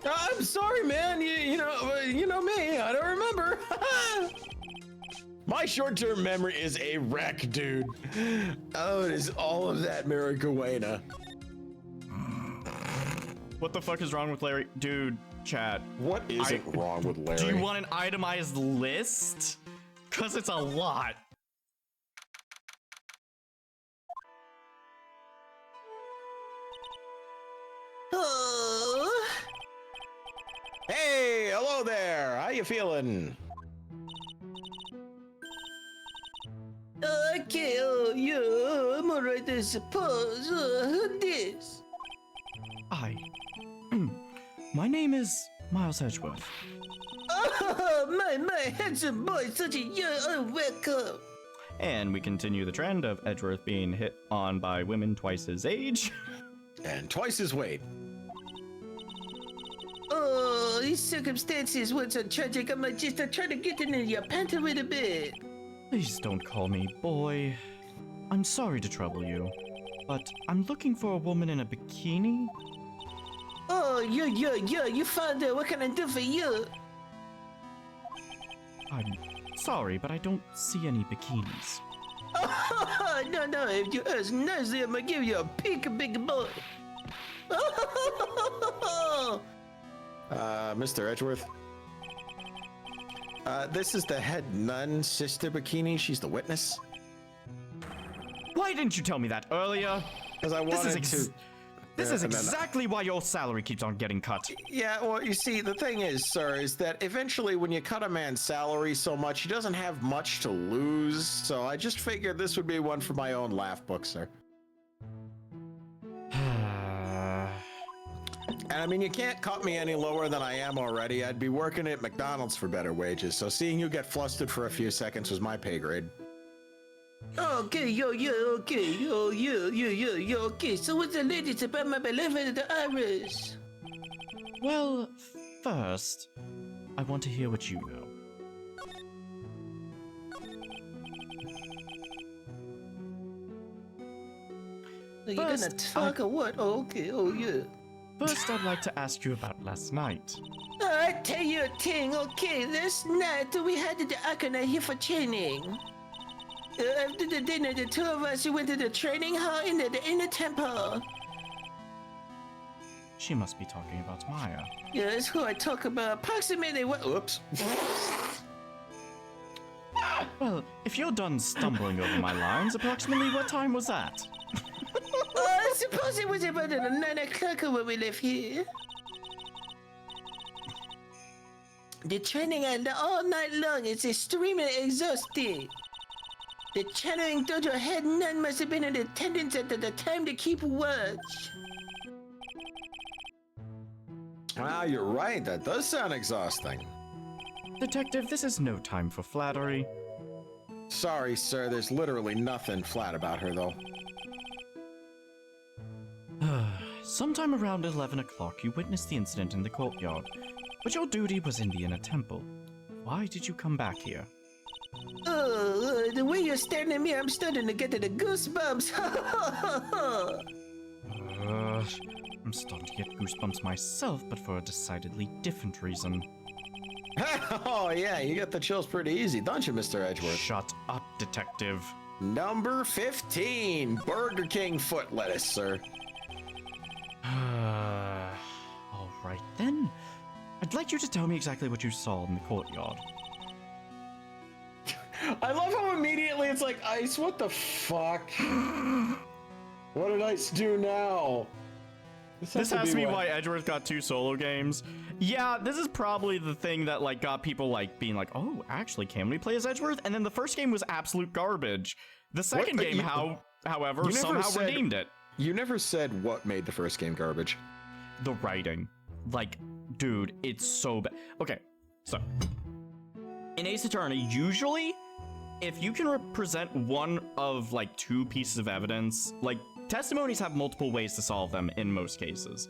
Speaker 1: I'm sorry, man. You know me. I don't remember. My short-term memory is a wreck, dude. Oh, it is all of that marijuana.
Speaker 2: What the fuck is wrong with Larry? Dude, chat.
Speaker 1: What isn't wrong with Larry?
Speaker 2: Do you want an itemized list? Cause it's a lot.
Speaker 4: Oh,
Speaker 1: Hey, hello there. How you feeling?
Speaker 4: okay, oh yeah, I'm alright, I suppose. Who this?
Speaker 3: I. My name is Miles Edgeworth.
Speaker 4: Oh, my handsome boy, such a young welcome.
Speaker 2: And we continue the trend of Edgeworth being hit on by women twice his age.
Speaker 1: And twice his weight.
Speaker 4: Oh, these circumstances were so tragic, I might just try to get into your pants a little bit.
Speaker 3: Please don't call me boy. I'm sorry to trouble you, but I'm looking for a woman in a bikini.
Speaker 4: Oh, you found her. What can I do for you?
Speaker 3: I'm sorry, but I don't see any bikinis.
Speaker 4: Oh, no, if you ask nicely, I'm gonna give you a peek, big boy.
Speaker 6: Mr. Edgeworth. This is the head nun, Sister Bikini. She's the witness.
Speaker 3: Why didn't you tell me that earlier?
Speaker 6: Because I wanted to.
Speaker 3: This is
Speaker 6: and then-
Speaker 3: exactly why your salary keeps on getting cut.
Speaker 6: Yeah, well, you see, the thing is, sir, is that eventually when you cut a man's salary so much, he doesn't have much to lose. So I just figured this would be one for my own laugh book, sir. And I mean, you can't cut me any lower than I am already. I'd be working at McDonald's for better wages. So seeing you get flustered for a few seconds was my pay grade.
Speaker 4: Okay, okay, okay. So what's the latest about my beloved the Iris?
Speaker 3: Well, first, I want to hear what you know.
Speaker 4: Are you gonna
Speaker 3: First,
Speaker 4: talk or what? Oh, okay, oh yeah.
Speaker 3: First, I'd like to ask you about last night.
Speaker 4: I tell you a thing, okay, last night we had the Akana here for training. After the dinner, the two of us went to the training hall in the inner temple.
Speaker 3: She must be talking about Maya.
Speaker 4: Yeah, that's who I talk about. Approximately what? Oops.
Speaker 3: Well, if you're done stumbling over my lines, approximately what time was that?
Speaker 4: I suppose it was about 9 o'clock when we left here. The training all night long is extremely exhausting. The channeling dojo head nun must have been in attendance at the time to keep watch.
Speaker 6: Ah, you're right. That does sound exhausting.
Speaker 3: Detective, this is no time for flattery.
Speaker 6: Sorry, sir. There's literally nothing flat about her, though.
Speaker 3: Sometime around 11 o'clock, you witnessed the incident in the courtyard, but your duty was in the inner temple. Why did you come back here?
Speaker 4: Oh, the way you're staring at me, I'm starting to get the goosebumps.
Speaker 3: I'm starting to get goosebumps myself, but for a decidedly different reason.
Speaker 6: Oh, yeah. You get the chills pretty easy, don't you, Mr. Edgeworth?
Speaker 3: Shut up, detective.
Speaker 6: Number 15, Burger King foot lettuce, sir.
Speaker 3: All right then. I'd like you to tell me exactly what you saw in the courtyard.
Speaker 1: I love how immediately it's like, Ice, what the fuck? What did Ice do now?
Speaker 2: This has to be why Edgeworth got 2 solo games. Yeah, this is probably the thing that like got people like being like, oh, actually, can we play as Edgeworth? And then the first game was absolute garbage. The second game, however, somehow redeemed it.
Speaker 6: You never said what made the first game garbage.
Speaker 2: The writing. Like, dude, it's so bad. Okay, so in Ace Attorney, usually, if you can represent one of like 2 pieces of evidence, like testimonies have multiple ways to solve them in most cases.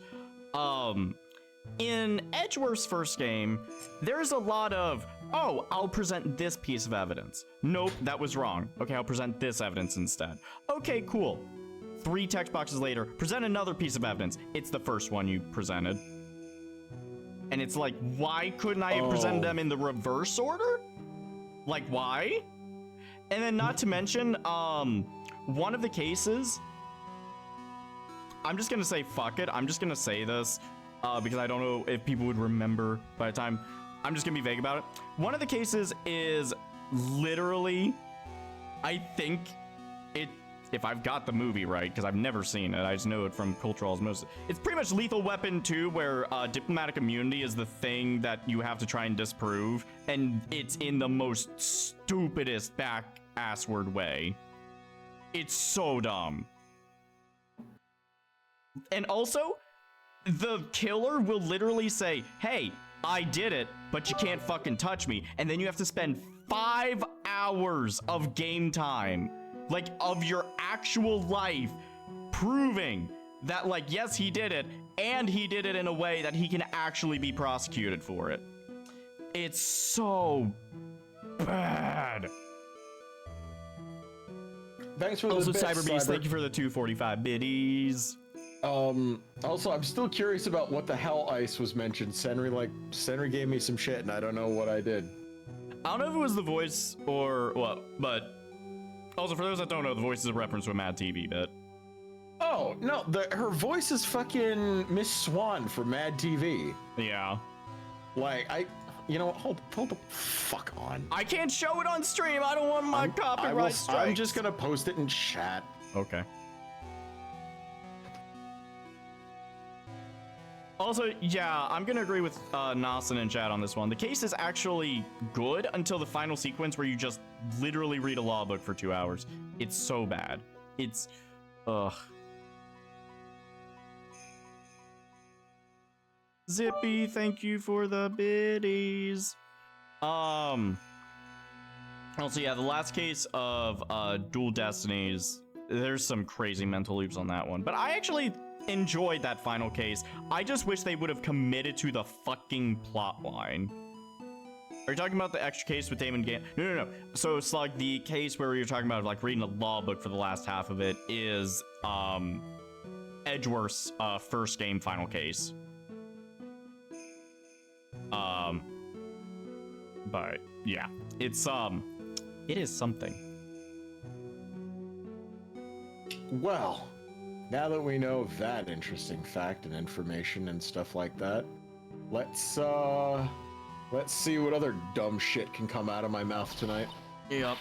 Speaker 2: In Edgeworth's first game, there's a lot of, oh, I'll present this piece of evidence. Nope, that was wrong. Okay, I'll present this evidence instead. Okay, cool. 3 text boxes later, present another piece of evidence. It's the first one you presented. And it's like, why couldn't I have presented them in the reverse order? Like, why? And then not to mention, one of the cases, I'm just gonna say fuck it, I'm just gonna say this. because I don't know if people would remember by the time. I'm just gonna be vague about it. One of the cases is literally, I think it, if I've got the movie right, because I've never seen it, I just know it from cultural osmosis. It's pretty much Lethal Weapon 2, where diplomatic immunity is the thing that you have to try and disprove, and it's in the most stupidest back-assward way. It's so dumb. And also, the killer will literally say, hey, I did it, but you can't fucking touch me. And then you have to spend 5 hours of game time, like of your actual life, proving that, like, yes, he did it, and he did it in a way that he can actually be prosecuted for it. It's so bad.
Speaker 1: Thanks for
Speaker 2: Also,
Speaker 1: the bits,
Speaker 2: Cyberbeast, thank you for the 245 biddies.
Speaker 1: Also, I'm still curious about what the hell ice was mentioned. Senri gave me some shit, and I don't know what I did.
Speaker 2: I don't know if it was the voice or what, but also for those that don't know, the voice is a reference to a Mad TV bit.
Speaker 1: Oh, no, her voice is fucking Miss Swan from Mad TV.
Speaker 2: Yeah.
Speaker 1: Like, hold the fuck on.
Speaker 2: I can't show it on stream. I don't want my copyright strikes.
Speaker 1: I'm just gonna post it in chat.
Speaker 2: Okay. Also, yeah, I'm gonna agree with Nasen in chat on this one. The case is actually good until the final sequence where you just literally read a law book for 2 hours. It's so bad. It's, ugh. Zippy, thank you for the biddies. Also, yeah, the last case of Dual Destinies, there's some crazy mental loops on that one. But I actually enjoyed that final case. I just wish they would have committed to the fucking plot line. Are you talking about the extra case with Damon Gann? No. So it's like the case where you're talking about like reading a law book for the last half of it is Edgeworth's first game final case. But yeah, it's it is something.
Speaker 1: Well, now that we know that interesting fact and information and stuff like that, let's see what other dumb shit can come out of my mouth tonight.
Speaker 2: Yep.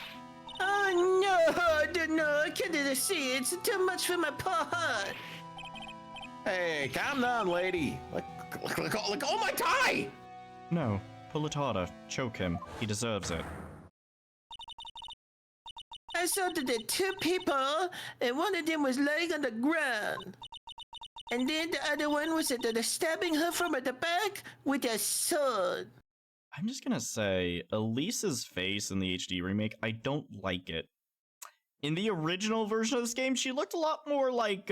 Speaker 4: Oh no, I can't see. It's too much for my poor heart.
Speaker 6: Hey, calm down, lady. Like, oh my tie!
Speaker 2: No, pull it harder. Choke him. He deserves it.
Speaker 4: I saw that there were 2 people, and one of them was laying on the ground. And then the other one was stabbing her from the back with a sword.
Speaker 2: I'm just gonna say, Elise's face in the HD remake, I don't like it. In the original version of this game, she looked a lot more like,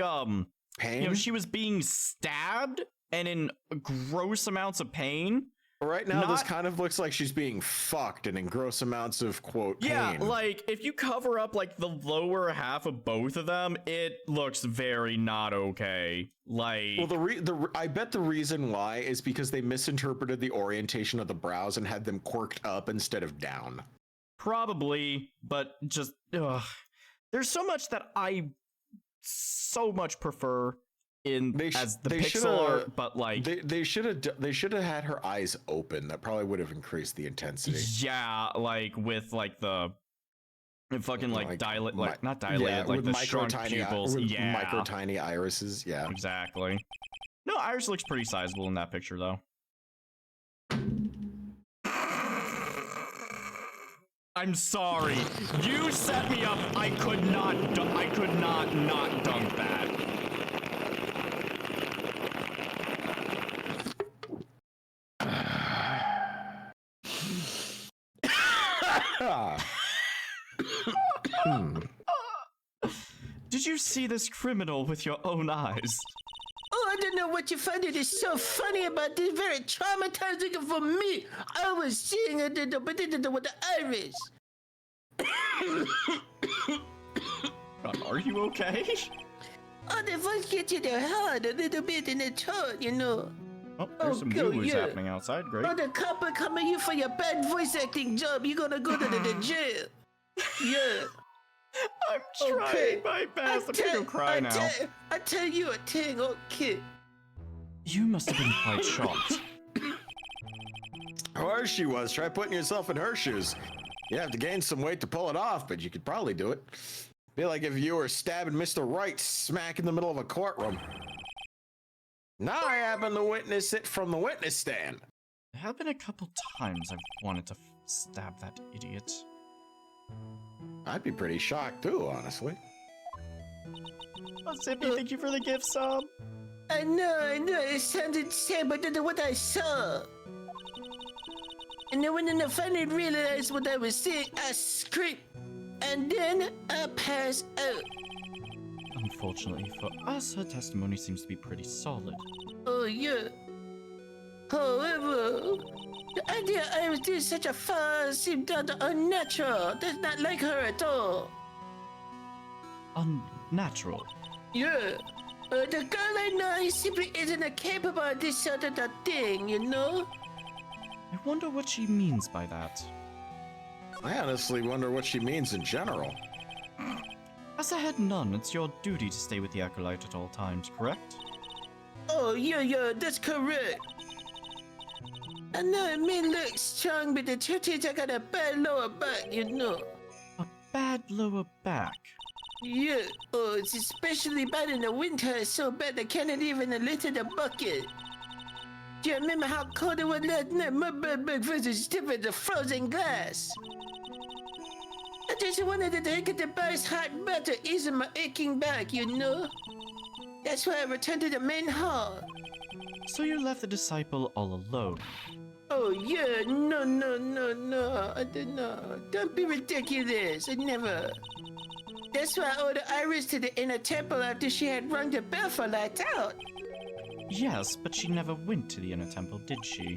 Speaker 6: Pain?
Speaker 2: she was being stabbed and in gross amounts of pain.
Speaker 6: Right now, this kind of looks like she's being fucked and in gross amounts of, quote, pain.
Speaker 2: Yeah, like, if you cover up, like, the lower half of both of them, it looks very not okay. Like...
Speaker 6: Well, I bet the reason why is because they misinterpreted the orientation of the brows and had them quirked up instead of down.
Speaker 2: Probably, but just, ugh. There's so much that I so much prefer as the pixel art, but like
Speaker 6: they should have had her eyes open. That probably would have increased the intensity.
Speaker 2: Yeah, like with like the fucking like dilate, like not dilated,
Speaker 6: yeah,
Speaker 2: like the
Speaker 6: micro
Speaker 2: shrunk pupils.
Speaker 6: Yeah, micro tiny irises. Yeah,
Speaker 2: exactly. No, Iris looks pretty sizable in that picture though. I'm sorry. You set me up. I could not not dunk that. Did you see this criminal with your own eyes?
Speaker 4: Oh, I don't know what you find it is so funny about this. Very traumatizing for me. I was seeing it with the iris.
Speaker 2: Are you okay?
Speaker 4: Oh, the voice gets you the heart a little bit in the tone, you know.
Speaker 2: Oh, there's some boo-boos happening outside. Great.
Speaker 4: Oh, the cop are coming you for your bad voice acting job. You're gonna go to the jail. Yeah.
Speaker 2: I'm trying my best. I'm gonna go cry now.
Speaker 4: I tell you a thing, okay.
Speaker 3: You must have been quite shocked.
Speaker 6: Of course she was. Try putting yourself in her shoes. You have to gain some weight to pull it off, but you could probably do it. Be like if you were stabbing Mr. Right smack in the middle of a courtroom. Now I happen to witness it from the witness stand.
Speaker 3: There have been a couple times I've wanted to stab that idiot.
Speaker 6: I'd be pretty shocked too, honestly.
Speaker 3: Oh, Zippy, thank you for the gift sub.
Speaker 4: I know, it sounded sad, but that's what I saw. And then when I finally realized what I was seeing, I screamed. And then I passed out.
Speaker 3: Unfortunately for us, her testimony seems to be pretty solid.
Speaker 4: Oh, yeah. However, the idea I was doing such a farce seemed unnatural. That's not like her at all.
Speaker 3: Unnatural?
Speaker 4: Yeah. The girl I know simply isn't capable of this sort of thing, you know?
Speaker 3: I wonder what she means by that.
Speaker 6: I honestly wonder what she means in general.
Speaker 3: As a head nun, it's your duty to stay with the acolyte at all times, correct?
Speaker 4: Oh, yeah, that's correct. I know it may look strong, but the truth is I got a bad lower back, you know.
Speaker 3: A bad lower back?
Speaker 4: Yeah, oh, it's especially bad in the winter. It's so bad I can't even lift the bucket. Do you remember how cold it was last night? My bed was as stiff as a frozen glass. I just wanted to take the best hot bath to ease my aching back, you know? That's why I returned to the main hall.
Speaker 3: So you left the disciple all alone?
Speaker 4: Oh, yeah, no, I did not. Don't be ridiculous, I never. That's why I ordered Iris to the inner temple after she had rung the bell for lights out.
Speaker 3: Yes, but she never went to the inner temple, did she?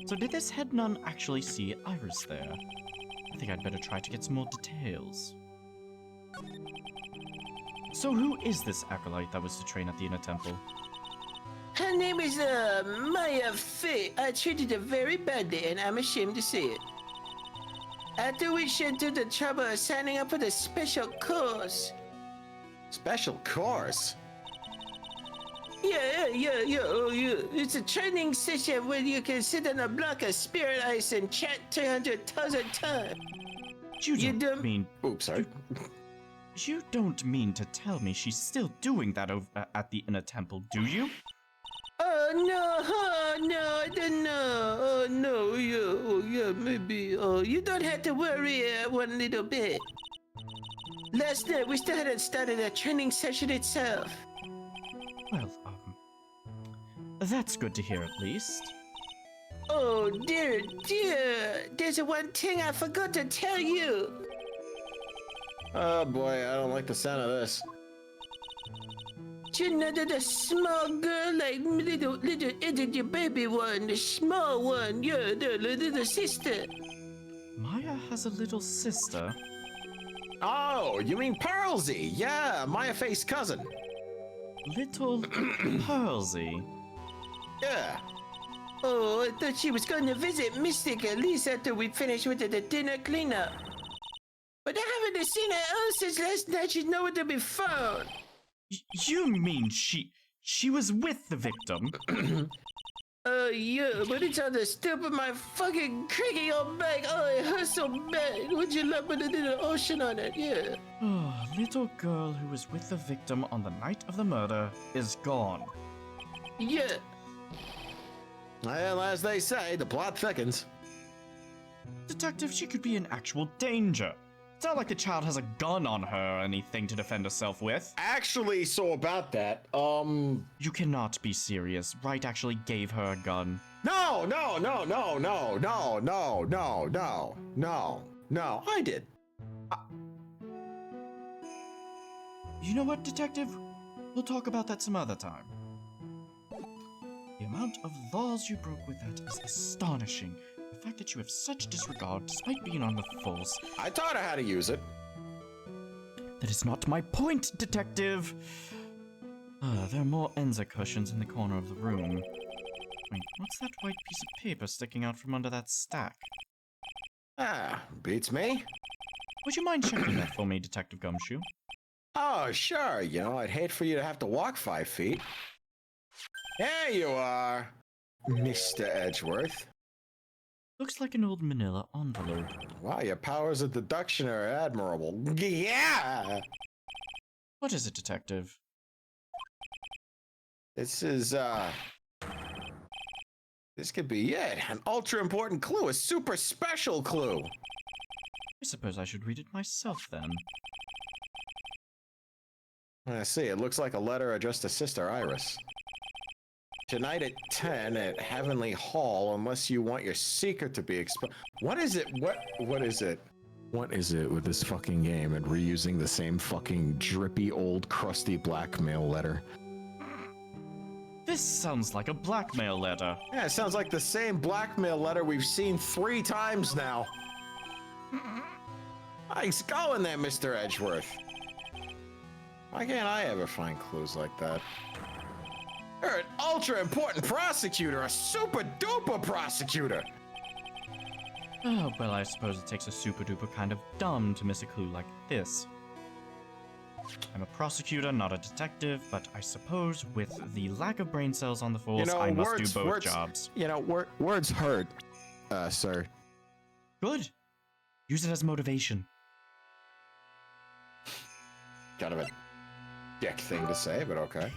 Speaker 3: So did this head nun actually see Iris there? I think I'd better try to get some more details. So who is this acolyte that was to train at the inner temple?
Speaker 4: Her name is, Maya Fey. I treated her very badly, and I'm ashamed to say it. After we went through the trouble of signing up for the special course.
Speaker 6: Special course?
Speaker 4: Yeah, oh, yeah. It's a training session where you can sit on a block of spirit ice and chant 300,000 times.
Speaker 3: You don't mean...
Speaker 6: Oops, sorry.
Speaker 3: You don't mean to tell me she's still doing that over at the inner temple, do you?
Speaker 4: Oh, no, I didn't know. Oh, yeah, maybe. Oh, you don't have to worry one little bit. Last night, we still hadn't started the training session itself.
Speaker 3: Well, that's good to hear at least.
Speaker 4: Oh, dear. There's one thing I forgot to tell you.
Speaker 6: Oh boy, I don't like the sound of this.
Speaker 4: You know that the small girl, like little baby one, the small one, yeah, the little sister.
Speaker 3: Maya has a little sister.
Speaker 6: Oh, you mean Pearlsy? Yeah, Maya Faye's cousin.
Speaker 3: Little Pearlsy.
Speaker 6: Yeah.
Speaker 4: Oh, I thought she was going to visit Mystic at least after we finished with the dinner cleanup. But I haven't seen her else since last night. She's nowhere to be found.
Speaker 3: You mean she was with the victim?
Speaker 4: Yeah, but it's on the step of my fucking creaky old back. Oh, it hurts so bad. Would you love me to do the ocean on it? Yeah.
Speaker 3: Oh, little girl who was with the victim on the night of the murder is gone.
Speaker 4: Yeah.
Speaker 6: Well, as they say, the plot thickens.
Speaker 3: Detective, she could be in actual danger. It's not like the child has a gun on her or anything to defend herself with.
Speaker 6: Actually, so about that,
Speaker 3: You cannot be serious. Wright actually gave her a gun.
Speaker 6: No, I did.
Speaker 3: You know what, Detective? We'll talk about that some other time. The amount of laws you broke with that is astonishing. The fact that you have such disregard despite being on the force.
Speaker 6: I taught her how to use it.
Speaker 3: That is not my point, Detective! There are more Enza cushions in the corner of the room. Wait, what's that white piece of paper sticking out from under that stack?
Speaker 6: Ah, beats me.
Speaker 3: Would you mind checking that for me, Detective Gumshoe?
Speaker 6: Oh, sure. You know, I'd hate for you to have to walk 5 feet. There you are, Mr. Edgeworth.
Speaker 3: Looks like an old manila envelope.
Speaker 6: Wow, your powers of deduction are admirable. Yeah!
Speaker 3: What is it, Detective?
Speaker 6: This is, this could be it. An ultra important clue, a super special clue.
Speaker 3: I suppose I should read it myself then.
Speaker 6: I see, it looks like a letter addressed to Sister Iris. Tonight at 10 at Heavenly Hall, unless you want your secret to be exposed. What is it? What is it? What is it with this fucking game and reusing the same fucking drippy old crusty blackmail letter?
Speaker 3: This sounds like a blackmail letter.
Speaker 6: Yeah, it sounds like the same blackmail letter we've seen 3 times now. Nice going there, Mr. Edgeworth. Why can't I ever find clues like that? You're an ultra important prosecutor, a super duper prosecutor.
Speaker 3: Oh, well, I suppose it takes a super duper kind of dumb to miss a clue like this. I'm a prosecutor, not a detective, but I suppose with the lack of brain cells on the force, I must do both jobs.
Speaker 6: You know, words hurt, sir.
Speaker 3: Good. Use it as motivation.
Speaker 6: Kind of a dick thing to say, but okay.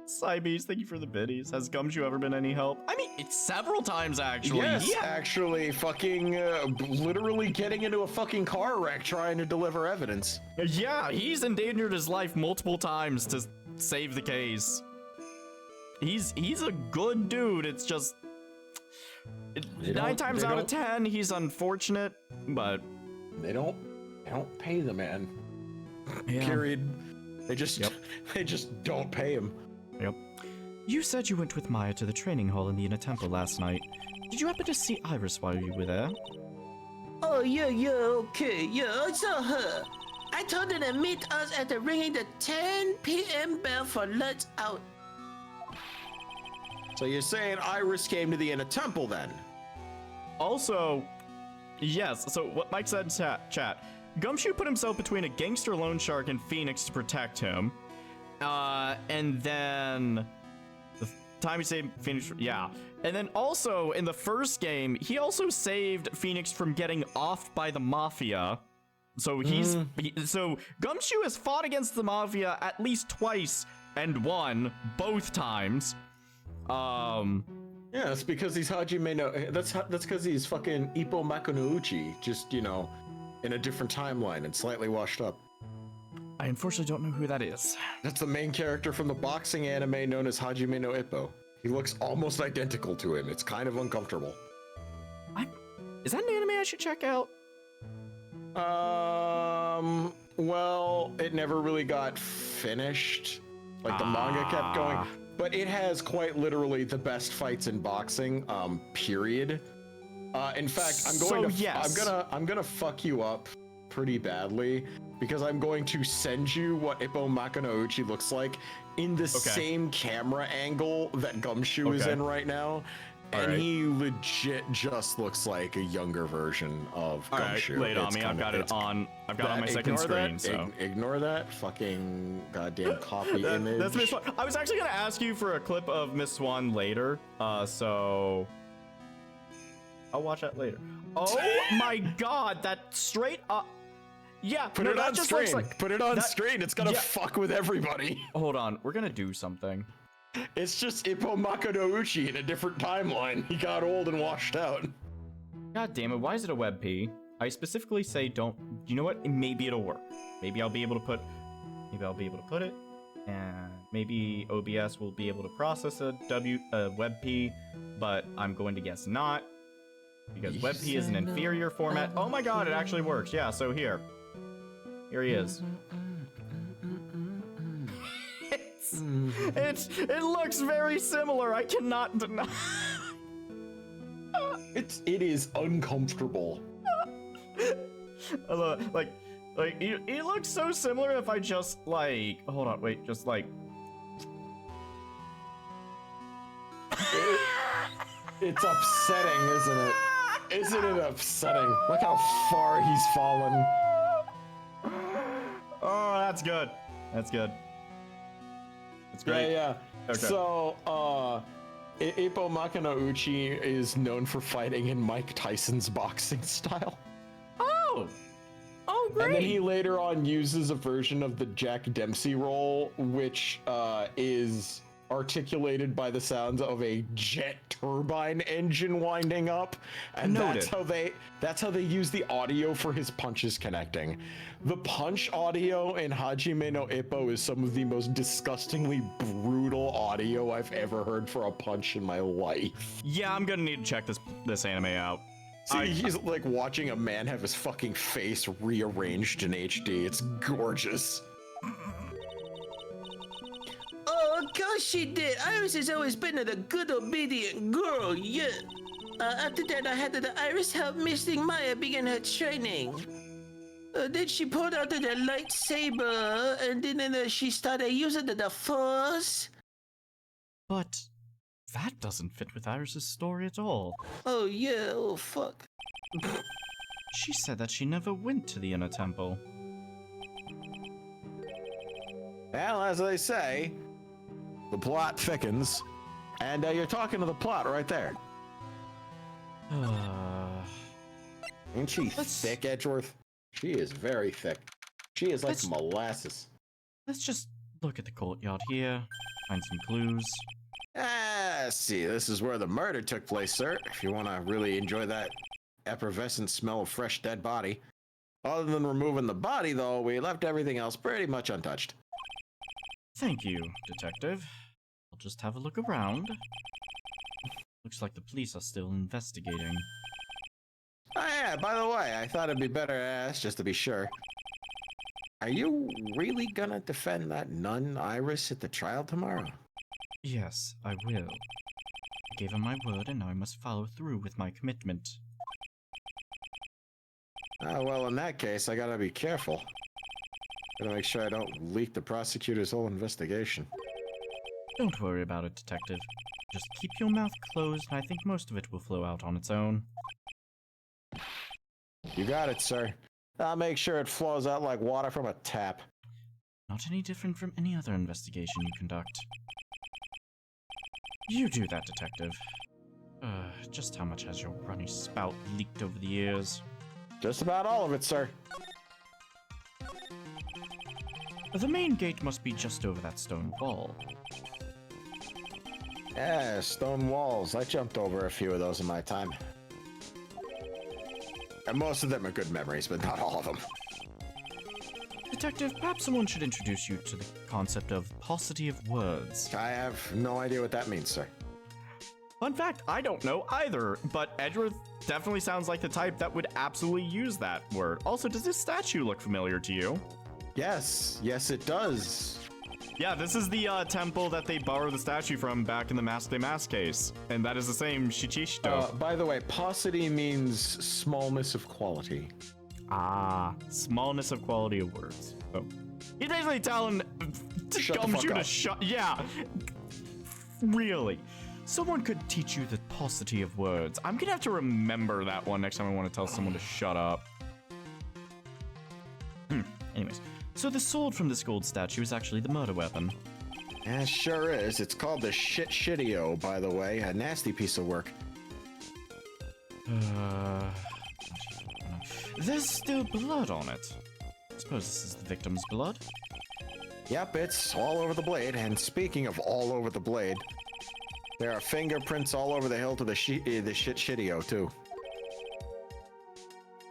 Speaker 2: Cybees, thank you for the biddies. Has Gumshoe ever been any help? I mean, it's several times actually.
Speaker 6: Yes, actually, fucking literally getting into a fucking car wreck trying to deliver evidence.
Speaker 2: Yeah, he's endangered his life multiple times to save the case. He's a good dude. It's just 9 times out of 10, he's unfortunate, but
Speaker 6: they don't pay the man.
Speaker 3: Yeah.
Speaker 6: Period. They just don't pay him.
Speaker 2: Yep.
Speaker 3: You said you went with Maya to the training hall in the inner temple last night. Did you happen to see Iris while you were there?
Speaker 4: Oh, yeah, okay, yeah, I saw her. I told her to meet us at the ringing the 10 p.m. bell for lunch out.
Speaker 6: So you're saying Iris came to the inner temple then?
Speaker 2: Also, yes, so what Mike said in chat, Gumshoe put himself between a gangster loan shark and Phoenix to protect him. And then the time he saved Phoenix, yeah. And then also in the first game, he also saved Phoenix from getting offed by the Mafia. So so Gumshoe has fought against the Mafia at least twice and won both times.
Speaker 6: Yeah, that's because he's Hajime no. That's because he's fucking Ippo Makunouchi, just in a different timeline and slightly washed up.
Speaker 2: I unfortunately don't know who that is.
Speaker 6: That's the main character from the boxing anime known as Hajime no Ippo. He looks almost identical to him. It's kind of uncomfortable.
Speaker 2: Is that an anime I should check out?
Speaker 6: Well, it never really got finished. Like the manga kept going, but it has quite literally the best fights in boxing. Period. In fact, I'm gonna fuck you up pretty badly because I'm going to send you what Ippo Makunouchi looks like in the same camera angle that Gumshoe is in right now. And he legit just looks like a younger version of Gumshoe.
Speaker 2: Lay it on me. I've got it on my second screen. So
Speaker 6: ignore that fucking goddamn copy image.
Speaker 2: That's Miss Swan. I was actually gonna ask you for a clip of Miss Swan later. So I'll watch that later. Oh my God, that straight up. Yeah,
Speaker 6: put it on screen. Put it on screen. It's gonna fuck with everybody.
Speaker 2: Hold on, we're gonna do something.
Speaker 6: It's just Ippo Makunouchi in a different timeline. He got old and washed out.
Speaker 2: God damn it, why is it a WebP? I specifically say don't. You know what? Maybe it'll work. Maybe I'll be able to put it, and maybe OBS will be able to process a WebP, but I'm going to guess not, because WebP is an inferior format. Oh my God, it actually works. Yeah, so here he is. It looks very similar. I cannot deny.
Speaker 6: It is uncomfortable.
Speaker 2: Like he looks so similar. If I just hold on, wait, just
Speaker 6: it's upsetting, isn't it? Isn't it upsetting? Look how far he's fallen.
Speaker 2: Oh, that's good. That's good. It's great.
Speaker 1: Yeah.
Speaker 2: Okay.
Speaker 1: So, Ippo Makanouchi is known for fighting in Mike Tyson's boxing style.
Speaker 2: Oh, great.
Speaker 1: And then he later on uses a version of the Jack Dempsey roll, which is articulated by the sounds of a jet turbine engine winding up, and
Speaker 2: Noted.
Speaker 1: that's how they use the audio for his punches connecting. The punch audio in Hajime no Ippo is some of the most disgustingly brutal audio I've ever heard for a punch in my life.
Speaker 2: Yeah, I'm gonna need to check this anime out.
Speaker 1: See, he's like watching a man have his fucking face rearranged in HD. It's gorgeous.
Speaker 4: Oh, of course she did. Iris has always been a good, obedient girl, yeah. After that, I had the Iris help Missing Maya begin her training. Then she pulled out the lightsaber, and then she started using the Force.
Speaker 3: But that doesn't fit with Iris's story at all.
Speaker 4: Oh, yeah, oh, fuck.
Speaker 3: She said that she never went to the inner temple.
Speaker 6: Well, as they say, the plot thickens, and you're talking to the plot right there.
Speaker 1: Ain't she thick, Edgeworth? She is very thick. She is like molasses.
Speaker 3: Let's just look at the courtyard here, find some clues.
Speaker 6: See, this is where the murder took place, sir. If you want to really enjoy that effervescent smell of fresh dead body. Other than removing the body, though, we left everything else pretty much untouched.
Speaker 3: Thank you, Detective. I'll just have a look around. Looks like the police are still investigating.
Speaker 6: Oh, yeah, by the way, I thought it'd be better to ask just to be sure. Are you really gonna defend that nun, Iris, at the trial tomorrow?
Speaker 3: Yes, I will. I gave him my word, and now I must follow through with my commitment.
Speaker 6: Well, in that case, I gotta be careful. Gotta make sure I don't leak the prosecutor's whole investigation.
Speaker 3: Don't worry about it, Detective. Just keep your mouth closed, and I think most of it will flow out on its own.
Speaker 6: You got it, sir. I'll make sure it flows out like water from a tap.
Speaker 3: Not any different from any other investigation you conduct. You do that, Detective. Just how much has your runny spout leaked over the years?
Speaker 6: Just about all of it, sir.
Speaker 3: The main gate must be just over that stone wall.
Speaker 6: Yeah, stone walls. I jumped over a few of those in my time. And most of them are good memories, but not all of them.
Speaker 3: Detective, perhaps someone should introduce you to the concept of paucity of words.
Speaker 6: I have no idea what that means, sir.
Speaker 2: Fun fact, I don't know either, but Edgeworth definitely sounds like the type that would absolutely use that word. Also, does this statue look familiar to you?
Speaker 6: Yes, it does.
Speaker 2: Yeah, this is the temple that they borrowed the statue from back in the Mask Day Mask case. And that is the same Shichishito.
Speaker 1: By the way, paucity means smallness of quality.
Speaker 2: Smallness of quality of words. Oh. He's basically telling
Speaker 1: Shut the
Speaker 2: Gumshoe
Speaker 1: fuck
Speaker 2: to
Speaker 1: up.
Speaker 2: shut. Yeah. Really. Someone could teach you the paucity of words. I'm gonna have to remember that one next time I want to tell someone to shut up.
Speaker 3: Anyways, so the sword from this gold statue is actually the murder weapon.
Speaker 6: Yeah, sure is. It's called the Shitio, by the way. A nasty piece of work.
Speaker 3: There's still blood on it. Suppose this is the victim's blood?
Speaker 6: Yep, it's all over the blade. And speaking of all over the blade, there are fingerprints all over the hilt of the Shitio, too.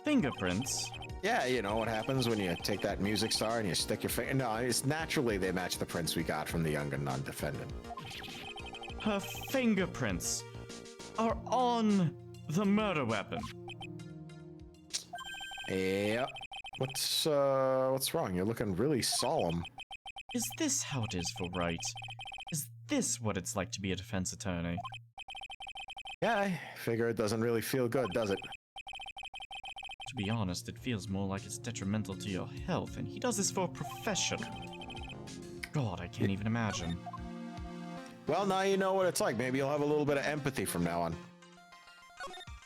Speaker 3: Fingerprints?
Speaker 6: Yeah, you know what happens when you take that music star and you stick your finger. No, it's naturally they match the prints we got from the young and non-defendant.
Speaker 3: Her fingerprints are on the murder weapon.
Speaker 6: Yep. What's wrong? You're looking really solemn.
Speaker 3: Is this how it is for Wright? Is this what it's like to be a defense attorney?
Speaker 6: Yeah, I figure it doesn't really feel good, does it?
Speaker 3: To be honest, it feels more like it's detrimental to your health, and he does this for a profession. God, I can't even imagine.
Speaker 6: Well, now you know what it's like. Maybe you'll have a little bit of empathy from now on.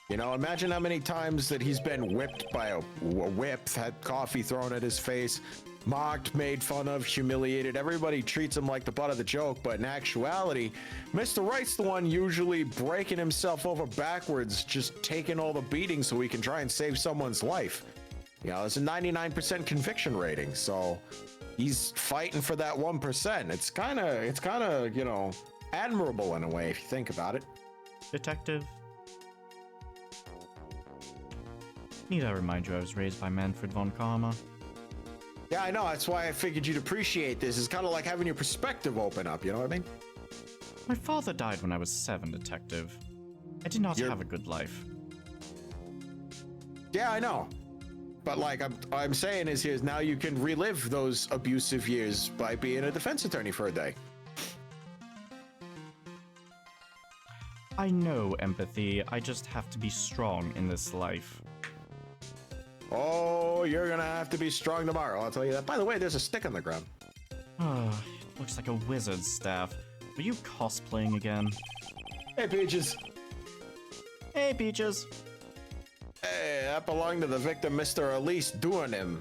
Speaker 6: You know, imagine how many times that he's been whipped by a whip, had coffee thrown at his face, mocked, made fun of, humiliated. Everybody treats him like the butt of the joke, but in actuality, Mr. Wright's the one usually breaking himself over backwards, just taking all the beatings so he can try and save someone's life. You know, it's a 99% conviction rating, so he's fighting for that 1%. It's kind of, you know, admirable in a way if you think about it.
Speaker 3: Detective. Need I remind you I was raised by Manfred von Karma?
Speaker 6: Yeah, I know. That's why I figured you'd appreciate this. It's kind of like having your perspective open up, you know what I mean?
Speaker 3: My father died when I was 7, Detective. I did not have a good life.
Speaker 6: Yeah, I know. But like I'm saying is now you can relive those abusive years by being a defense attorney for a day.
Speaker 3: I know empathy, I just have to be strong in this life.
Speaker 6: Oh, you're gonna have to be strong tomorrow, I'll tell you that. By the way, there's a stick on the ground.
Speaker 3: Oh, it looks like a wizard's staff. Were you cosplaying again?
Speaker 6: Hey, Peaches.
Speaker 3: Hey, Peaches.
Speaker 6: Hey, that belonged to the victim, Mr. Elise Duanim.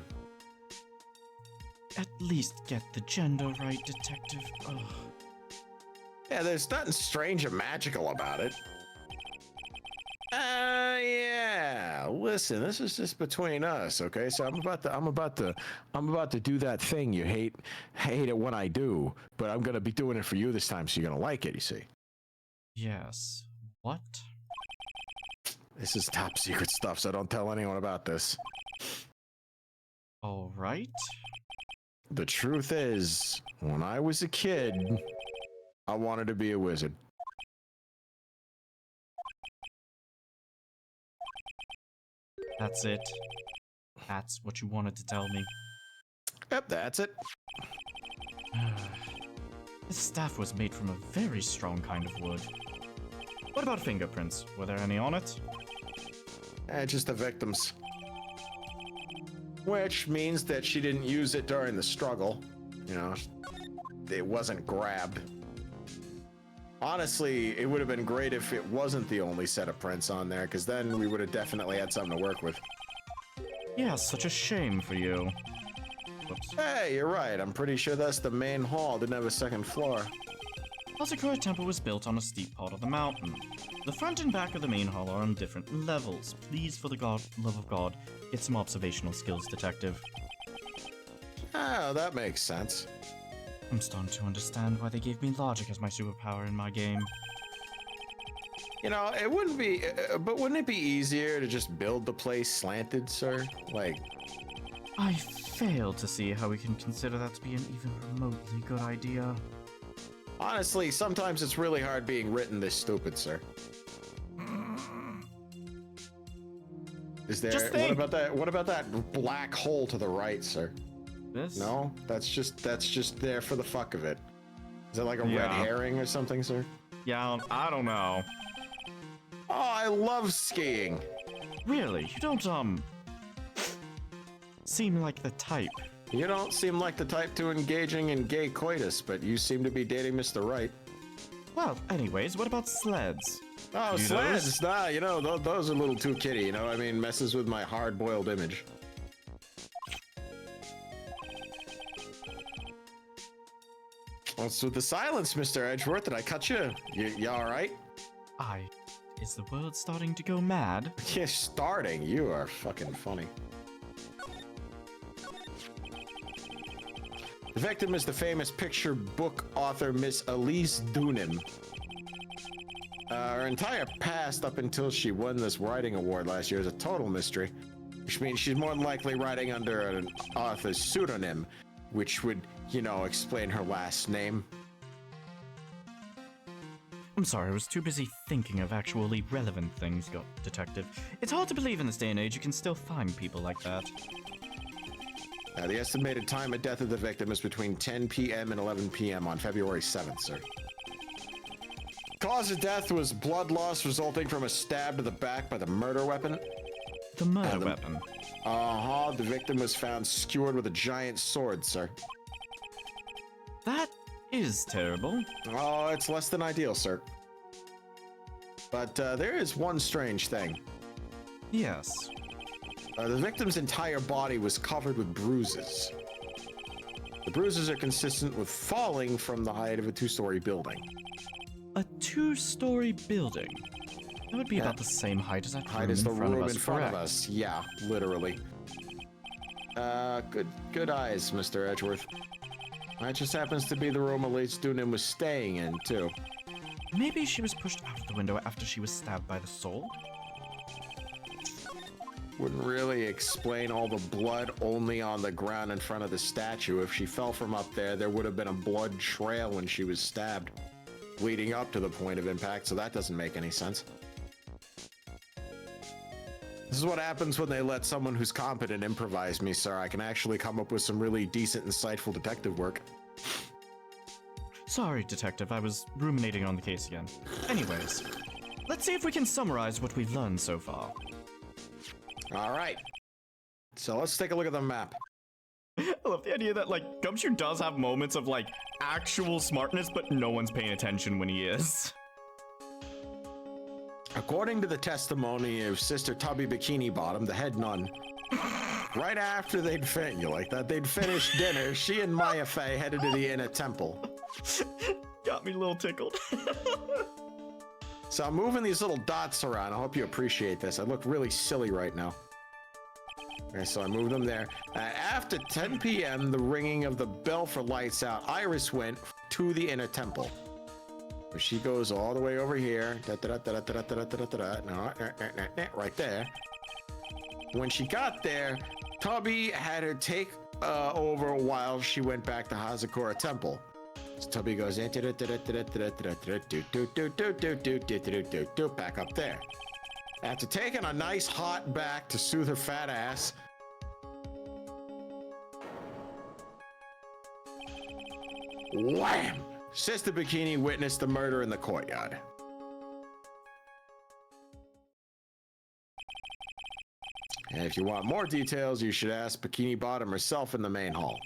Speaker 3: At least get the gender right, Detective. Ugh.
Speaker 6: Yeah, there's nothing strange or magical about it. Yeah. Listen, this is just between us, okay? So I'm about to do that thing you hate it when I do, but I'm gonna be doing it for you this time, so you're gonna like it. You see?
Speaker 3: Yes. What?
Speaker 6: This is top secret stuff, so don't tell anyone about this.
Speaker 3: All right.
Speaker 6: The truth is, when I was a kid, I wanted to be a wizard.
Speaker 3: That's it. That's what you wanted to tell me.
Speaker 6: Yep, that's it.
Speaker 3: This staff was made from a very strong kind of wood. What about fingerprints? Were there any on it?
Speaker 6: Just the victims. Which means that she didn't use it during the struggle. You know, it wasn't grabbed. Honestly, it would have been great if it wasn't the only set of prints on there, because then we would have definitely had something to work with.
Speaker 3: Yeah, such a shame for you. Whoops.
Speaker 6: Hey, you're right. I'm pretty sure that's the main hall. Didn't have a second floor.
Speaker 3: Hazakura Temple was built on a steep part of the mountain. The front and back of the main hall are on different levels. Please, for the love of God, get some observational skills, Detective.
Speaker 6: Oh, that makes sense.
Speaker 3: I'm starting to understand why they gave me logic as my superpower in my game.
Speaker 6: You know, it wouldn't be, but wouldn't it be easier to just build the place slanted, sir? Like,
Speaker 3: I fail to see how we can consider that to be an even remotely good idea.
Speaker 6: honestly, sometimes it's really hard being written this stupid, sir. Is there,
Speaker 3: Just think.
Speaker 6: what about that black hole to the right, sir?
Speaker 3: This?
Speaker 6: No, that's just there for the fuck of it. Is it like a red
Speaker 2: Yeah.
Speaker 6: herring or something, sir?
Speaker 2: Yeah, I don't know.
Speaker 6: Oh, I love skiing.
Speaker 3: Really? You don't, seem like the type.
Speaker 6: You don't seem like the type to engaging in gay coitus, but you seem to be dating Mr. Right.
Speaker 3: Well, anyways, what about sleds?
Speaker 6: Oh,
Speaker 2: You
Speaker 6: sleds? Nah, you know, those are a little too kiddie, you know what I mean? Messes with my hard-boiled image. What's with the silence, Mr. Edgeworth? Did I cut you? You alright?
Speaker 3: Is the world starting to go mad?
Speaker 6: Yeah, starting. You are fucking funny. The victim is the famous picture book author Miss Elise Dunim. Her entire past up until she won this writing award last year is a total mystery, which means she's more than likely writing under an author's pseudonym, which would, you know, explain her last name.
Speaker 3: I'm sorry, I was too busy thinking of actually relevant things, Detective. It's hard to believe in this day and age you can still find people like that.
Speaker 6: The estimated time of death of the victim is between 10 p.m. and 11 p.m. on February 7th, sir. Cause of death was blood loss resulting from a stab to the back by the murder weapon.
Speaker 3: The murder weapon.
Speaker 6: Uh-huh, the victim was found skewered with a giant sword, sir.
Speaker 3: That is terrible.
Speaker 6: Oh, it's less than ideal, sir. But there is one strange thing.
Speaker 3: Yes.
Speaker 6: The victim's entire body was covered with bruises. The bruises are consistent with falling from the height of a 2-story building.
Speaker 3: A 2-story building. That would be about the same height as that
Speaker 6: Height
Speaker 3: room
Speaker 6: is the
Speaker 3: in front
Speaker 6: room
Speaker 3: of us,
Speaker 6: in front of
Speaker 3: correct?
Speaker 6: us. Yeah, literally. Good eyes, Mr. Edgeworth. That just happens to be the room Elite Student was staying in, too.
Speaker 3: Maybe she was pushed out of the window after she was stabbed by the soul?
Speaker 6: Wouldn't really explain all the blood only on the ground in front of the statue. If she fell from up there, there would have been a blood trail when she was stabbed, leading up to the point of impact, so that doesn't make any sense. This is what happens when they let someone who's competent improvise me, sir. I can actually come up with some really decent, insightful detective work.
Speaker 3: Sorry, Detective, I was ruminating on the case again. Anyways, let's see if we can summarize what we've learned so far.
Speaker 6: All right. So let's take a look at the map.
Speaker 2: I love the idea that, like, Gumshoe does have moments of, like, actual smartness, but no one's paying attention when he is.
Speaker 6: According to the testimony of Sister Tubby Bikini Bottom, the head nun, right after they'd finished dinner, she and Maya Fey headed to the inner temple.
Speaker 2: Got me a little tickled.
Speaker 6: So I'm moving these little dots around. I hope you appreciate this. I look really silly right now. Okay, so I moved them there. After 10 p.m., the ringing of the bell for lights out, Iris went to the inner temple. She goes all the way over here. Right there. When she got there, Tubby had her take over while she went back to Hazakura Temple. So Tubby goes back up there. After taking a nice hot bath to soothe her fat ass, wham! Sister Bikini witnessed the murder in the courtyard. And if you want more details, you should ask Bikini Bottom herself in the main hall.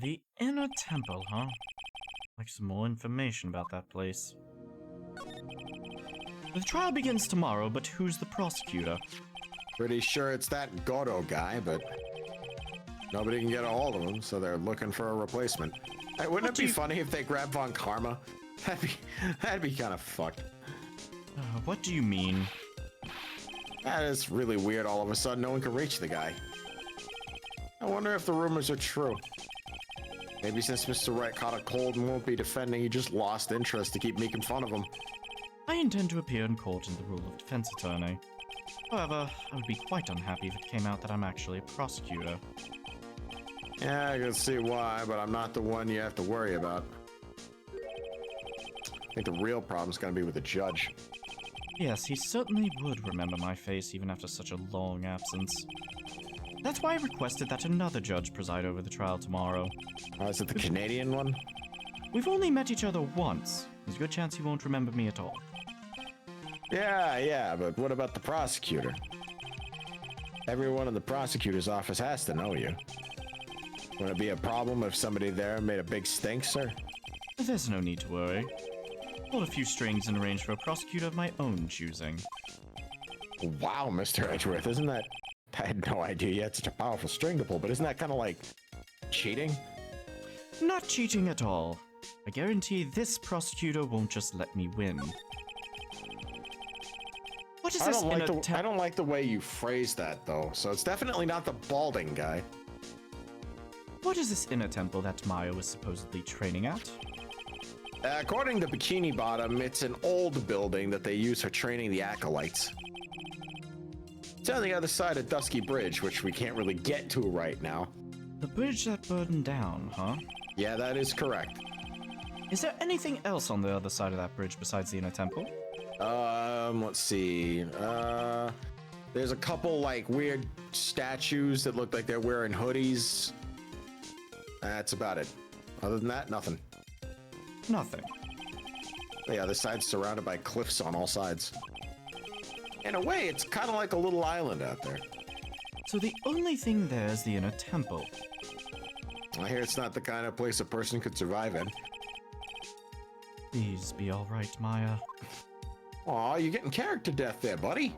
Speaker 3: The inner temple, huh? Like some more information about that place. The trial begins tomorrow, but who's the prosecutor?
Speaker 6: Pretty sure it's that Godo guy, but nobody can get a hold of him, so they're looking for a replacement. Hey, wouldn't it be funny if they grabbed Von Karma? That'd be kind of fucked.
Speaker 3: What do you mean?
Speaker 6: That is really weird. All of a sudden, no one can reach the guy. I wonder if the rumors are true. Maybe since Mr. Wright caught a cold and won't be defending, he just lost interest to keep making fun of him.
Speaker 3: I intend to appear in court in the role of defense attorney. However, I would be quite unhappy if it came out that I'm actually a prosecutor.
Speaker 6: Yeah, I can see why, but I'm not the one you have to worry about. I think the real problem's gonna be with the judge.
Speaker 3: Yes, he certainly would remember my face even after such a long absence. That's why I requested that another judge preside over the trial tomorrow.
Speaker 6: Oh, is it the Canadian one?
Speaker 3: We've only met each other once. There's a good chance he won't remember me at all.
Speaker 6: Yeah, but what about the prosecutor? Everyone in the prosecutor's office has to know you. Would it be a problem if somebody there made a big stink, sir?
Speaker 3: There's no need to worry. Pulled a few strings and arranged for a prosecutor of my own choosing.
Speaker 6: Wow, Mr. Edgeworth, isn't that... I had no idea you had such a powerful string to pull, but isn't that kind of like cheating?
Speaker 3: Not cheating at all. I guarantee this prosecutor won't just let me win. What is this
Speaker 6: I don't like the way you phrased that, though, so it's definitely not the balding guy.
Speaker 3: What is this inner temple that Maya was supposedly training at?
Speaker 6: According to Bikini Bottom, it's an old building that they use for training the acolytes. It's on the other side of Dusky Bridge, which we can't really get to right now.
Speaker 3: The bridge that burned down, huh?
Speaker 6: Yeah, that is correct.
Speaker 3: Is there anything else on the other side of that bridge besides the inner temple?
Speaker 6: Let's see. There's a couple, like, weird statues that look like they're wearing hoodies. That's about it. Other than that, nothing.
Speaker 3: Nothing.
Speaker 6: The other side's surrounded by cliffs on all sides. In a way, it's kind of like a little island out there.
Speaker 3: So the only thing there is the inner temple.
Speaker 6: I hear it's not the kind of place a person could survive in.
Speaker 3: Please be alright, Maya.
Speaker 6: Aw, you're getting character death there, buddy.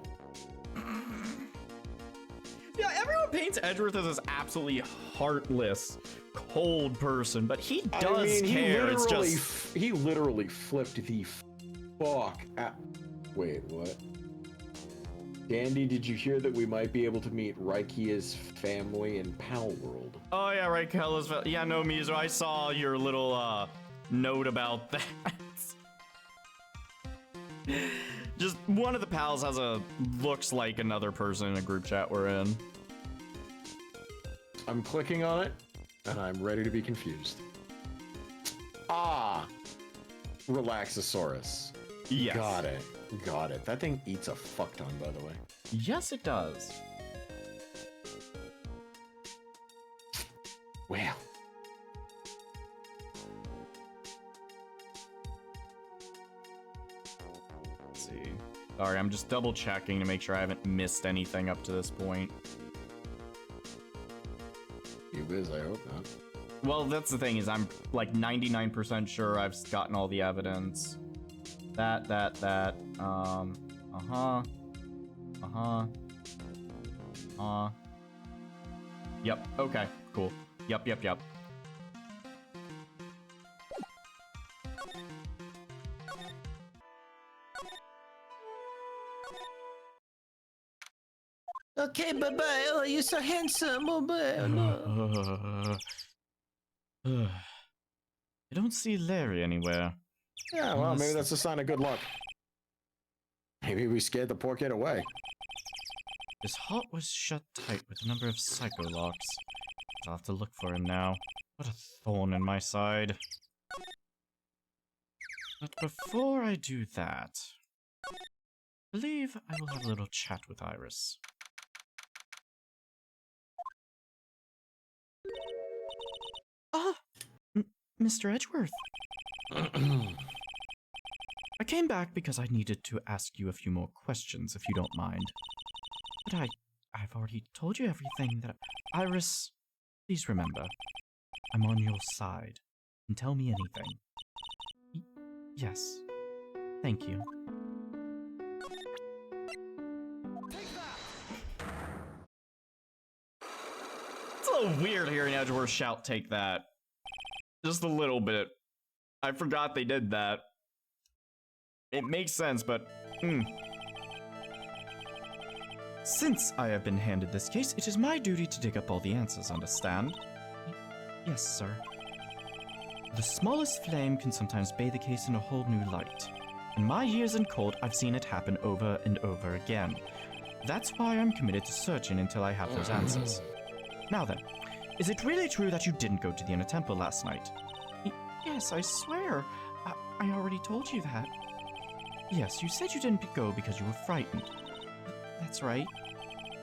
Speaker 2: Yeah, everyone paints Edgeworth as this absolutely heartless, cold person, but he does care. It's just
Speaker 1: he literally flipped the fuck out. Wait, what? Dandy, did you hear that we might be able to meet Raikia's family in Pal World?
Speaker 2: oh yeah, right, Kellis. Yeah, no, Mizu, I saw your little note about that. Just one of the pals has looks like another person in a group chat we're in.
Speaker 1: I'm clicking on it, and I'm ready to be confused. Ah! Relaxosaurus.
Speaker 2: Yes.
Speaker 1: Got it. Got it. That thing eats a fuck ton, by the way.
Speaker 2: Yes, it does.
Speaker 1: Well.
Speaker 2: Let's see. Sorry, I'm just double checking to make sure I haven't missed anything up to this point.
Speaker 1: You biz, I hope not.
Speaker 2: Well, that's the thing is I'm like 99% sure I've gotten all the evidence. That. Yep, okay, cool. Yep.
Speaker 4: Okay, bye-bye. Oh, you're so handsome. Oh, bye. Oh, no.
Speaker 2: I don't see Larry anywhere.
Speaker 1: Yeah, well, maybe that's a sign of good luck. Maybe we scared the poor kid away.
Speaker 2: His heart was shut tight with a number of psycho locks. I'll have to look for him now. What a thorn in my side. But before I do that, I believe I will have a little chat with Iris.
Speaker 3: Ah! Mr. Edgeworth. I came back because I needed to ask you a few more questions, if you don't mind. But I've already told you everything that... Iris, please remember, I'm on your side. And tell me anything. Yes. Thank you.
Speaker 2: It's a little weird hearing Edgeworth shout, "Take that." Just a little bit. I forgot they did that. It makes sense, but...
Speaker 3: Since I have been handed this case, it is my duty to dig up all the answers, understand? Yes, sir. The smallest flame can sometimes bathe a case in a whole new light. In my years in court, I've seen it happen over and over again. That's why I'm committed to searching until I have those answers. Now then, is it really true that you didn't go to the inner temple last night? Yes, I swear. I already told you that. Yes, you said you didn't go because you were frightened. That's right.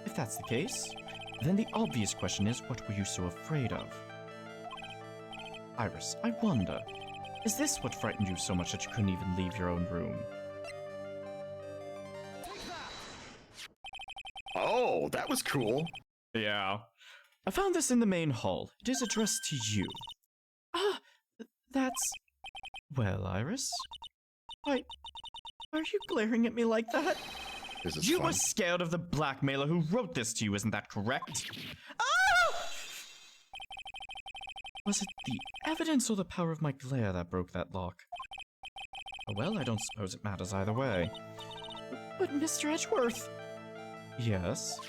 Speaker 3: If that's the case, then the obvious question is, what were you so afraid of? Iris, I wonder, is this what frightened you so much that you couldn't even leave your own room?
Speaker 1: Oh, that was cool.
Speaker 2: Yeah.
Speaker 3: I found this in the main hall. It is addressed to you. Ah, that's... Well, Iris? Why are you glaring at me like that?
Speaker 1: This is
Speaker 2: You
Speaker 1: fun.
Speaker 2: were scared of the blackmailer who wrote this to you, isn't that correct?
Speaker 3: Ah! Was it the evidence or the power of my glare that broke that lock? Oh, well, I don't suppose it matters either way. But Mr. Edgeworth... Yes?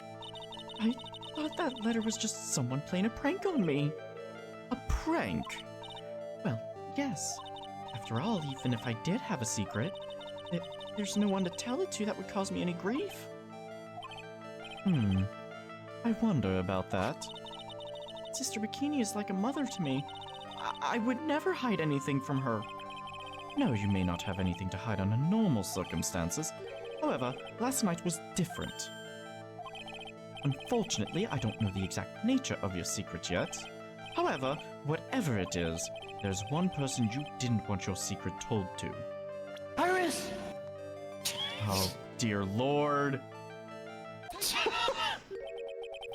Speaker 3: I thought that letter was just someone playing a prank on me. A prank? Well, yes. After all, even if I did have a secret, there's no one to tell it to that would cause me any grief. I wonder about that. Sister Bikini is like a mother to me. I would never hide anything from her. No, you may not have anything to hide under normal circumstances. However, last night was different. Unfortunately, I don't know the exact nature of your secret yet. However, whatever it is, there's one person you didn't want your secret told to.
Speaker 4: Iris!
Speaker 2: Oh, dear Lord.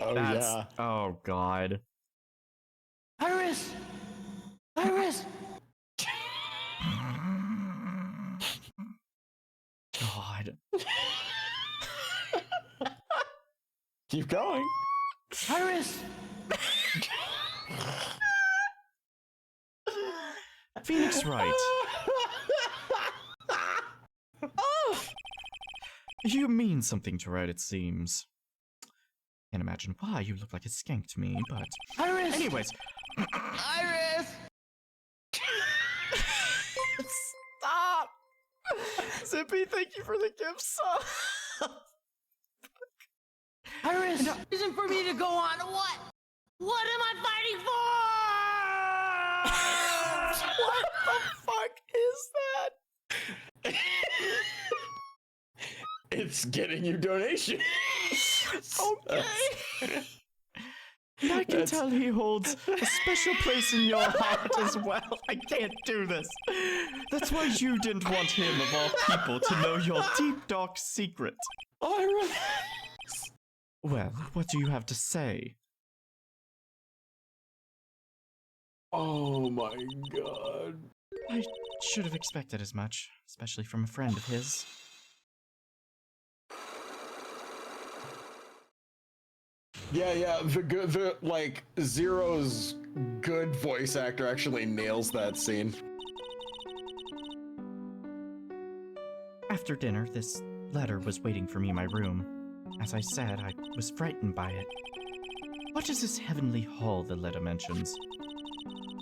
Speaker 1: Oh, yeah.
Speaker 2: Oh, God.
Speaker 4: Iris! Iris!
Speaker 2: God.
Speaker 1: Keep going.
Speaker 4: Iris!
Speaker 3: Phoenix Wright. You mean something to Wright, it seems. Can't imagine why you look like a skank to me, but...
Speaker 4: Iris!
Speaker 3: Anyways.
Speaker 4: Iris!
Speaker 3: Stop! Zippy, thank you for the gift sub.
Speaker 4: Iris! Isn't for me to go on. What? What am I fighting for?
Speaker 3: What the fuck is that?
Speaker 1: It's getting you donations.
Speaker 3: Okay. I can tell he holds a special place in your heart as well. I can't do this. That's why you didn't want him, of all people, to know your deep, dark secret.
Speaker 1: Iris.
Speaker 3: Well, what do you have to say?
Speaker 1: Oh my god.
Speaker 3: I should have expected as much, especially from a friend of his.
Speaker 1: Yeah, the like Zero's good voice actor actually nails that scene.
Speaker 3: After dinner, this letter was waiting for me in my room. As I said, I was frightened by it. What is this heavenly hall the letter mentions?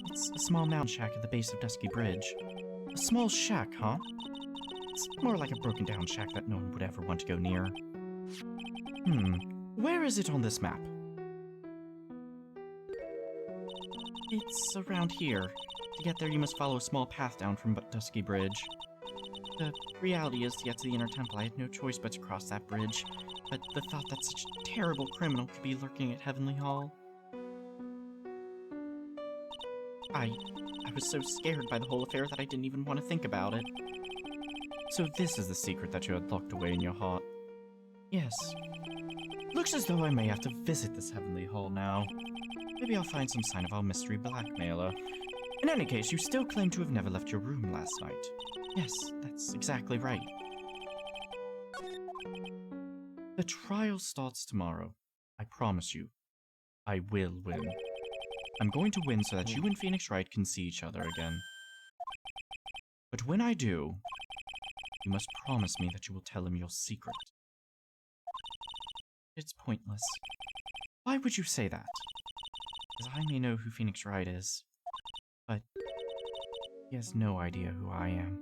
Speaker 3: It's a small mountain shack at the base of Dusky Bridge. A small shack, huh? It's more like a broken down shack that no one would ever want to go near. Where is it on this map? It's around here. To get there, you must follow a small path down from Dusky Bridge. The reality is, to get to the inner temple, I had no choice but to cross that bridge. But the thought that such a terrible criminal could be lurking at Heavenly Hall... I was so scared by the whole affair that I didn't even want to think about it. So this is the secret that you had locked away in your heart. Yes. Looks as though I may have to visit this Heavenly Hall now. Maybe I'll find some sign of our mystery blackmailer. In any case, you still claim to have never left your room last night. Yes, that's exactly right. The trial starts tomorrow. I promise you. I will win. I'm going to win so that you and Phoenix Wright can see each other again. But when I do, you must promise me that you will tell him your secret. It's pointless. Why would you say that? Because I may know who Phoenix Wright is, but he has no idea who I am.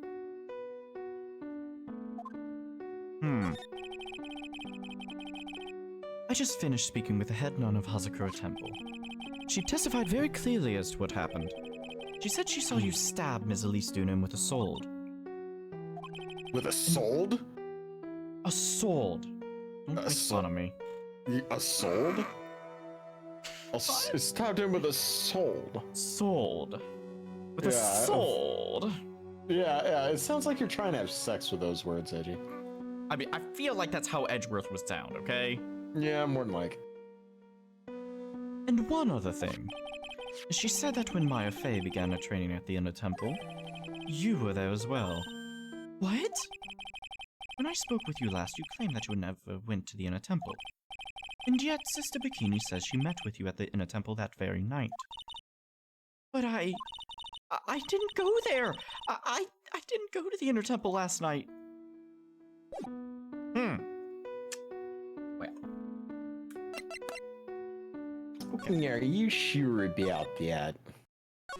Speaker 3: I just finished speaking with the head nun of Hazakura Temple. She testified very clearly as to what happened. She said she saw you stab Ms. Elise Dunham with a sword.
Speaker 1: With a sword?
Speaker 3: A sword. Don't make fun of me.
Speaker 1: A sword? Stabbed him with a sword.
Speaker 3: Sword. With a
Speaker 1: Yeah,
Speaker 3: sword.
Speaker 1: Yeah, it sounds like you're trying to have sex with those words, Edgy.
Speaker 3: I mean, I feel like that's how Edgeworth would sound, okay?
Speaker 1: Yeah, more than like.
Speaker 3: And one other thing. She said that when Maya Fey began her training at the Inner Temple, you were there as well. What? When I spoke with you last, you claimed that you never went to the Inner Temple. And yet, Sister Bikini says she met with you at the Inner Temple that very night. But I didn't go there! I didn't go to the Inner Temple last night. Well.
Speaker 1: Okay. Are you sure about that?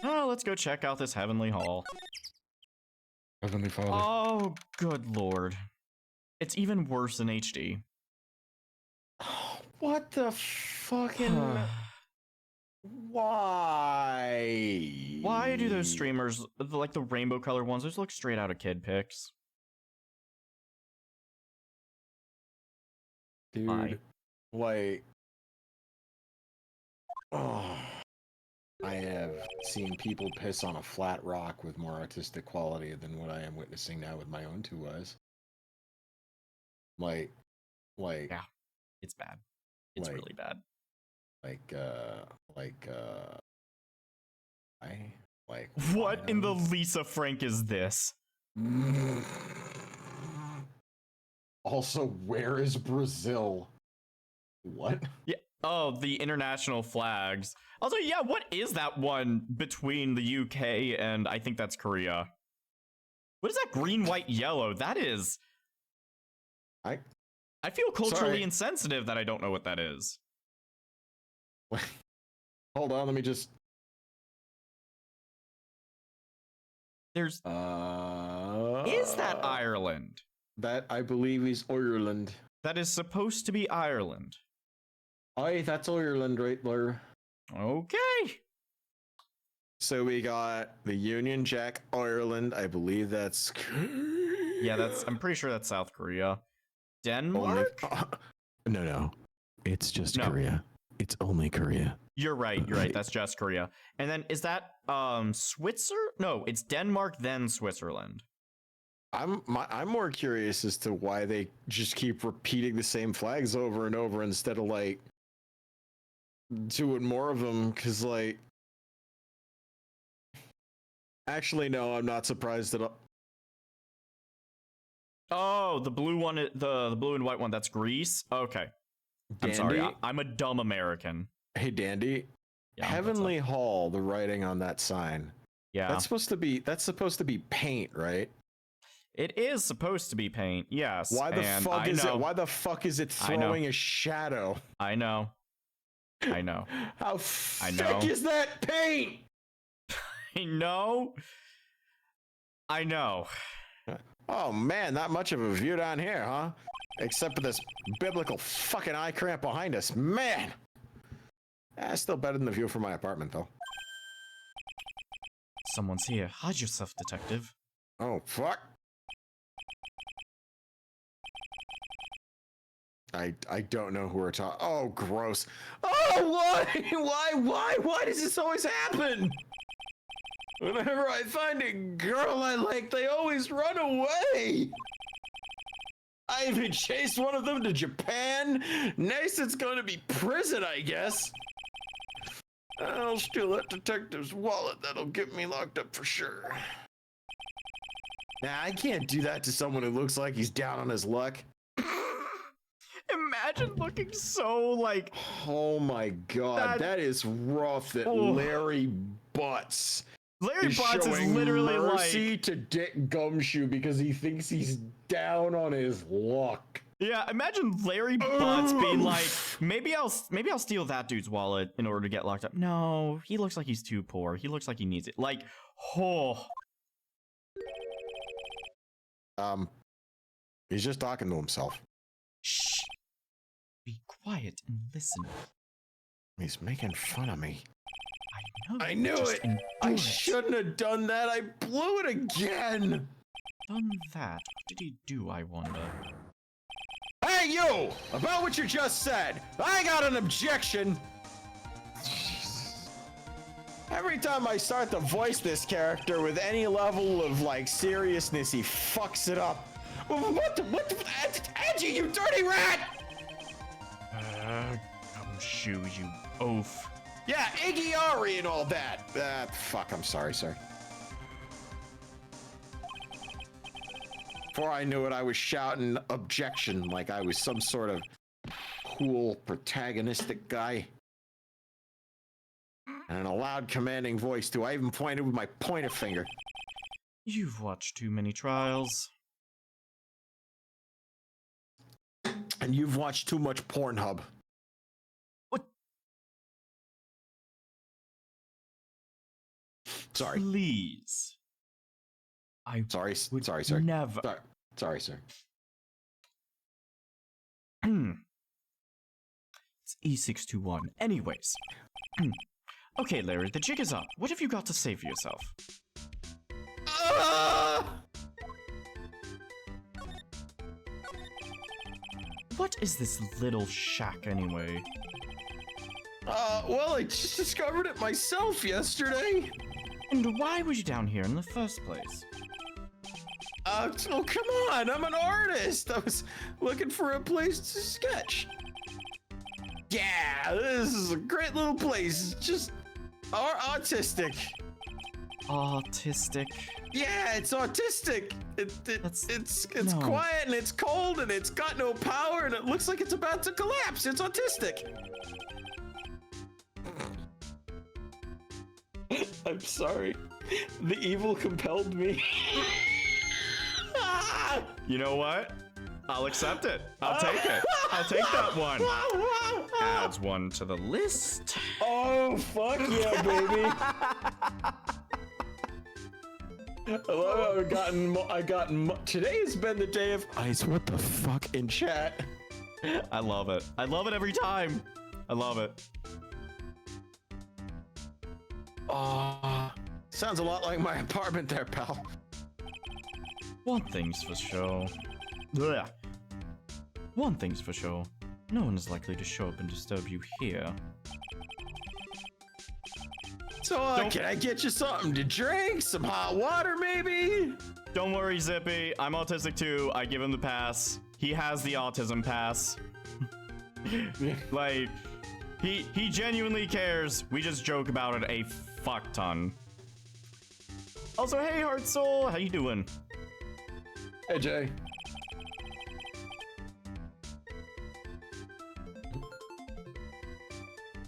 Speaker 3: Oh, let's go check out this Heavenly Hall.
Speaker 1: Heavenly Father.
Speaker 3: Oh, good lord. It's even worse in HD.
Speaker 1: What the fucking... Why?
Speaker 3: Why do those streamers, like the rainbow color ones, those look straight out of kid pics?
Speaker 1: Dude,
Speaker 3: Why?
Speaker 1: like... Oh, I have seen people piss on a flat rock with more artistic quality than what I am witnessing now with my own two eyes. Like,
Speaker 3: Yeah, it's bad. It's
Speaker 1: like-
Speaker 3: really bad. What in the Lisa Frank is this?
Speaker 1: Also, where is Brazil? What?
Speaker 3: Yeah,
Speaker 2: Oh, the international flags. Also, yeah, what is that one between the UK and I think that's Korea? What is that green, white, yellow? That is...
Speaker 6: I
Speaker 2: feel culturally
Speaker 6: Sorry.
Speaker 2: insensitive that I don't know what that is.
Speaker 1: Hold on, let me just.
Speaker 2: There's... Is that Ireland?
Speaker 1: That I believe is Ireland.
Speaker 2: That is supposed to be Ireland.
Speaker 1: Aye, that's Ireland right there.
Speaker 2: Okay.
Speaker 6: So we got the Union Jack, Ireland. I believe that's.
Speaker 2: Yeah, I'm pretty sure that's South Korea.
Speaker 6: Only,
Speaker 2: Denmark?
Speaker 6: no. It's just
Speaker 2: No.
Speaker 6: Korea. It's only Korea.
Speaker 2: You're right. That's just Korea. And then is that Switzerland? No, it's Denmark, then Switzerland.
Speaker 6: I'm more curious as to why they just keep repeating the same flags over and over instead of like doing more of them. Cause like, actually, no, I'm not surprised at all.
Speaker 2: Oh, the blue one, the blue and white one, that's Greece? Okay. I'm sorry, I'm a dumb American.
Speaker 6: Hey, Dandy.
Speaker 2: Yeah,
Speaker 6: Heavenly Hall, the writing on that sign.
Speaker 2: Yeah.
Speaker 6: That's supposed to be paint, right?
Speaker 2: It is supposed to be paint, yes.
Speaker 6: Why the fuck is
Speaker 2: know.
Speaker 6: it? Why the fuck is it
Speaker 2: I know.
Speaker 6: throwing a shadow?
Speaker 2: I know.
Speaker 6: How thick is that paint?
Speaker 2: I know.
Speaker 6: Oh man, not much of a view down here, huh? Except for this biblical fucking eye cramp behind us. Man! Still better than the view from my apartment, though.
Speaker 2: Someone's here. Hide yourself, detective.
Speaker 6: Oh, fuck. I don't know who we're talking. Oh, gross. Oh, why? Why does this always happen? Whenever I find a girl I like, they always run away. I even chased one of them to Japan. Next, it's going to be prison, I guess. I'll steal that detective's wallet. That'll get me locked up for sure. Nah, I can't do that to someone who looks like he's down on his luck.
Speaker 2: Imagine looking so like...
Speaker 6: Oh my god, that is rough that Larry Butts
Speaker 2: Larry Butts is
Speaker 6: showing
Speaker 2: literally
Speaker 6: mercy
Speaker 2: like...
Speaker 6: to Dick Gumshoe because he thinks he's down on his luck.
Speaker 2: Yeah, imagine Larry Butts being like, maybe I'll steal that dude's wallet in order to get locked up. No, he looks like he's too poor. He looks like he needs it. Like, oh.
Speaker 6: He's just talking to himself.
Speaker 3: Shh. Be quiet and listen.
Speaker 6: He's making fun of me.
Speaker 3: I
Speaker 6: I knew
Speaker 3: Just
Speaker 6: it.
Speaker 3: endure
Speaker 6: I
Speaker 3: it.
Speaker 6: shouldn't have done that. I blew it again.
Speaker 3: Done that. What did he do, I wonder?
Speaker 6: Hey, you! About what you just said, I got an objection. Every time I start to voice this character with any level of, like, seriousness, he fucks it up. What the, Angie, you dirty rat!
Speaker 2: Gumshoe, you oaf.
Speaker 6: Yeah, Iggy Ari and all that. Fuck, I'm sorry, sir. Before I knew it, I was shouting objection like I was some sort of cool, protagonistic guy. And in a loud, commanding voice, too. I even pointed with my pointer finger.
Speaker 3: You've watched too many trials.
Speaker 6: And you've watched too much Pornhub.
Speaker 3: What?
Speaker 6: Sorry.
Speaker 3: Please.
Speaker 6: Sorry,
Speaker 3: would
Speaker 6: sorry, sir.
Speaker 3: Never.
Speaker 6: Sorry, sir.
Speaker 3: It's E621. Anyways. Okay, Larry, the jig is up. What have you got to say for yourself? What is this little shack, anyway?
Speaker 6: Well, I just discovered it myself yesterday.
Speaker 3: And why were you down here in the first place?
Speaker 6: Oh, come on, I'm an artist. I was looking for a place to sketch. Yeah, this is a great little place. It's just autistic.
Speaker 3: Autistic.
Speaker 6: Yeah, it's autistic. It's
Speaker 3: no.
Speaker 6: quiet and it's cold and it's got no power and it looks like it's about to collapse. It's autistic.
Speaker 1: I'm sorry. The evil compelled me.
Speaker 2: You know what? I'll accept it. I'll take it. I'll take that one. Adds one to the list.
Speaker 1: Oh, fuck yeah, baby. I love how I gotten today has been the day of ice. What the fuck in chat?
Speaker 2: I love it. I love it every time. I love it.
Speaker 6: Sounds a lot like my apartment there, pal.
Speaker 2: One thing's for sure. Blech. One thing's for sure. No one is likely to show up and disturb you here.
Speaker 6: So, can I get you something to drink? Some hot water, maybe?
Speaker 2: Don't worry, Zippy. I'm autistic too. I give him the pass. He has the autism pass. Like, he genuinely cares. We just joke about it a fuck ton. Also, hey, Heart Soul, how you doing?
Speaker 1: Hey, Jay.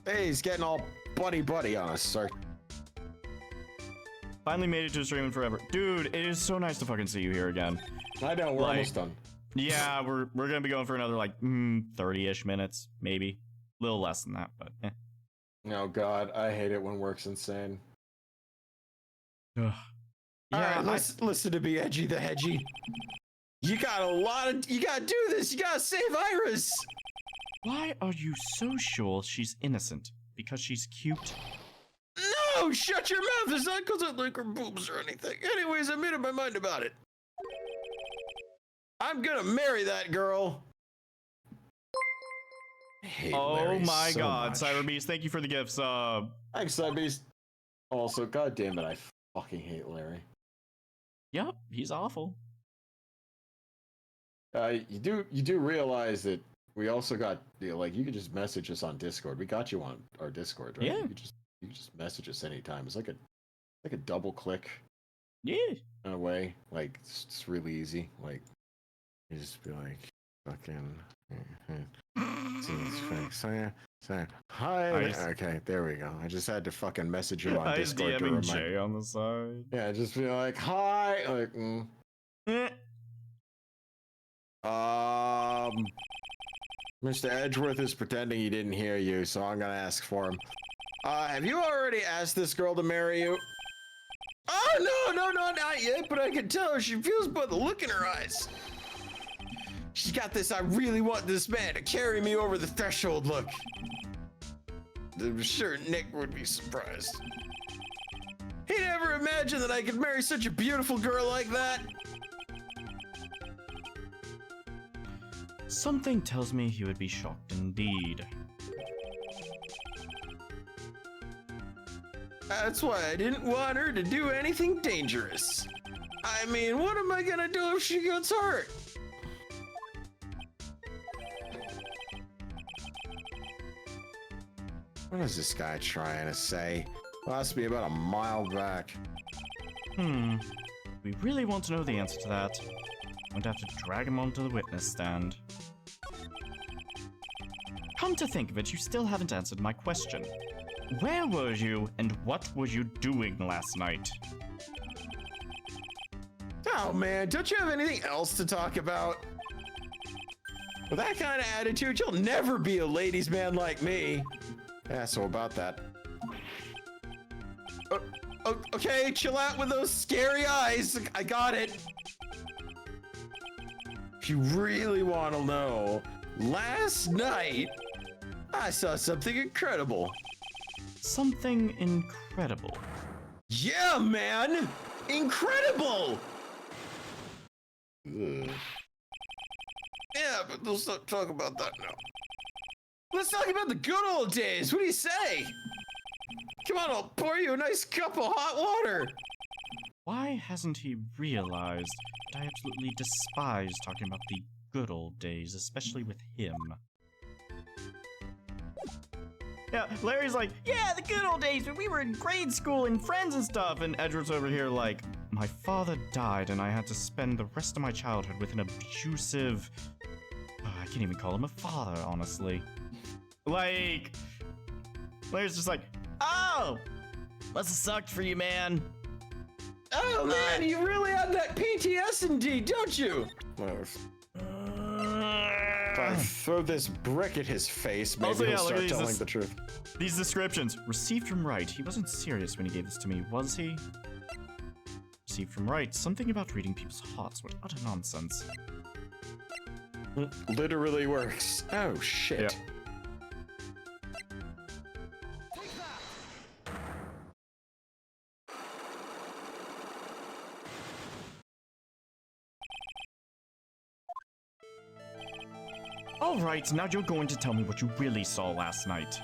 Speaker 6: Hey, he's getting all buddy on us, sir.
Speaker 2: Finally made it to streaming forever. Dude, it is so nice to fucking see you here again.
Speaker 1: I know, we're almost done.
Speaker 2: Yeah, we're gonna be going for another like 30-ish minutes, maybe. A little less than that, but eh.
Speaker 1: Oh god, I hate it when work's insane.
Speaker 2: Ugh.
Speaker 6: All
Speaker 2: Yeah,
Speaker 6: right, listen to me, Edgy the Hedgy. You gotta do this. You gotta save Iris.
Speaker 2: Why are you so sure she's innocent? Because she's cute?
Speaker 6: No, shut your mouth. It's not because I like her boobs or anything. Anyways, I made up my mind about it. I'm gonna marry that girl. I hate
Speaker 2: Oh
Speaker 6: Larry
Speaker 2: my
Speaker 6: so
Speaker 2: god,
Speaker 6: much.
Speaker 2: Cyberbeast, thank you for the gifts.
Speaker 1: Thanks, Cybeast. Also, god damn it, I fucking hate Larry.
Speaker 2: Yep, he's awful.
Speaker 1: You do realize that we also got, you know, like, you can just message us on Discord. We got you on our Discord, right?
Speaker 2: Yeah.
Speaker 1: You can just message us anytime. It's like a double click
Speaker 2: Yeah.
Speaker 1: in a way. Like it's really easy. Like you just be like fucking see his face. Hi. Okay, there we go. I just had to fucking message him on
Speaker 2: I was
Speaker 1: Discord to
Speaker 2: DMing
Speaker 1: remind.
Speaker 2: Jay on the side.
Speaker 1: Yeah, just be like hi. Like
Speaker 2: Eh.
Speaker 6: Mr. Edgeworth is pretending he didn't hear you, so I'm gonna ask for him. Have you already asked this girl to marry you? Oh, no, not yet, but I can tell her she feels by the look in her eyes. She's got this, I really want this man to carry me over the threshold look. I'm sure Nick would be surprised. He never imagined that I could marry such a beautiful girl like that.
Speaker 2: Something tells me he would be shocked indeed.
Speaker 6: That's why I didn't want her to do anything dangerous. I mean, what am I gonna do if she gets hurt? What is this guy trying to say? Must be about a mile back.
Speaker 2: We really want to know the answer to that. We'd have to drag him onto the witness stand. Come to think of it, you still haven't answered my question. Where were you, and what were you doing last night?
Speaker 6: Oh man, don't you have anything else to talk about? With that kind of attitude, you'll never be a ladies' man like me. Yeah, so about that. Okay, chill out with those scary eyes. I got it. If you really want to know, last night, I saw something incredible.
Speaker 2: Something incredible.
Speaker 6: Yeah, man! Incredible!
Speaker 1: ugh.
Speaker 6: Yeah, but let's not talk about that now. Let's talk about the good old days. What do you say? Come on, I'll pour you a nice cup of hot water.
Speaker 2: Why hasn't he realized that I absolutely despise talking about the good old days, especially with him? Yeah, Larry's like, yeah, the good old days when we were in grade school and friends and stuff, and Edward's over here like,
Speaker 3: my father died and I had to spend the rest of my childhood with an abusive... I can't even call him a father, honestly. Like... Larry's just like, oh! Must have sucked for you, man.
Speaker 6: Oh man, you really have that PTSD, don't you? Whatever. If I throw this brick at his face, maybe
Speaker 2: Also, yeah,
Speaker 6: he'll
Speaker 2: look at
Speaker 6: start
Speaker 2: these
Speaker 6: telling the truth.
Speaker 3: These descriptions. Received from Wright. He wasn't serious when he gave this to me, was he? Received from Wright. Something about reading people's hearts. What utter nonsense.
Speaker 6: Literally works. Oh shit.
Speaker 2: Yeah.
Speaker 3: Alright, now you're going to tell me what you really saw last night.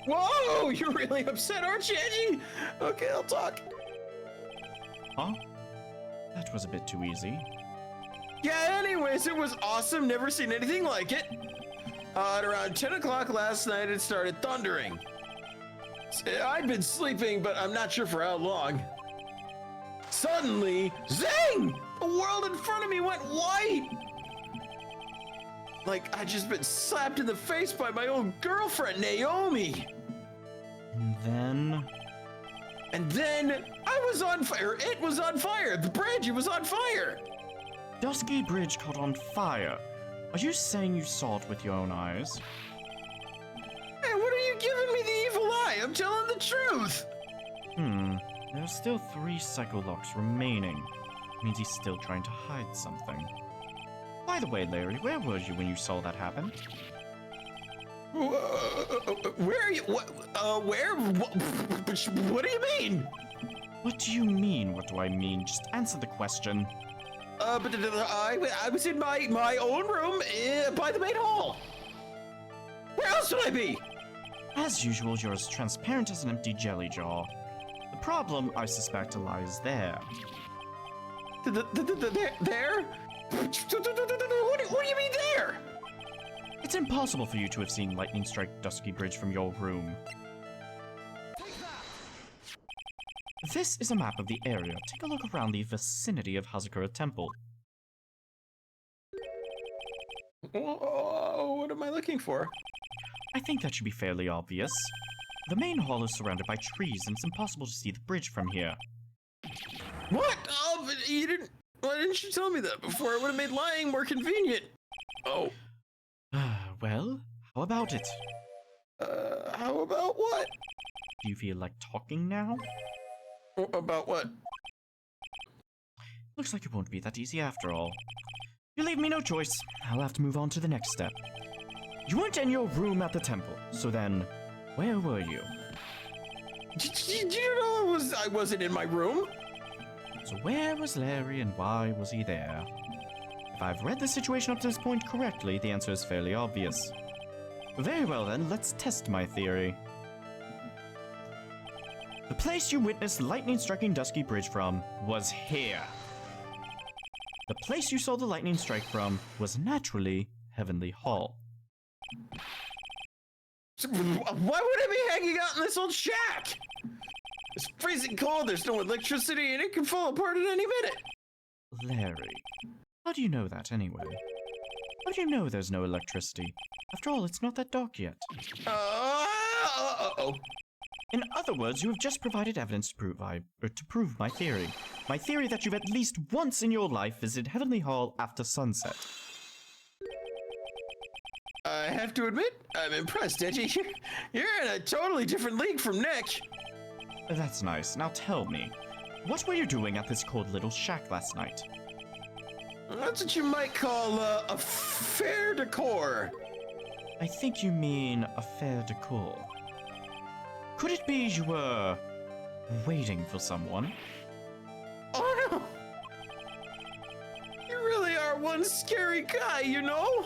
Speaker 6: Whoa, you're really upset, aren't you, Edgy? Okay, I'll talk.
Speaker 3: Huh? That was a bit too easy.
Speaker 6: Yeah, anyways, it was awesome. Never seen anything like it. At around 10 o'clock last night, it started thundering. I'd been sleeping, but I'm not sure for how long. Suddenly, zing! The world in front of me went white! Like I'd just been slapped in the face by my old girlfriend, Naomi. And then I was on fire. It was on fire. The bridge, it was on fire.
Speaker 3: Dusky Bridge caught on fire. Are you saying you saw it with your own eyes?
Speaker 6: Hey, what are you giving me the evil eye? I'm telling the truth.
Speaker 3: There's still 3 psycholocks remaining. Means he's still trying to hide something. By the way, Larry, where were you when you saw that happen?
Speaker 6: Where are you? Where? What do you mean?
Speaker 3: What do you mean? What do I mean? Just answer the question.
Speaker 6: But I was in my own room by the main hall. Where else would I be?
Speaker 3: As usual, you're as transparent as an empty jelly jar. The problem, I suspect, lies there.
Speaker 6: There? What do you mean there?
Speaker 3: It's impossible for you to have seen lightning strike Dusky Bridge from your room. This is a map of the area. Take a look around the vicinity of Hazakura Temple.
Speaker 6: Oh, what am I looking for?
Speaker 3: I think that should be fairly obvious. The main hall is surrounded by trees, and it's impossible to see the bridge from here.
Speaker 6: What? Oh, but you didn't. Why didn't you tell me that before? It would have made lying more convenient. Oh.
Speaker 3: Well, how about it?
Speaker 6: How about what?
Speaker 3: Do you feel like talking now?
Speaker 6: About what?
Speaker 3: Looks like it won't be that easy after all. You leave me no choice. I'll have to move on to the next step. You weren't in your room at the temple, so then, where were you?
Speaker 6: Did you know I wasn't in my room?
Speaker 3: So where was Larry and why was he there? If I've read the situation up to this point correctly, the answer is fairly obvious. Very well then, let's test my theory. The place you witnessed lightning striking Dusky Bridge from was here. The place you saw the lightning strike from was naturally Heavenly Hall.
Speaker 6: So why would I be hanging out in this old shack? It's freezing cold, there's no electricity, and it can fall apart at any minute.
Speaker 3: Larry, how do you know that anyway? How do you know there's no electricity? After all, it's not that dark yet.
Speaker 6: Uh-oh.
Speaker 3: In other words, you have just provided evidence to prove my theory. My theory that you've at least once in your life visited Heavenly Hall after sunset.
Speaker 6: I have to admit, I'm impressed, Edgy. You're in a totally different league from Nick.
Speaker 3: That's nice. Now tell me, what were you doing at this cold little shack last night?
Speaker 6: That's what you might call a fair decor.
Speaker 3: I think you mean a fair decor. Could it be you were waiting for someone?
Speaker 6: Oh no! You really are one scary guy, you know?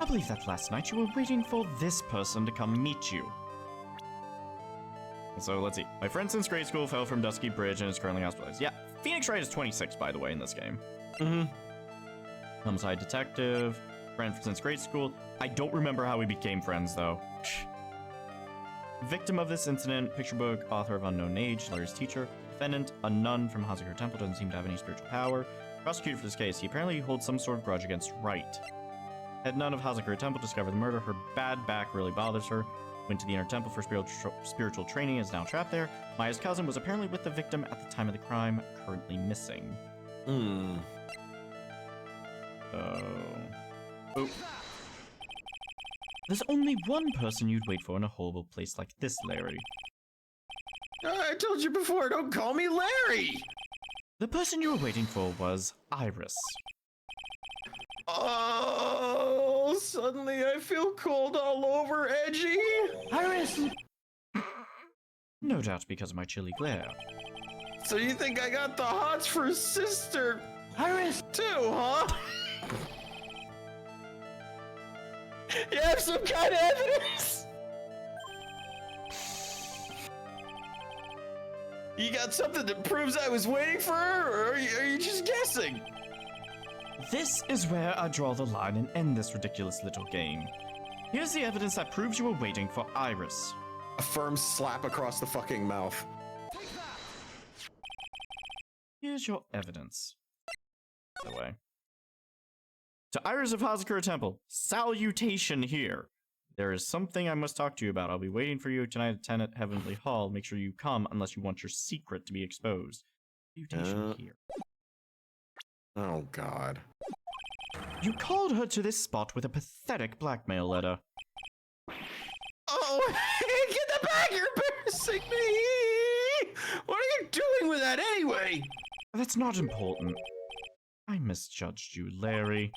Speaker 3: I believe that last night you were waiting for this person to come meet you. So let's see. My friend since grade school fell from Dusky Bridge and is currently hospitalized. Yeah, Phoenix Wright is 26, by the way, in this game. Homicide detective, friend since grade school. I don't remember how we became friends, though. Victim of this incident, picture book, author of unknown age, Larry's teacher.
Speaker 2: defendant, a nun from Hazakura Temple, doesn't seem to have any spiritual power. Prosecuted for this case, he apparently holds some sort of grudge against Right. Head nun of Hazakura Temple discovered the murder. Her bad back really bothers her. Went to the inner temple for spiritual training and is now trapped there. Maya's cousin was apparently with the victim at the time of the crime, currently missing. Oh. There's only one person you'd wait for in a horrible place like this, Larry.
Speaker 6: I told you before, don't call me Larry!
Speaker 2: The person you were waiting for was Iris.
Speaker 6: Oh, suddenly I feel cold all over, Edgy.
Speaker 4: Iris!
Speaker 2: No doubt because of my chilly glare.
Speaker 6: So you think I got the hots for sister
Speaker 4: Iris!
Speaker 6: too, huh? You have some kind of evidence? You got something that proves I was waiting for her, or are you just guessing?
Speaker 2: This is where I draw the line and end this ridiculous little game. Here's the evidence that proves you were waiting for Iris.
Speaker 6: A firm slap across the fucking mouth.
Speaker 2: Here's your evidence. By the way. To Iris of Hazakura Temple, salutation here. There is something I must talk to you about. I'll be waiting for you tonight at 10 at Heavenly Hall. Make sure you come unless you want your secret to be exposed. Salutation here.
Speaker 6: Oh, God.
Speaker 2: You called her to this spot with a pathetic blackmail letter.
Speaker 6: Oh, get the back! You're embarrassing me! What are you doing with that anyway?
Speaker 2: That's not important. I misjudged you, Larry.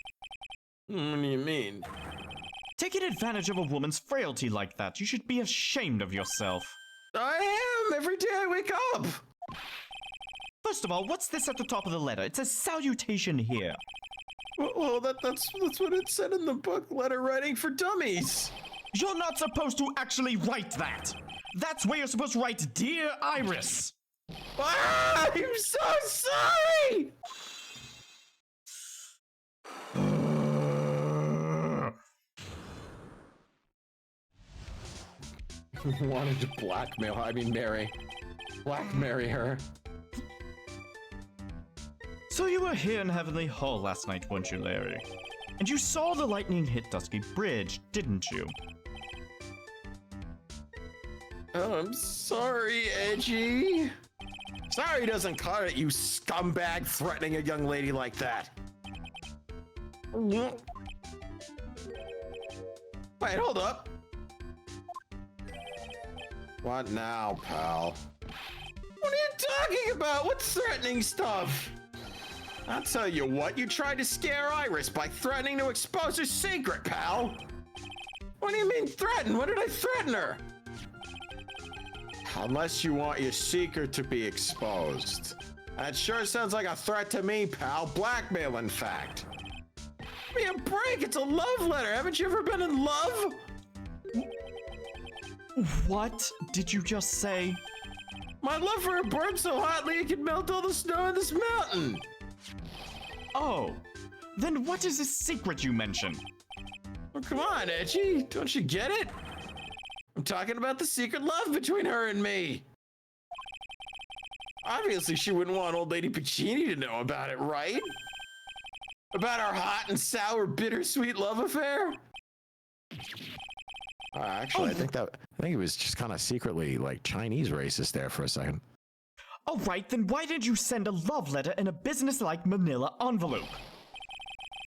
Speaker 6: What do you mean?
Speaker 2: Taking advantage of a woman's frailty like that, you should be ashamed of yourself.
Speaker 6: I am every day I wake up.
Speaker 2: First of all, what's this at the top of the letter? It says salutation here.
Speaker 6: Well, that's what it said in the book, Letter Writing for Dummies.
Speaker 2: You're not supposed to actually write that. That's where you're supposed to write, Dear Iris.
Speaker 6: Ah, I'm so sorry. Wanted to marry her.
Speaker 2: So you were here in Heavenly Hall last night, weren't you, Larry? And you saw the lightning hit Dusky Bridge, didn't you?
Speaker 6: Oh, I'm sorry, Edgy. Sorry doesn't cut it, you scumbag threatening a young lady like that. Wait, hold up. What now, pal? What are you talking about? What threatening stuff? I'll tell you what, you tried to scare Iris by threatening to expose her secret, pal. What do you mean threaten? What did I threaten her? Unless you want your secret to be exposed. That sure sounds like a threat to me, pal. Blackmail, in fact. Give me a break, it's a love letter. Haven't you ever been in love?
Speaker 2: What did you just say?
Speaker 6: My love for her burns so hotly it can melt all the snow in this mountain.
Speaker 2: Oh, then what is this secret you mentioned?
Speaker 6: Well, come on, Edgy. Don't you get it? I'm talking about the secret love between her and me. Obviously, she wouldn't want old lady Piccini to know about it, right? About our hot and sour, bittersweet love affair? Actually, I think it was just kind of secretly like Chinese racist there for a second.
Speaker 2: All right, then why did you send a love letter in a business-like manila envelope?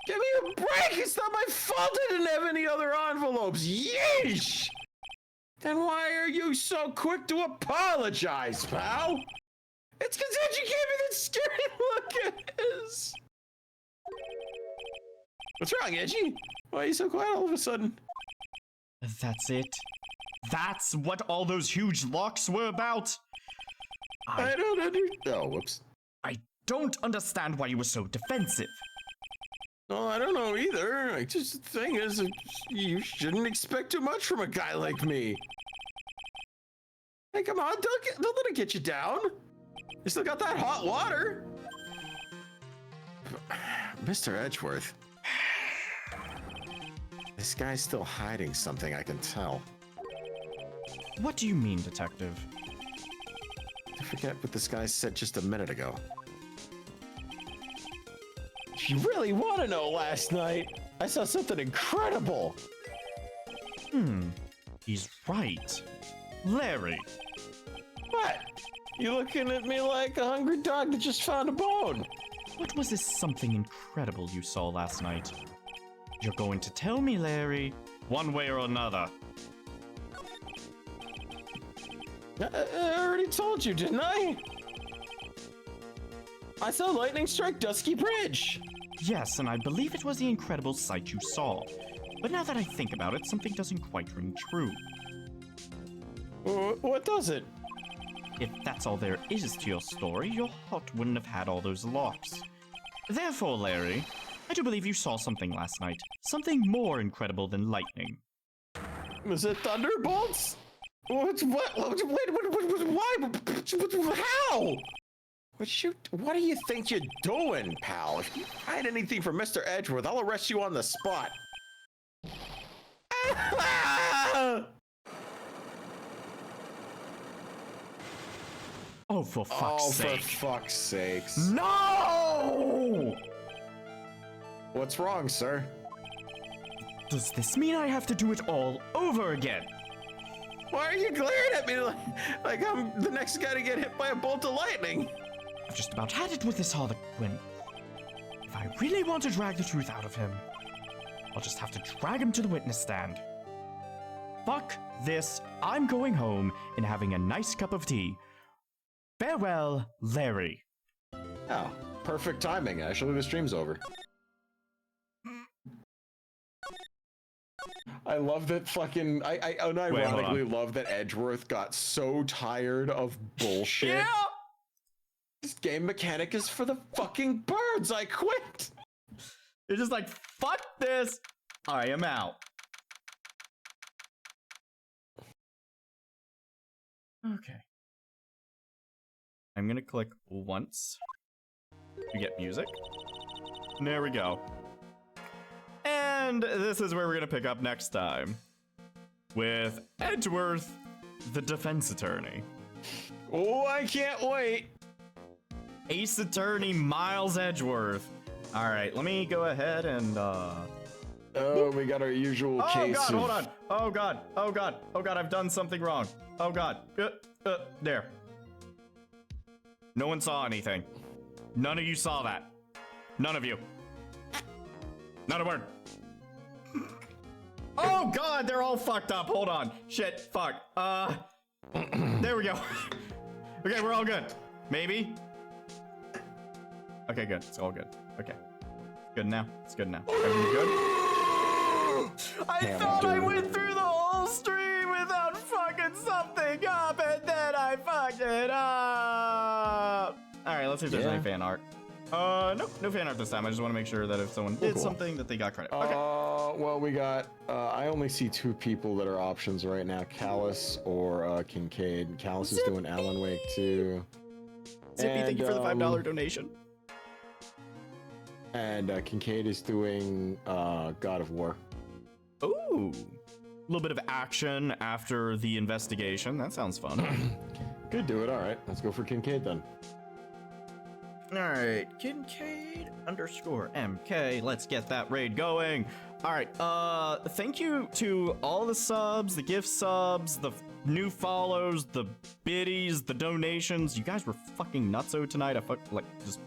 Speaker 6: Give me a break! It's not my fault I didn't have any other envelopes. Yeesh! Then why are you so quick to apologize, pal? It's because Edgy gave me that scary look at his. What's wrong, Edgy? Why are you so quiet all of a sudden?
Speaker 2: That's it? That's what all those huge locks were about?
Speaker 6: I don't understand. Oh, whoops.
Speaker 2: I don't understand why you were so defensive.
Speaker 6: No, I don't know either. Like, just the thing is, you shouldn't expect too much from a guy like me. Hey, come on, don't let it get you down. You still got that hot water. Mr. Edgeworth. This guy's still hiding something, I can tell.
Speaker 2: What do you mean, Detective?
Speaker 6: I forget what this guy said just a minute ago. If you really want to know, last night I saw something incredible.
Speaker 2: He's right. Larry.
Speaker 6: What? You looking at me like a hungry dog that just found a bone?
Speaker 2: What was this something incredible you saw last night? You're going to tell me, Larry, one way or another.
Speaker 6: I already told you, didn't I? I saw lightning strike Dusky Bridge.
Speaker 2: Yes, and I believe it was the incredible sight you saw. But now that I think about it, something doesn't quite ring true.
Speaker 6: What does it?
Speaker 2: If that's all there is to your story, your heart wouldn't have had all those locks. Therefore, Larry, I do believe you saw something last night. Something more incredible than lightning.
Speaker 6: Was it thunderbolts? What? Why? How? What do you think you're doing, pal? If you hide anything from Mr. Edgeworth, I'll arrest you on the spot.
Speaker 2: Oh, for fuck's sake.
Speaker 6: For fuck's sakes.
Speaker 2: No!
Speaker 6: What's wrong, sir?
Speaker 2: Does this mean I have to do it all over again?
Speaker 6: Why are you glaring at me like I'm the next guy to get hit by a bolt of lightning?
Speaker 2: I've just about had it with this Harlequin. If I really want to drag the truth out of him, I'll just have to drag him to the witness stand. Fuck this. I'm going home and having a nice cup of tea. Farewell, Larry.
Speaker 6: Oh, perfect timing. Actually, the stream's over. I love that fucking. I unironically love that Edgeworth got so tired of bullshit.
Speaker 2: Yeah!
Speaker 6: This game mechanic is for the fucking birds. I quit.
Speaker 2: You're just like, fuck this. I am out. Okay. I'm gonna click once to get music. There we go. And this is where we're gonna pick up next time. With Edgeworth, the defense attorney.
Speaker 6: Oh, I can't wait.
Speaker 2: Ace Attorney Miles Edgeworth. Alright, let me go ahead and
Speaker 6: Oh, we got our usual case.
Speaker 2: Oh god, hold on. Oh god, oh god, oh god, I've done something wrong. Oh god. There. No one saw anything. None of you saw that. None of you. Not a word. Oh god, they're all fucked up. Hold on. Shit, fuck. There we go. Okay, we're all good. Maybe? Okay, good. It's all good. Okay. Good now. It's good now. Everything good? I thought I went through the whole stream without fucking something up, and then I fucked it up. Alright, let's see if there's any fan art. Nope, no fan art this time. I just want to make sure that if someone did something that they got credit. Okay.
Speaker 1: Well, we got, I only see two people that are options right now, Callus or Kincaid. Callus is doing Alan Wake 2.
Speaker 2: Zippy, thank you for the $5 donation.
Speaker 1: And Kincaid is doing God of War.
Speaker 2: Ooh. A little bit of action after the investigation. That sounds fun.
Speaker 1: Could do it, alright. Let's go for Kincaid then.
Speaker 2: Alright, Kincaid _MK. Let's get that raid going. Alright, thank you to all the subs, the gift subs, the new follows, the biddies, the donations. You guys were fucking nutso tonight.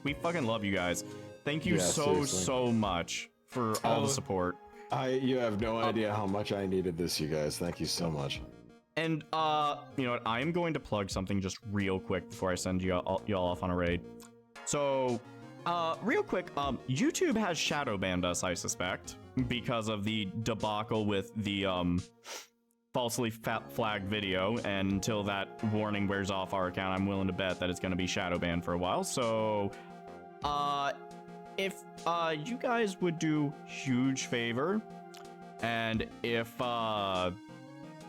Speaker 2: We fucking love you guys. Thank you so much for all the support.
Speaker 1: You have no idea how much I needed this, you guys. Thank you so much.
Speaker 2: And, you know what? I am going to plug something just real quick before I send y'all off on a raid. So, real quick, YouTube has shadow banned us, I suspect, because of the debacle with the, falsely flagged video, and until that warning wears off our account, I'm willing to bet that it's going to be shadow banned for a while. So, if you guys would do huge favor, and if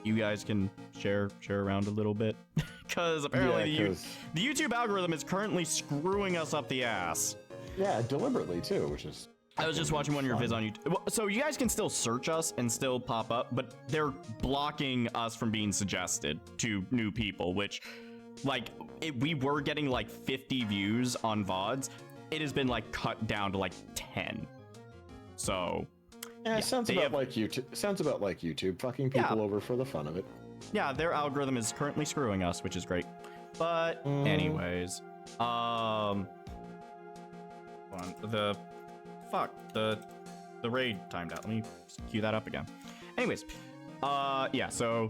Speaker 2: you guys can share around a little bit, because apparently the YouTube algorithm is currently screwing us up the ass.
Speaker 1: Yeah, deliberately too, which is.
Speaker 2: I was just watching one of your vids on YouTube. So you guys can still search us and still pop up, but they're blocking us from being suggested to new people, which like we were getting like 50 views on VODs. It has been like cut down to like 10. So
Speaker 1: Yeah, it sounds
Speaker 2: they
Speaker 1: about
Speaker 2: have-
Speaker 1: like YouTube. Sounds about like YouTube fucking people over for the fun of it.
Speaker 2: yeah, their algorithm is currently screwing us, which is great. But anyways, hold on, the raid timed out. Let me cue that up again. Anyways, yeah, so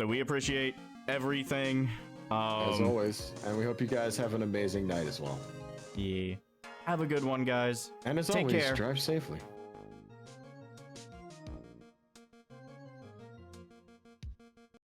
Speaker 2: we appreciate everything.
Speaker 1: As always, and we hope you guys have an amazing night as well.
Speaker 2: Yeah. Have a good one, guys.
Speaker 1: And as
Speaker 2: Take
Speaker 1: always,
Speaker 2: care.
Speaker 1: drive safely.